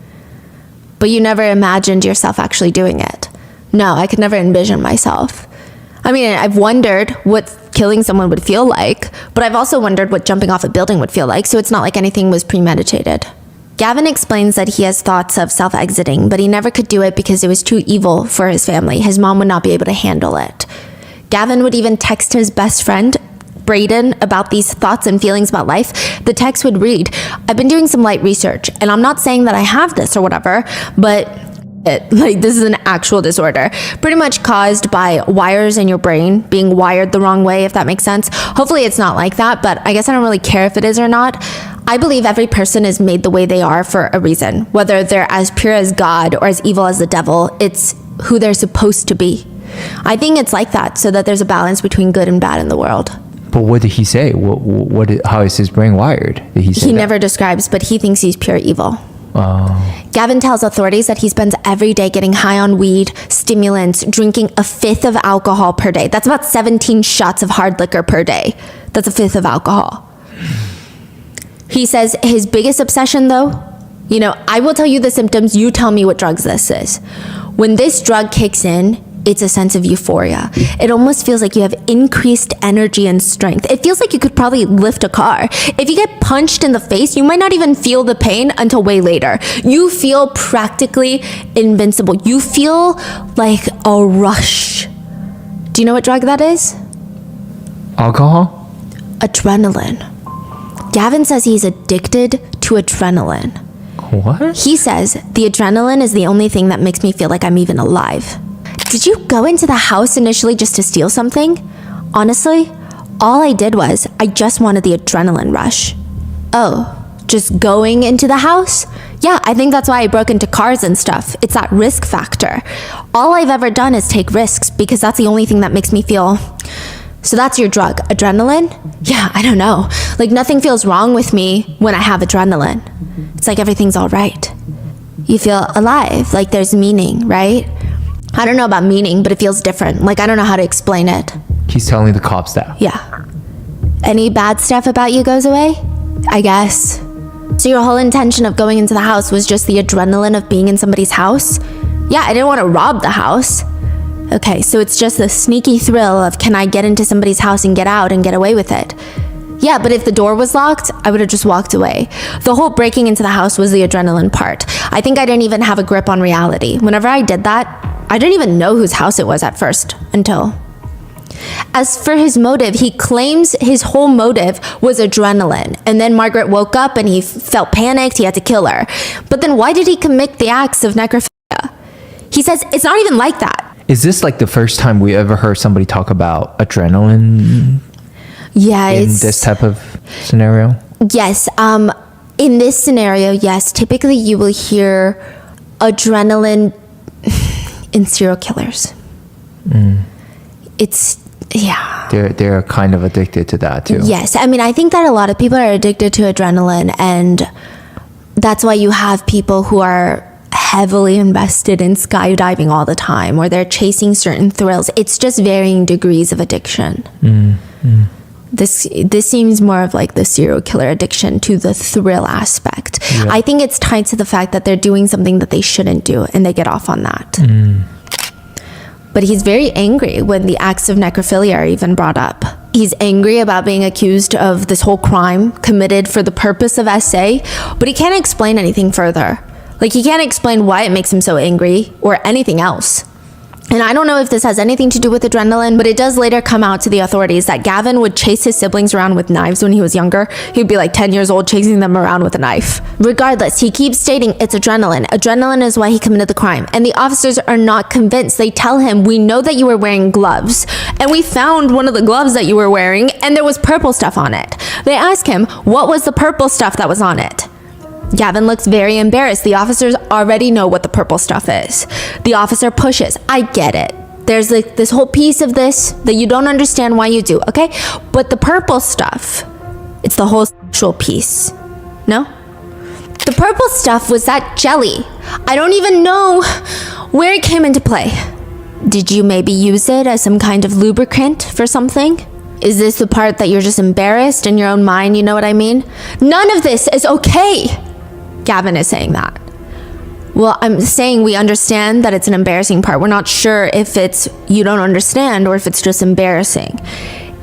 But you never imagined yourself actually doing it. No, I could never envision myself. I mean, I've wondered what killing someone would feel like, but I've also wondered what jumping off a building would feel like, so it's not like anything was premeditated. Gavin explains that he has thoughts of self-exiting, but he never could do it because it was too evil for his family. His mom would not be able to handle it. Gavin would even text his best friend, Braden, about these thoughts and feelings about life. The text would read, "I've been doing some light research, and I'm not saying that I have this or whatever, but this is an actual disorder, pretty much caused by wires in your brain being wired the wrong way, if that makes sense. Hopefully it's not like that, but I guess I don't really care if it is or not. I believe every person is made the way they are for a reason, whether they're as pure as God or as evil as the devil. It's who they're supposed to be. I think it's like that, so that there's a balance between good and bad in the world." But what did he say? How is his brain wired? Did he say He that? never describes, but he thinks he's pure evil. Oh. Gavin tells authorities that he spends every day getting high on weed, stimulants, drinking a fifth of alcohol per day. That's about 17 shots of hard liquor per day. That's a fifth of alcohol. He says his biggest obsession, though, I will tell you the symptoms, you tell me what drugs this is. When this drug kicks in, it's a sense of euphoria. It almost feels like you have increased energy and strength. It feels like you could probably lift a car. If you get punched in the face, you might not even feel the pain until way later. You feel practically invincible. You feel like a rush. Do you know what drug that is? Alcohol? Adrenaline. Gavin says he's addicted to adrenaline. What? He says the adrenaline is the only thing that makes me feel like I'm even alive. Did you go into the house initially just to steal something? Honestly, all I did was I just wanted the adrenaline rush. Oh, just going into the house? Yeah, I think that's why I broke into cars and stuff. It's that risk factor. All I've ever done is take risks because that's the only thing that makes me feel... So that's your drug, adrenaline? Yeah, I don't know. Like nothing feels wrong with me when I have adrenaline. It's like everything's all right. You feel alive, like there's meaning, right? I don't know about meaning, but it feels different. Like I don't know how to explain it. He's telling the cops that. Yeah. Any bad stuff about you goes away? I guess. So your whole intention of going into the house was just the adrenaline of being in somebody's house? Yeah, I didn't want to rob the house. Okay, so it's just the sneaky thrill of can I get into somebody's house and get out and get away with it? Yeah, but if the door was locked, I would have just walked away. The whole breaking into the house was the adrenaline part. I think I didn't even have a grip on reality. Whenever I did that, I didn't even know whose house it was at first, until... As for his motive, he claims his whole motive was adrenaline. And then Margaret woke up and he felt panicked, he had to kill her. But then why did he commit the acts of necrophilia? He says it's not even like that. Is this like the first time we ever heard somebody talk about adrenaline? Yeah, in this type of scenario? Yes. In this scenario, yes. Typically you will hear adrenaline in serial killers. It's, yeah. They're kind of addicted to that too. Yes. I mean, I think that a lot of people are addicted to adrenaline, and that's why you have people who are heavily invested in skydiving all the time, or they're chasing certain thrills. It's just varying degrees of addiction. This seems more of like the serial killer addiction to the thrill aspect. Yeah. I think it's tied to the fact that they're doing something that they shouldn't do and they get off on that. But he's very angry when the acts of necrophilia are even brought up. He's angry about being accused of this whole crime committed for the purpose of SA, but he can't explain anything further. Like, he can't explain why it makes him so angry or anything else. And I don't know if this has anything to do with adrenaline, but it does later come out to the authorities that Gavin would chase his siblings around with knives when he was younger. He'd be like 10 years old chasing them around with a knife. Regardless, he keeps stating it's adrenaline. Adrenaline is why he committed the crime. And the officers are not convinced. They tell him, we know that you were wearing gloves. And we found one of the gloves that you were wearing, and there was purple stuff on it. They ask him, what was the purple stuff that was on it? Gavin looks very embarrassed. The officers already know what the purple stuff is. The officer pushes. I get it. There's like this whole piece of this that you don't understand why you do, okay? But the purple stuff, it's the whole sexual piece. No? The purple stuff was that jelly. I don't even know where it came into play. Did you maybe use it as some kind of lubricant for something? Is this the part that you're just embarrassed in your own mind, you know what I mean? None of this is okay. Gavin is saying that. Well, I'm saying we understand that it's an embarrassing part. We're not sure if it's you don't understand or if it's just embarrassing.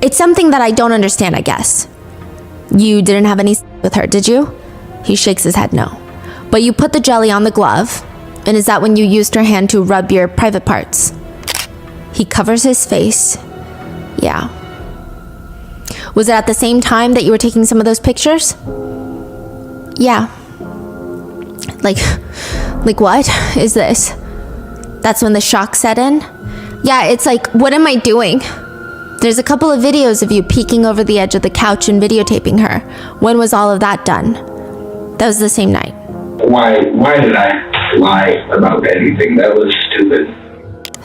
It's something that I don't understand, I guess. You didn't have any with her, did you? He shakes his head no. But you put the jelly on the glove, and is that when you used her hand to rub your private parts? He covers his face. Yeah. Was it at the same time that you were taking some of those pictures? Yeah. Like what is this? That's when the shock set in? Yeah, it's like, what am I doing? There's a couple of videos of you peeking over the edge of the couch and videotaping her. When was all of that done? That was the same night. Why did I lie about anything? That was stupid.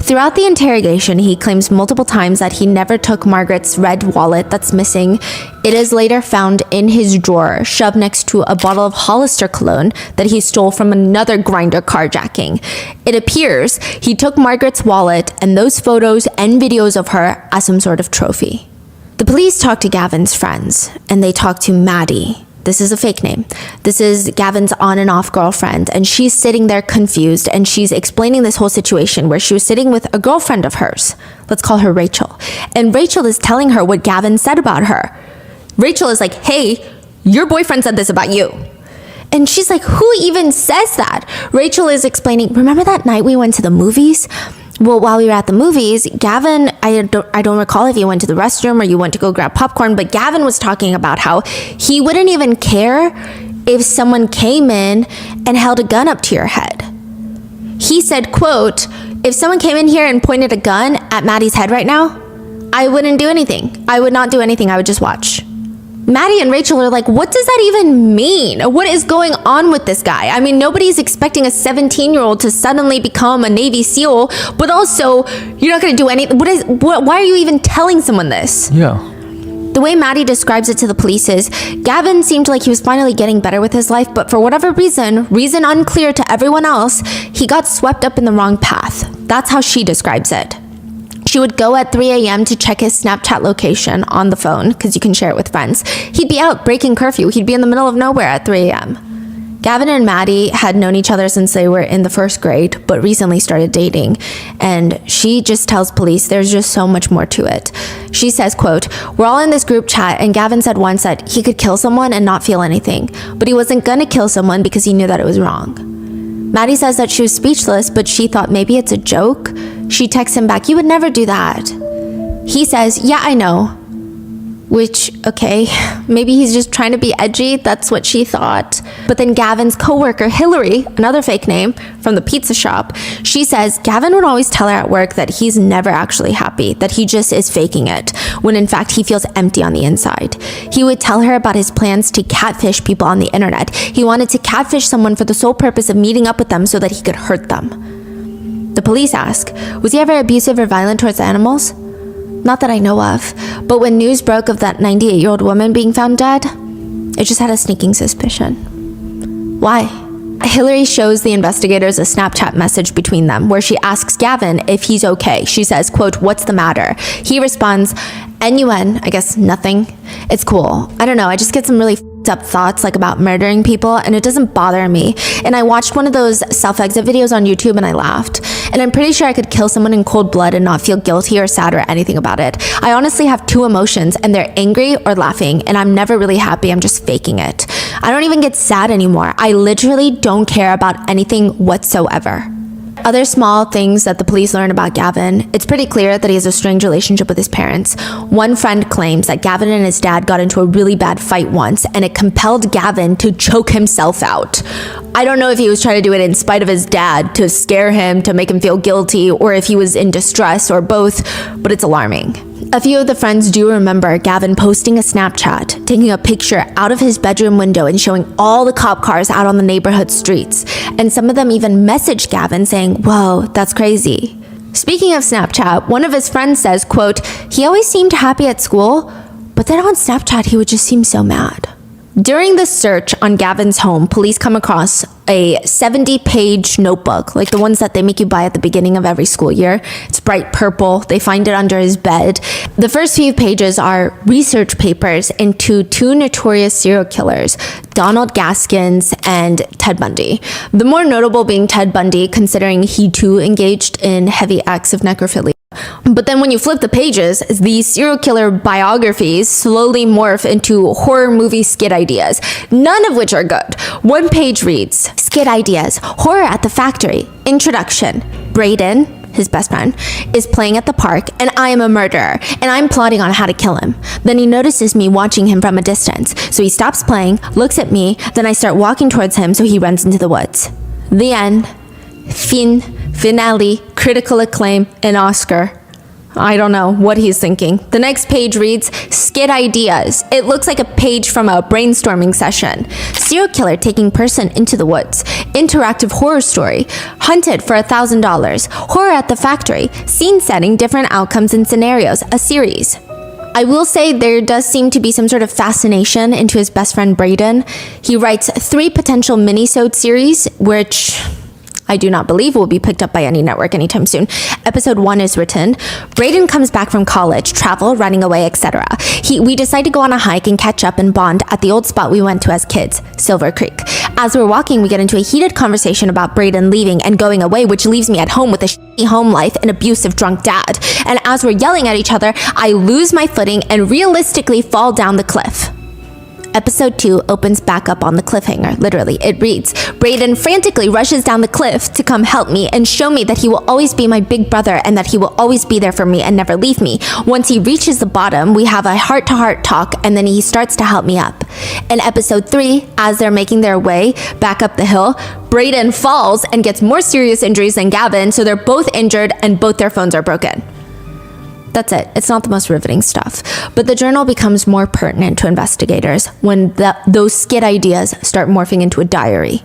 Throughout the interrogation, he claims multiple times that he never took Margaret's red wallet that's missing. It is later found in his drawer, shoved next to a bottle of Hollister cologne that he stole from another Grindr carjacking. It appears he took Margaret's wallet and those photos and videos of her as some sort of trophy. The police talked to Gavin's friends, and they talked to Maddie. This is a fake name. This is Gavin's on and off girlfriend, and she's sitting there confused, and she's explaining this whole situation where she was sitting with a girlfriend of hers. Let's call her Rachel. And Rachel is telling her what Gavin said about her. Rachel is like, hey, your boyfriend said this about you. And she's like, who even says that? Rachel is explaining, remember that night we went to the movies? Well, while we were at the movies, Gavin, I don't recall if you went to the restroom or you went to go grab popcorn, but Gavin was talking about how he wouldn't even care if someone came in and held a gun up to your head. He said, quote, if someone came in here and pointed a gun at Maddie's head right now, I wouldn't do anything. I would not do anything. I would just watch. Maddie and Rachel are like, what does that even mean? What is going on with this guy? I mean, nobody's expecting a 17-year-old to suddenly become a Navy SEAL, but also, you're not going to do anything. Why are you even telling someone this? Yeah. The way Maddie describes it to the police is, Gavin seemed like he was finally getting better with his life, but for whatever reason unclear to everyone else, he got swept up in the wrong path. That's how she describes it. She would go at 3 a.m. to check his Snapchat location on the phone, because you can share it with friends. He'd be out breaking curfew. He'd be in the middle of nowhere at 3 a.m. Gavin and Maddie had known each other since they were in the first grade, but recently started dating. And she just tells police there's just so much more to it. She says, quote, we're all in this group chat, and Gavin said once that he could kill someone and not feel anything, but he wasn't gonna kill someone because he knew that it was wrong. Maddie says that she was speechless, but she thought maybe it's a joke. She texts him back, you would never do that. He says, yeah, I know. Which, okay, maybe he's just trying to be edgy. That's what she thought. But then Gavin's coworker, Hillary, another fake name from the pizza shop, she says Gavin would always tell her at work that he's never actually happy, that he just is faking it, when in fact he feels empty on the inside. He would tell her about his plans to catfish people on the internet. He wanted to catfish someone for the sole purpose of meeting up with them so that he could hurt them. The police ask, was he ever abusive or violent towards animals? Not that I know of, but when news broke of that 98-year-old woman being found dead, it just had a sneaking suspicion. Why? Hillary shows the investigators a Snapchat message between them where she asks Gavin if he's okay. She says, quote, what's the matter? He responds, NUN, I guess nothing. It's cool. I don't know, I just get some really up thoughts like about murdering people, and it doesn't bother me. And I watched one of those self-exit videos on YouTube and I laughed. And I'm pretty sure I could kill someone in cold blood and not feel guilty or sad or anything about it. I honestly have two emotions, and they're angry or laughing, and I'm never really happy. I'm just faking it. I don't even get sad anymore. I literally don't care about anything whatsoever. Other small things that the police learn about Gavin, it's pretty clear that he has a strange relationship with his parents. One friend claims that Gavin and his dad got into a really bad fight once, and it compelled Gavin to choke himself out. I don't know if he was trying to do it in spite of his dad, to scare him, to make him feel guilty, or if he was in distress, or both, but it's alarming. A few of the friends do remember Gavin posting a Snapchat, taking a picture out of his bedroom window and showing all the cop cars out on the neighborhood streets. And some of them even messaged Gavin saying, whoa, that's crazy. Speaking of Snapchat, one of his friends says, quote, he always seemed happy at school, but then on Snapchat he would just seem so mad. During the search on Gavin's home, police come across a 70-page notebook, like the ones that they make you buy at the beginning of every school year. It's bright purple. They find it under his bed. The first few pages are research papers into two notorious serial killers, Donald Gaskins and Ted Bundy. The more notable being Ted Bundy, considering he too engaged in heavy acts of necrophilia. But then when you flip the pages, these serial killer biographies slowly morph into horror movie skit ideas, none of which are good. One page reads, skit ideas, horror at the factory, introduction, Braden, his best friend, is playing at the park and I am a murderer and I'm plotting on how to kill him. Then he notices me watching him from a distance. So he stops playing, looks at me, then I start walking towards him so he runs into the woods. The end. Finale, critical acclaim, and Oscar. I don't know what he's thinking. The next page reads, skit ideas. It looks like a page from a brainstorming session. Serial killer taking person into the woods. Interactive horror story. Hunted for $1,000. Horror at the factory. Scene setting, different outcomes and scenarios. A series. I will say there does seem to be some sort of fascination into his best friend Braden. He writes 3 potential mini-sode series, which I do not believe will be picked up by any network anytime soon. Episode 1 is written. Braden comes back from college, travel, running away, etc. We decide to go on a hike and catch up and bond at the old spot we went to as kids, Silver Creek. As we're walking, we get into a heated conversation about Braden leaving and going away, which leaves me at home with a shitty home life and abusive drunk dad. And as we're yelling at each other, I lose my footing and realistically fall down the cliff. Episode 2 opens back up on the cliffhanger. Literally, it reads, Braden frantically rushes down the cliff to come help me and show me that he will always be my big brother and that he will always be there for me and never leave me. Once he reaches the bottom, we have a heart-to-heart talk and then he starts to help me up. In episode 3, as they're making their way back up the hill, Braden falls and gets more serious injuries than Gavin, so they're both injured and both their phones are broken. That's it. It's not the most riveting stuff. But the journal becomes more pertinent to investigators when those skit ideas start morphing into a diary.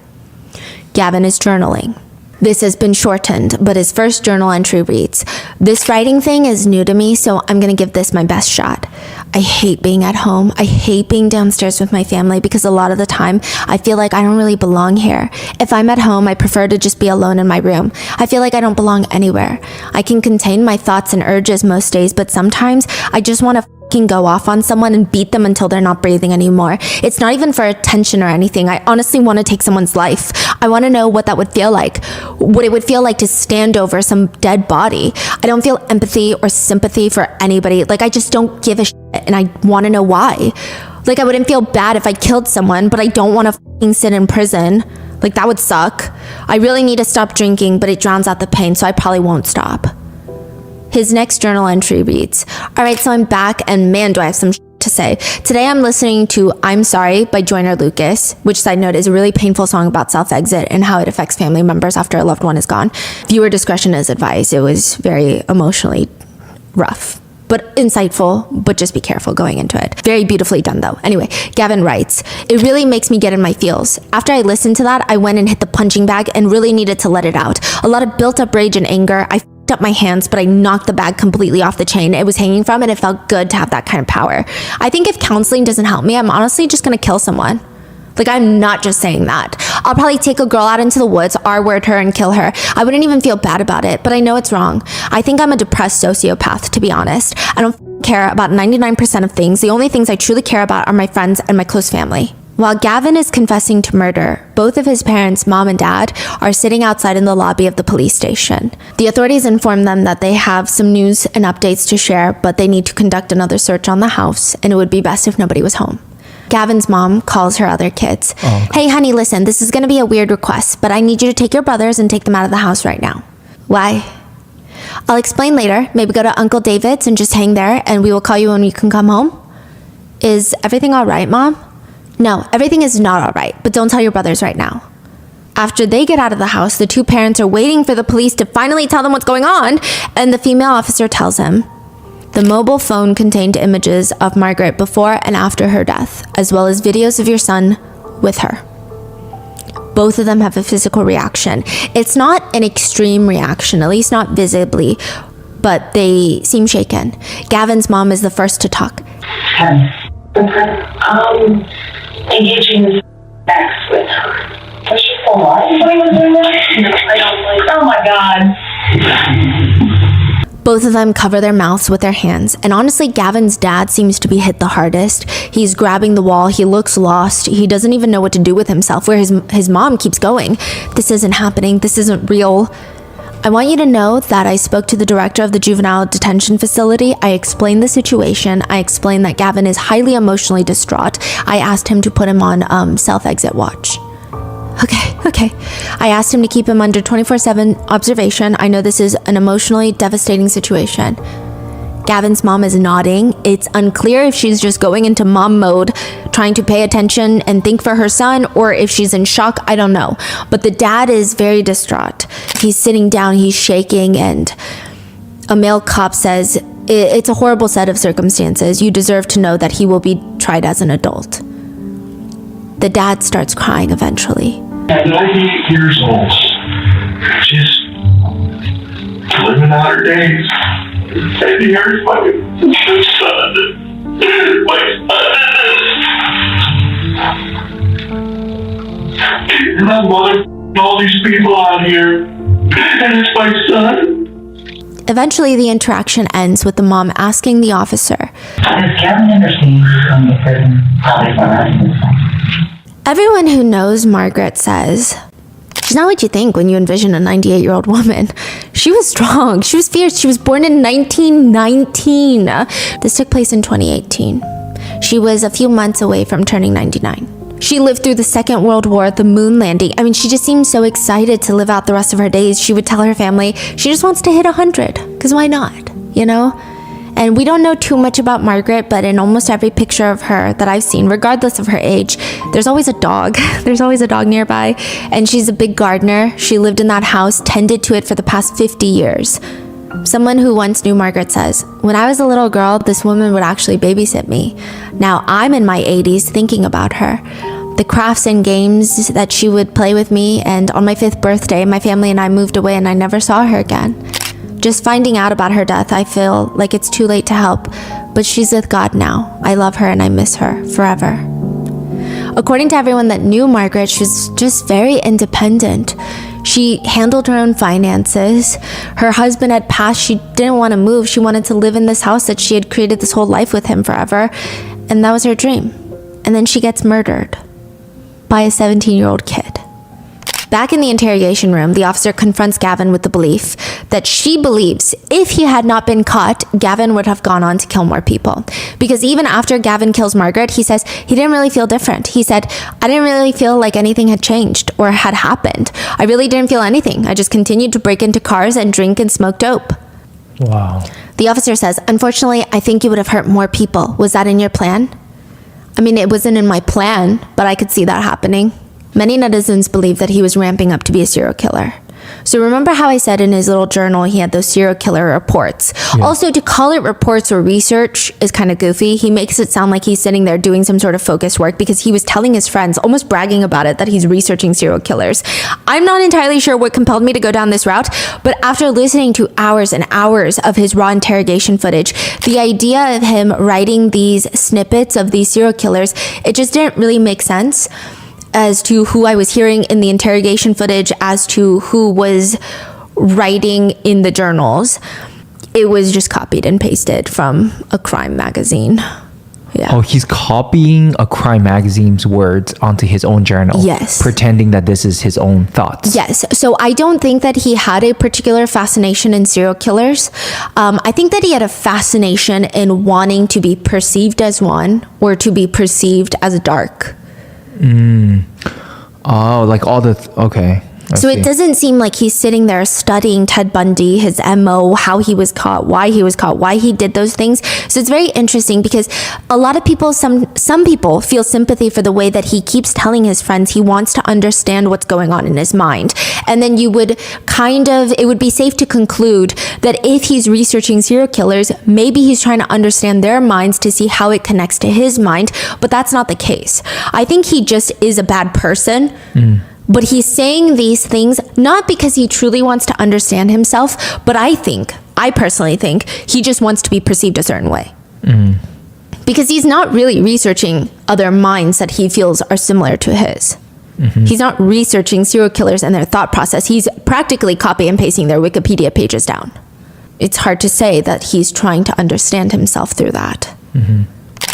Gavin is journaling. This has been shortened, but his first journal entry reads, this writing thing is new to me, so I'm going to give this my best shot. I hate being at home. I hate being downstairs with my family because a lot of the time I feel like I don't really belong here. If I'm at home, I prefer to just be alone in my room. I feel like I don't belong anywhere. I can contain my thoughts and urges most days, but sometimes I just want to go off on someone and beat them until they're not breathing anymore. It's not even for attention or anything. I honestly want to take someone's life. I want to know what that would feel like. What it would feel like to stand over some dead body. I don't feel empathy or sympathy for anybody. Like, I just don't give a shit and I want to know why. Like, I wouldn't feel bad if I killed someone, but I don't want to sit in prison. Like, that would suck. I really need to stop drinking, but it drowns out the pain, so I probably won't stop. His next journal entry reads, all right, so I'm back and man, do I have some to say. Today I'm listening to I'm Sorry by Joyner Lucas, which, side note, is a really painful song about self-exit and how it affects family members after a loved one is gone. Viewer discretion is advised. It was very emotionally rough, but insightful, but just be careful going into it. Very beautifully done though. Anyway, Gavin writes, it really makes me get in my feels. After I listened to that, I went and hit the punching bag and really needed to let it out. A lot of built up rage and anger. I up my hands, but I knocked the bag completely off the chain it was hanging from, and it felt good to have that kind of power. I think if counseling doesn't help me, I'm honestly just gonna kill someone. Like, I'm not just saying that. I'll probably take a girl out into the woods, R-word her, and kill her. I wouldn't even feel bad about it, but I know it's wrong. I think I'm a depressed sociopath, to be honest. I don't care about 99% of things. The only things I truly care about are my friends and my close family. While Gavin is confessing to murder, both of his parents, mom and dad, are sitting outside in the lobby of the police station. The authorities inform them that they have some news and updates to share, but they need to conduct another search on the house, and it would be best if nobody was home. Gavin's mom calls her other kids. Hey, honey, listen, this is going to be a weird request, but I need you to take your brothers and take them out of the house right now. Why? I'll explain later. Maybe go to Uncle David's and just hang there, and we will call you when you can come home. Is everything all right, Mom? No, everything is not all right, but don't tell your brothers right now. After they get out of the house, the two parents are waiting for the police to finally tell them what's going on, and the female officer tells him. The mobile phone contained images of Margaret before and after her death, as well as videos of your son with her. Both of them have a physical reaction. It's not an extreme reaction, at least not visibly, but they seem shaken. Gavin's mom is the first to talk. engaging in sex with her. Was she still alive when he was doing that? No, I don't believe. Oh my God. Both of them cover their mouths with their hands, and honestly, Gavin's dad seems to be hit the hardest. He's grabbing the wall, he looks lost, he doesn't even know what to do with himself, where his mom keeps going. This isn't happening, this isn't real. I want you to know that I spoke to the director of the juvenile detention facility. I explained the situation. I explained that Gavin is highly emotionally distraught. I asked him to put him on self-exit watch. Okay. I asked him to keep him under 24/7 observation. I know this is an emotionally devastating situation. Gavin's mom is nodding. It's unclear if she's just going into mom mode, trying to pay attention and think for her son, or if she's in shock, I don't know. But the dad is very distraught. He's sitting down, he's shaking, and a male cop says, "It's a horrible set of circumstances. You deserve to know that he will be tried as an adult." The dad starts crying eventually. At 98 years old, just living out her days. And here's my son. And I'm mother all these people out here. And it's my son. Eventually, the interaction ends with the mom asking the officer, Has Gavin ever seen you from the prison? Probably for us. everyone who knows Margaret says, she's not what you think when you envision a 98-year-old woman. She was strong. She was fierce. She was born in 1919. This took place in 2018. She was a few months away from turning 99. She lived through the Second World War, the moon landing. I mean, she just seemed so excited to live out the rest of her days. She would tell her family she just wants to hit 100, because why not, you know? And we don't know too much about Margaret, but in almost every picture of her that I've seen, regardless of her age, there's always a dog. There's always a dog nearby. And she's a big gardener. She lived in that house, tended to it for the past 50 years. Someone who once knew Margaret says, when I was a little girl, this woman would actually babysit me. Now I'm in my 80s thinking about her. The crafts and games that she would play with me, and on my 5th birthday, my family and I moved away and I never saw her again. Just finding out about her death, I feel like it's too late to help, but she's with God now. I love her and I miss her forever. According to everyone that knew Margaret, she was just very independent. She handled her own finances. Her husband had passed. She didn't want to move. She wanted to live in this house that she had created this whole life with him forever, and that was her dream. And then she gets murdered by a 17-year-old kid. Back in the interrogation room, the officer confronts Gavin with the belief that she believes if he had not been caught, Gavin would have gone on to kill more people. Because even after Gavin kills Margaret, he says he didn't really feel different. He said, I didn't really feel like anything had changed or had happened. I really didn't feel anything. I just continued to break into cars and drink and smoke dope. Wow. The officer says, unfortunately, I think you would have hurt more people. Was that in your plan? I mean, it wasn't in my plan, but I could see that happening. Many netizens believe that he was ramping up to be a serial killer. So remember how I said in his little journal he had those serial killer reports? Yeah. Also, to call it reports or research is kind of goofy. He makes it sound like he's sitting there doing some sort of focused work because he was telling his friends, almost bragging about it, that he's researching serial killers. I'm not entirely sure what compelled me to go down this route, but after listening to hours and hours of his raw interrogation footage, the idea of him writing these snippets of these serial killers, it just didn't really make sense as to who I was hearing in the interrogation footage, as to who was writing in the journals. It was just copied and pasted from a crime magazine. Yeah. Oh, he's copying a crime magazine's words onto his own journal. Yes. Pretending that this is his own thoughts. Yes. So I don't think that he had a particular fascination in serial killers. I think that he had a fascination in wanting to be perceived as one, or to be perceived as dark. Oh, like all the okay. So it doesn't seem like he's sitting there studying Ted Bundy, his MO, how he was caught, why he did those things. So it's very interesting because a lot of people, some people feel sympathy for the way that he keeps telling his friends he wants to understand what's going on in his mind. And then you would it would be safe to conclude that if he's researching serial killers, maybe he's trying to understand their minds to see how it connects to his mind. But that's not the case. I think he just is a bad person. But he's saying these things not because he truly wants to understand himself, but I personally think he just wants to be perceived a certain way. because he's not really researching other minds that he feels are similar to his. He's not researching serial killers and their thought process. He's practically copy and pasting their Wikipedia pages down. It's hard to say that he's trying to understand himself through that.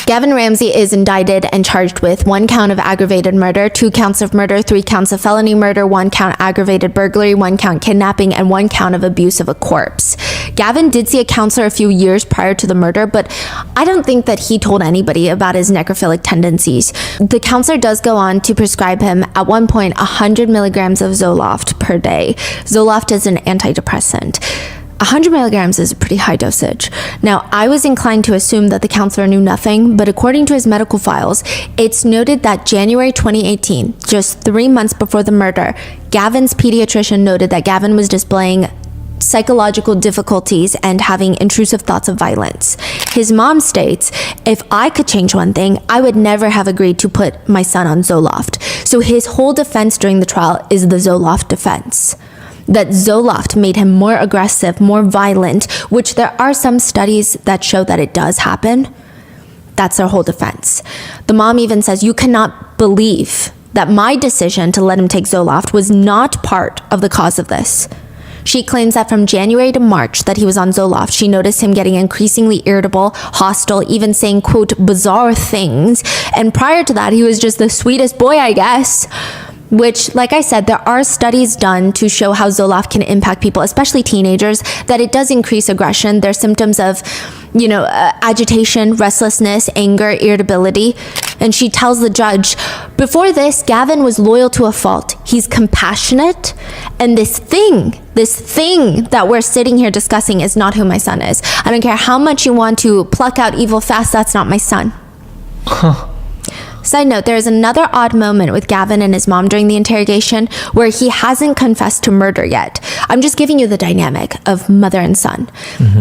Gavin Ramsey is indicted and charged with 1 count of aggravated murder, 2 counts of murder, 3 counts of felony murder, 1 count aggravated burglary, 1 count kidnapping, and 1 count of abuse of a corpse. Gavin did see a counselor a few years prior to the murder, but I don't think that he told anybody about his necrophilic tendencies. The counselor does go on to prescribe him, at one point, 100 milligrams of Zoloft per day. Zoloft is an antidepressant. 100 milligrams is a pretty high dosage. Now, I was inclined to assume that the counselor knew nothing, but according to his medical files, it's noted that January 2018, just 3 months before the murder, Gavin's pediatrician noted that Gavin was displaying psychological difficulties and having intrusive thoughts of violence. His mom states, if I could change one thing, I would never have agreed to put my son on Zoloft. So his whole defense during the trial is the Zoloft defense. That Zoloft made him more aggressive, more violent, which there are some studies that show that it does happen. That's their whole defense. The mom even says, you cannot believe that my decision to let him take Zoloft was not part of the cause of this. She claims that from January to March that he was on Zoloft, she noticed him getting increasingly irritable, hostile, even saying, quote, bizarre things. And prior to that, he was just the sweetest boy, I guess. Which, like I said, there are studies done to show how Zoloft can impact people, especially teenagers, that it does increase aggression. There's symptoms of, agitation, restlessness, anger, irritability. And she tells the judge, before this, Gavin was loyal to a fault. He's compassionate. And this thing that we're sitting here discussing is not who my son is. I don't care how much you want to pluck out evil fast, that's not my son. Side note, there is another odd moment with Gavin and his mom during the interrogation where he hasn't confessed to murder yet. I'm just giving you the dynamic of mother and son.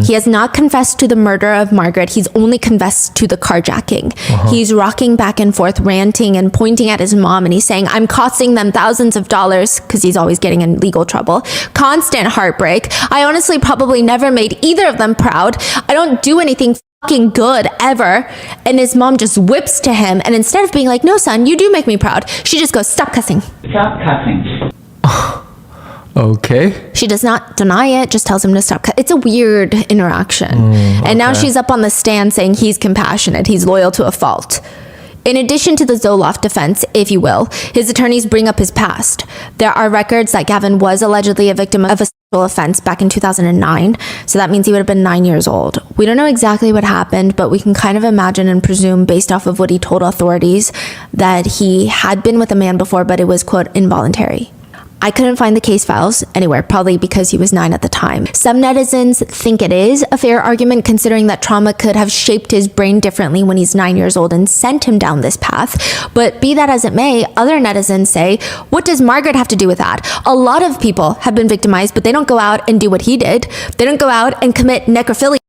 He has not confessed to the murder of Margaret. He's only confessed to the carjacking. He's rocking back and forth, ranting and pointing at his mom, and he's saying, I'm costing them thousands of dollars, because he's always getting in legal trouble. Constant heartbreak. I honestly probably never made either of them proud. I don't do anything fucking good ever. And his mom just whips to him, and instead of being like, no son, you do make me proud, she just goes, stop cussing. Stop cussing. Okay. She does not deny it, just tells him to stop. It's a weird interaction. And now she's up on the stand saying he's compassionate, he's loyal to a fault. In addition to the Zoloft defense, if you will, his attorneys bring up his past. There are records that Gavin was allegedly a victim of a sexual offense back in 2009, so that means he would have been 9 years old. We don't know exactly what happened, but we can kind of imagine and presume, based off of what he told authorities, that he had been with a man before, but it was, quote, involuntary. I couldn't find the case files anywhere, probably because he was 9 at the time. Some netizens think it is a fair argument, considering that trauma could have shaped his brain differently when he's 9 years old and sent him down this path. But be that as it may, other netizens say, what does Margaret have to do with that? A lot of people have been victimized, but they don't go out and do what he did. They don't go out and commit necrophilia.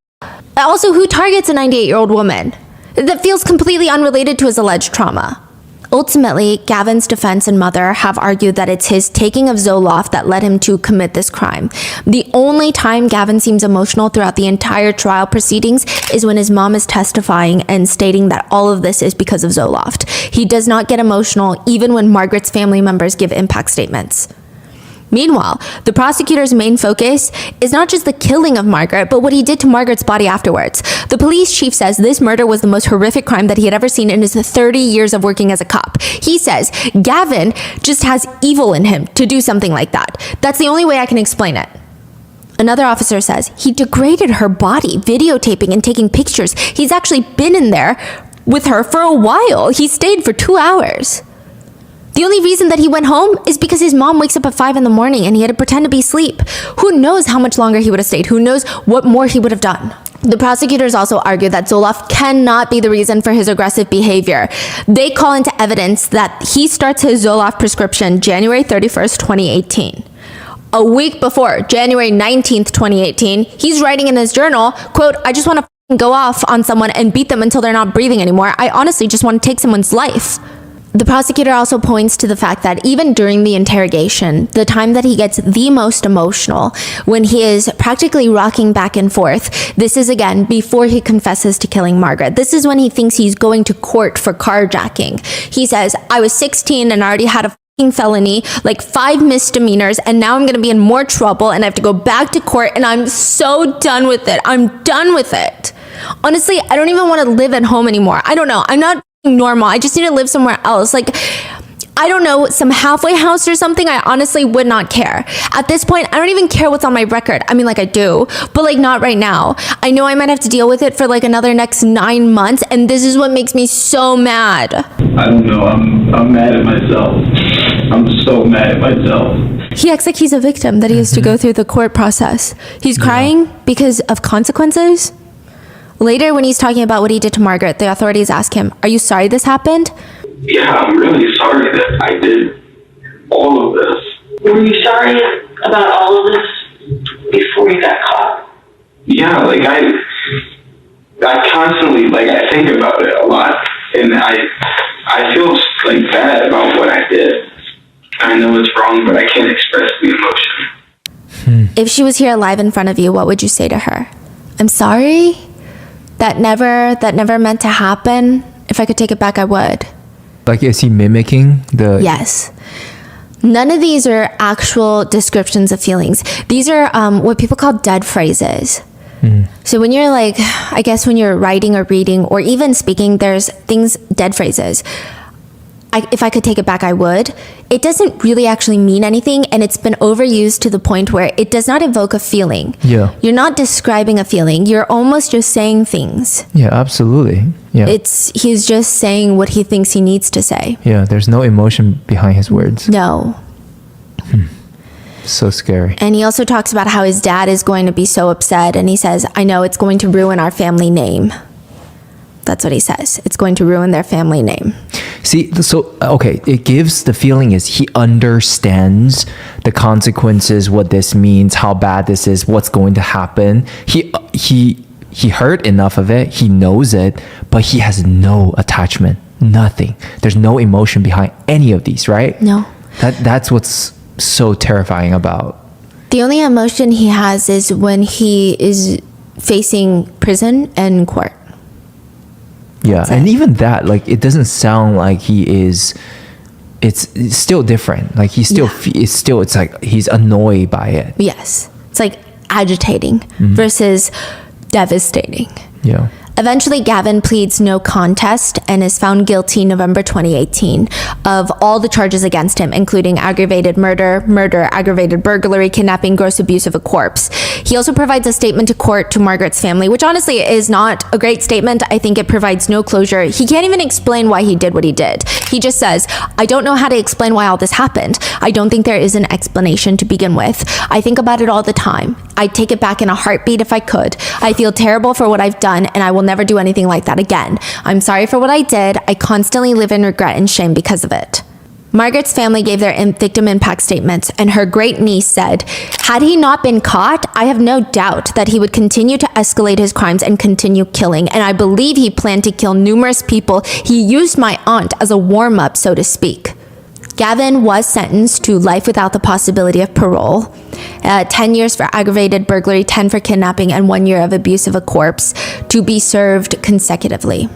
Also, who targets a 98-year-old woman? That feels completely unrelated to his alleged trauma. Ultimately, Gavin's defense and mother have argued that it's his taking of Zoloft that led him to commit this crime. The only time Gavin seems emotional throughout the entire trial proceedings is when his mom is testifying and stating that all of this is because of Zoloft. He does not get emotional even when Margaret's family members give impact statements. Meanwhile, the prosecutor's main focus is not just the killing of Margaret, but what he did to Margaret's body afterwards. The police chief says this murder was the most horrific crime that he had ever seen in his 30 years of working as a cop. He says Gavin just has evil in him to do something like that. That's the only way I can explain it. Another officer says he degraded her body, videotaping and taking pictures. He's actually been in there with her for a while. He stayed for 2 hours. The only reason that he went home is because his mom wakes up at 5 a.m. and he had to pretend to be asleep. Who knows how much longer he would have stayed? Who knows what more he would have done? The prosecutors also argue that Zoloft cannot be the reason for his aggressive behavior. They call into evidence that he starts his Zoloft prescription January 31st, 2018. A week before, January 19th, 2018, he's writing in his journal, quote, I just want to go off on someone and beat them until they're not breathing anymore. I honestly just want to take someone's life. The prosecutor also points to the fact that even during the interrogation, the time that he gets the most emotional, when he is practically rocking back and forth, this is again before he confesses to killing Margaret. This is when he thinks he's going to court for carjacking. He says, I was 16 and I already had a fucking felony, like 5 misdemeanors, and now I'm going to be in more trouble and I have to go back to court, and I'm so done with it. I'm done with it. Honestly, I don't even want to live at home anymore. I don't know. I'm not normal. I just need to live somewhere else. Like, I don't know, some halfway house or something. I honestly would not care. At this point, I don't even care what's on my record. I mean, like, I do, but like not right now. I know I might have to deal with it for like another next 9 months, and this is what makes me so mad. I don't know. I'm mad at myself. I'm so mad at myself. He acts like he's a victim, that he has to go through the court process. He's crying because of consequences. Later, when he's talking about what he did to Margaret, the authorities ask him, are you sorry this happened? Yeah, I'm really sorry that I did all of this. Were you sorry about all of this before you got caught? Yeah, like I constantly, like, I think about it a lot, and I feel like bad about what I did. I know it's wrong, but I can't express the emotion. If she was here alive in front of you, what would you say to her? I'm sorry? That never meant to happen. If I could take it back, I would. Like, is he mimicking the... Yes. None of these are actual descriptions of feelings. These are what people call dead phrases. So when you're like, I guess when you're writing or reading or even speaking, there's things, dead phrases. If I could take it back, I would. It doesn't really actually mean anything, and it's been overused to the point where it does not evoke a feeling. Yeah. You're not describing a feeling. You're almost just saying things. Yeah, absolutely. Yeah. He's just saying what he thinks he needs to say. Yeah, there's no emotion behind his words. No. So scary. And he also talks about how his dad is going to be so upset, and he says, I know it's going to ruin our family name. That's what he says. It's going to ruin their family name. See, so, okay, it gives the feeling is he understands the consequences, what this means, how bad this is, what's going to happen. He heard enough of it. He knows it, but he has no attachment, nothing. There's no emotion behind any of these, right? No. That's what's so terrifying about. The only emotion he has is when he is facing prison and court. Yeah, and even that, like, it doesn't sound like he is. It's still different. Like, he's still, it's like he's annoyed by it. Yes, it's like agitating versus devastating. Yeah. Eventually, Gavin pleads no contest and is found guilty November 2018 of all the charges against him, including aggravated murder, aggravated burglary, kidnapping, gross abuse of a corpse. He also provides a statement to court to Margaret's family, which honestly is not a great statement. I think it provides no closure. He can't even explain why he did what he did. He just says, I don't know how to explain why all this happened. I don't think there is an explanation to begin with. I think about it all the time. I'd take it back in a heartbeat if I could. I feel terrible for what I've done, and I will never do anything like that again. I'm sorry for what I did. I constantly live in regret and shame because of it. Margaret's family gave their victim impact statements, and her great niece said, had he not been caught, I have no doubt that he would continue to escalate his crimes and continue killing, and I believe he planned to kill numerous people. He used my aunt as a warm-up, so to speak. Gavin was sentenced to life without the possibility of parole, 10 years for aggravated burglary, 10 for kidnapping, and 1 year of abuse of a corpse to be served consecutively.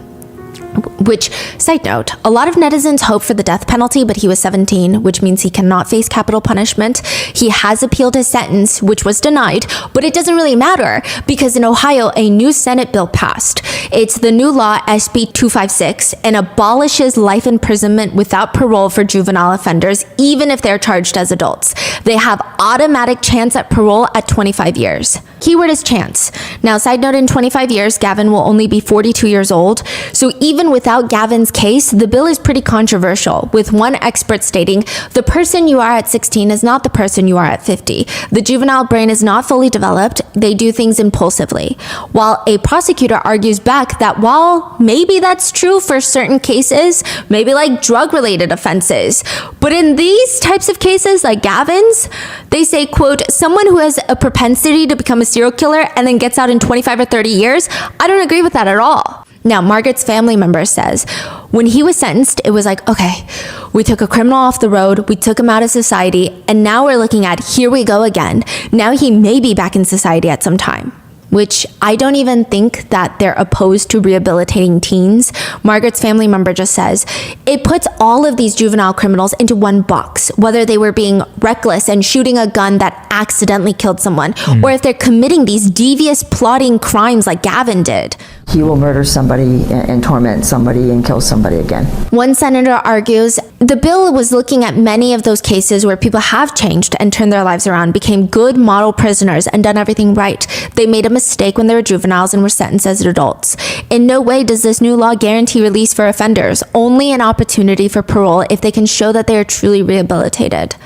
Which, side note, a lot of netizens hope for the death penalty, but he was 17, which means he cannot face capital punishment. He has appealed his sentence, which was denied, but it doesn't really matter because in Ohio, a new Senate bill passed. It's the new law, SB 256, and abolishes life imprisonment without parole for juvenile offenders, even if they're charged as adults. They have automatic chance at parole at 25 years. Keyword is chance. Now, side note, in 25 years, Gavin will only be 42 years old, so even without Gavin's case, the bill is pretty controversial, with one expert stating, the person you are at 16 is not the person you are at 50. The juvenile brain is not fully developed. They do things impulsively. While a prosecutor argues back that while maybe that's true for certain cases, maybe like drug-related offenses, but in these types of cases, like Gavin's, they say, quote, someone who has a propensity to become a serial killer and then gets out in 25 or 30 years, I don't agree with that at all. Now, Margaret's family member says when he was sentenced, it was like, okay, we took a criminal off the road, we took him out of society, and now we're looking at, here we go again. Now he may be back in society at some time, which I don't even think that they're opposed to rehabilitating teens. Margaret's family member just says, it puts all of these juvenile criminals into one box, whether they were being reckless and shooting a gun that accidentally killed someone, or if they're committing these devious plotting crimes like Gavin did. He will murder somebody and torment somebody and kill somebody again. One senator argues the bill was looking at many of those cases where people have changed and turned their lives around, became good model prisoners, and done everything right. They made a mistake when they were juveniles and were sentenced as adults. In no way does this new law guarantee release for offenders, only an opportunity for parole if they can show that they are truly rehabilitated.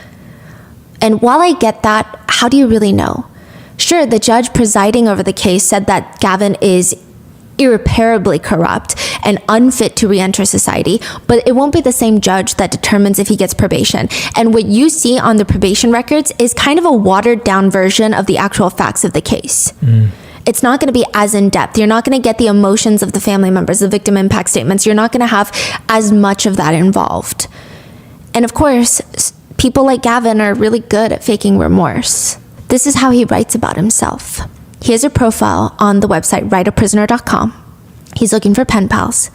And while I get that, how do you really know? Sure, the judge presiding over the case said that Gavin is irreparably corrupt and unfit to re-enter society, but it won't be the same judge that determines if he gets probation. And what you see on the probation records is kind of a watered down version of the actual facts of the case. It's not going to be as in-depth. You're not going to get the emotions of the family members, the victim impact statements. You're not going to have as much of that involved. And of course, people like Gavin are really good at faking remorse. This is how he writes about himself. He has a profile on the website writeaprisoner.com. He's looking for pen pals.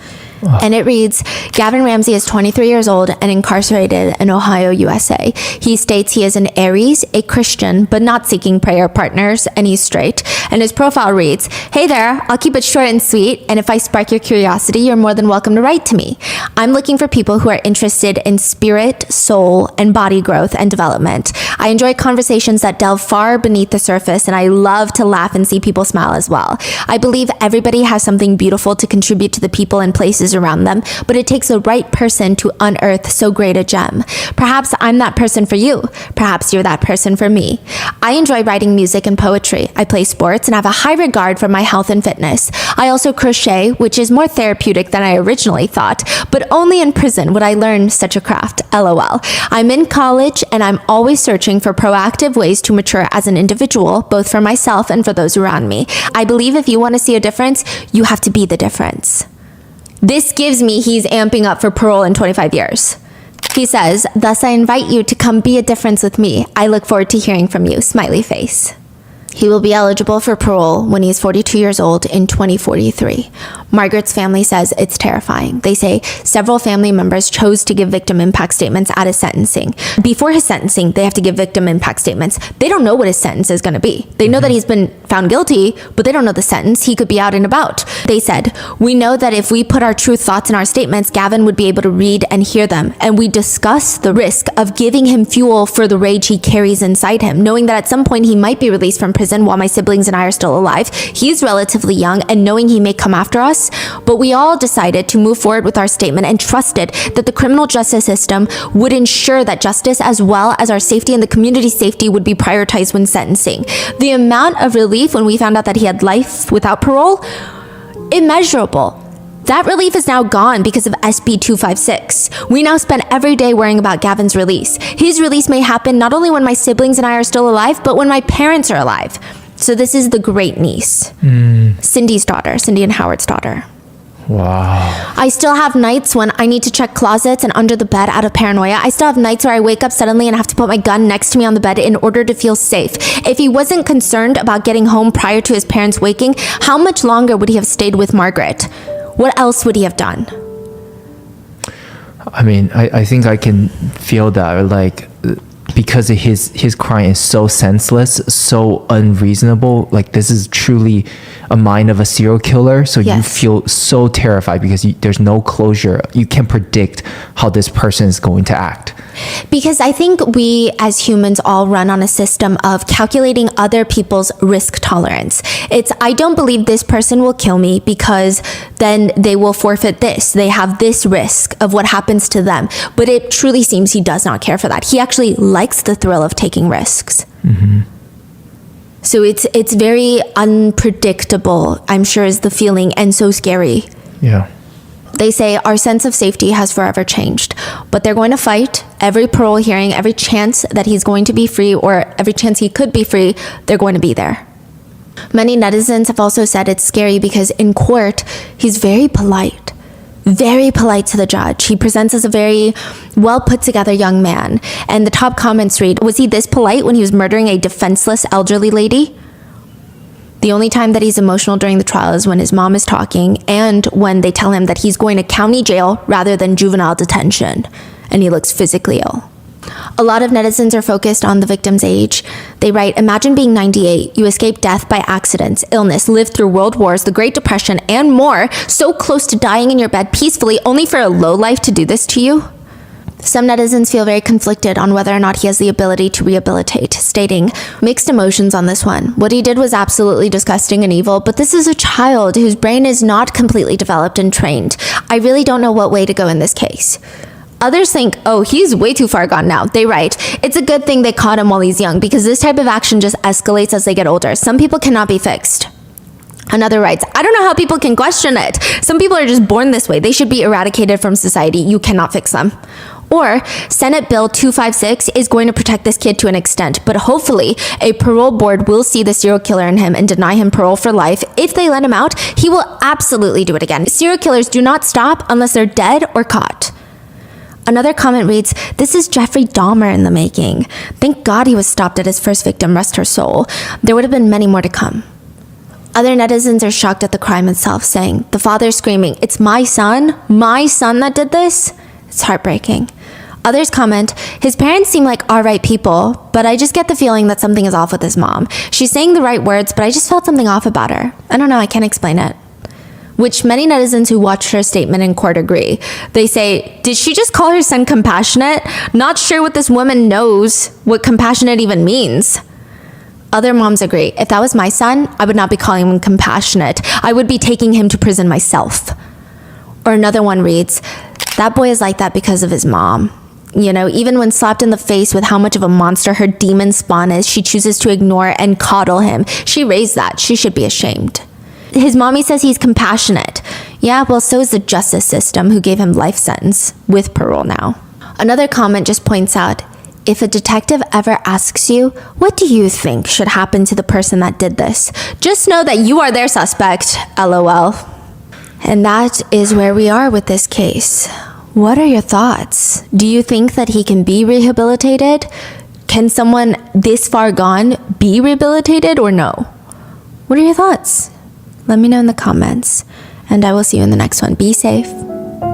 And it reads, Gavin Ramsey is 23 years old and incarcerated in Ohio, USA. He states he is an Aries, a Christian, but not seeking prayer partners, and he's straight. And his profile reads, hey there, I'll keep it short and sweet, and if I spark your curiosity, you're more than welcome to write to me. I'm looking for people who are interested in spirit, soul, and body growth and development. I enjoy conversations that delve far beneath the surface, and I love to laugh and see people smile as well. I believe everybody has something beautiful to contribute to the people and places around them, but it takes the right person to unearth so great a gem. Perhaps I'm that person for you. Perhaps you're that person for me. I enjoy writing music and poetry. I play sports and have a high regard for my health and fitness. I also crochet, which is more therapeutic than I originally thought, but only in prison would I learn such a craft. LOL. I'm in college and I'm always searching for proactive ways to mature as an individual, both for myself and for those around me. I believe if you want to see a difference, you have to be the difference. This gives me he's amping up for parole in 25 years. He says, thus I invite you to come be a difference with me. I look forward to hearing from you. Smiley face. He will be eligible for parole when he's 42 years old in 2043. Margaret's family says it's terrifying. They say several family members chose to give victim impact statements at his sentencing. Before his sentencing, they have to give victim impact statements. They don't know what his sentence is going to be. They know that he's been found guilty, but they don't know the sentence. He could be out and about. They said, we know that if we put our true thoughts in our statements, Gavin would be able to read and hear them. And we discuss the risk of giving him fuel for the rage he carries inside him, knowing that at some point he might be released from prison while my siblings and I are still alive. He's relatively young and knowing he may come after us, but we all decided to move forward with our statement and trusted that the criminal justice system would ensure that justice as well as our safety and the community's safety would be prioritized when sentencing. The amount of relief when we found out that he had life without parole, immeasurable. That relief is now gone because of SB 256. We now spend every day worrying about Gavin's release. His release may happen not only when my siblings and I are still alive, but when my parents are alive. So this is the great niece, Cindy's daughter, Cindy and Howard's daughter. Wow. I still have nights when I need to check closets and under the bed out of paranoia. I still have nights where I wake up suddenly and have to put my gun next to me on the bed in order to feel safe. If he wasn't concerned about getting home prior to his parents waking, how much longer would he have stayed with Margaret? What else would he have done? I mean, I think I can feel that, like, because his crime is so senseless, so unreasonable. Like, this is truly a mind of a serial killer. So yes. You feel so terrified because there's no closure. You can't predict how this person is going to act. Because I think we as humans all run on a system of calculating other people's risk tolerance. It's, I don't believe this person will kill me because then they will forfeit this. They have this risk of what happens to them. But it truly seems he does not care for that. He actually likes the thrill of taking risks. Mm-hmm. So it's very unpredictable, I'm sure is the feeling, and so scary. Yeah. They say our sense of safety has forever changed, but they're going to fight every parole hearing, every chance that he's going to be free or every chance he could be free, they're going to be there. Many netizens have also said it's scary because in court, he's very polite to the judge. He presents as a very well put together young man. And the top comments read, was he this polite when he was murdering a defenseless elderly lady? The only time that he's emotional during the trial is when his mom is talking and when they tell him that he's going to county jail rather than juvenile detention, and he looks physically ill. A lot of netizens are focused on the victim's age. They write, imagine being 98. You escaped death by accidents, illness, lived through world wars, the Great Depression, and more, so close to dying in your bed peacefully, only for a lowlife to do this to you. Some netizens feel very conflicted on whether or not he has the ability to rehabilitate, stating, mixed emotions on this one. What he did was absolutely disgusting and evil, but this is a child whose brain is not completely developed and trained. I really don't know what way to go in this case. Others think, oh, he's way too far gone now. They write, it's a good thing they caught him while he's young because this type of action just escalates as they get older. Some people cannot be fixed. Another writes, I don't know how people can question it. Some people are just born this way. They should be eradicated from society. You cannot fix them. Or Senate Bill 256 is going to protect this kid to an extent, but hopefully a parole board will see the serial killer in him and deny him parole for life. If they let him out, he will absolutely do it again. Serial killers do not stop unless they're dead or caught. Another comment reads, this is Jeffrey Dahmer in the making. Thank God he was stopped at his first victim, rest her soul. There would have been many more to come. Other netizens are shocked at the crime itself, saying, the father screaming, it's my son that did this? It's heartbreaking. Others comment, his parents seem like alright people, but I just get the feeling that something is off with his mom. She's saying the right words, but I just felt something off about her. I don't know, I can't explain it. Which many netizens who watched her statement in court agree. They say, did she just call her son compassionate? Not sure what this woman knows what compassionate even means. Other moms agree, if that was my son, I would not be calling him compassionate. I would be taking him to prison myself. Or another one reads, that boy is like that because of his mom. You know, even when slapped in the face with how much of a monster her demon spawn is, she chooses to ignore and coddle him. She raised that. She should be ashamed. His mommy says he's compassionate. Yeah, well, so is the justice system who gave him life sentence with parole now. Another comment just points out, if a detective ever asks you, what do you think should happen to the person that did this? Just know that you are their suspect, LOL. And that is where we are with this case. What are your thoughts? Do you think that he can be rehabilitated? Can someone this far gone be rehabilitated or no? What are your thoughts? Let me know in the comments, and I will see you in the next one. Be safe.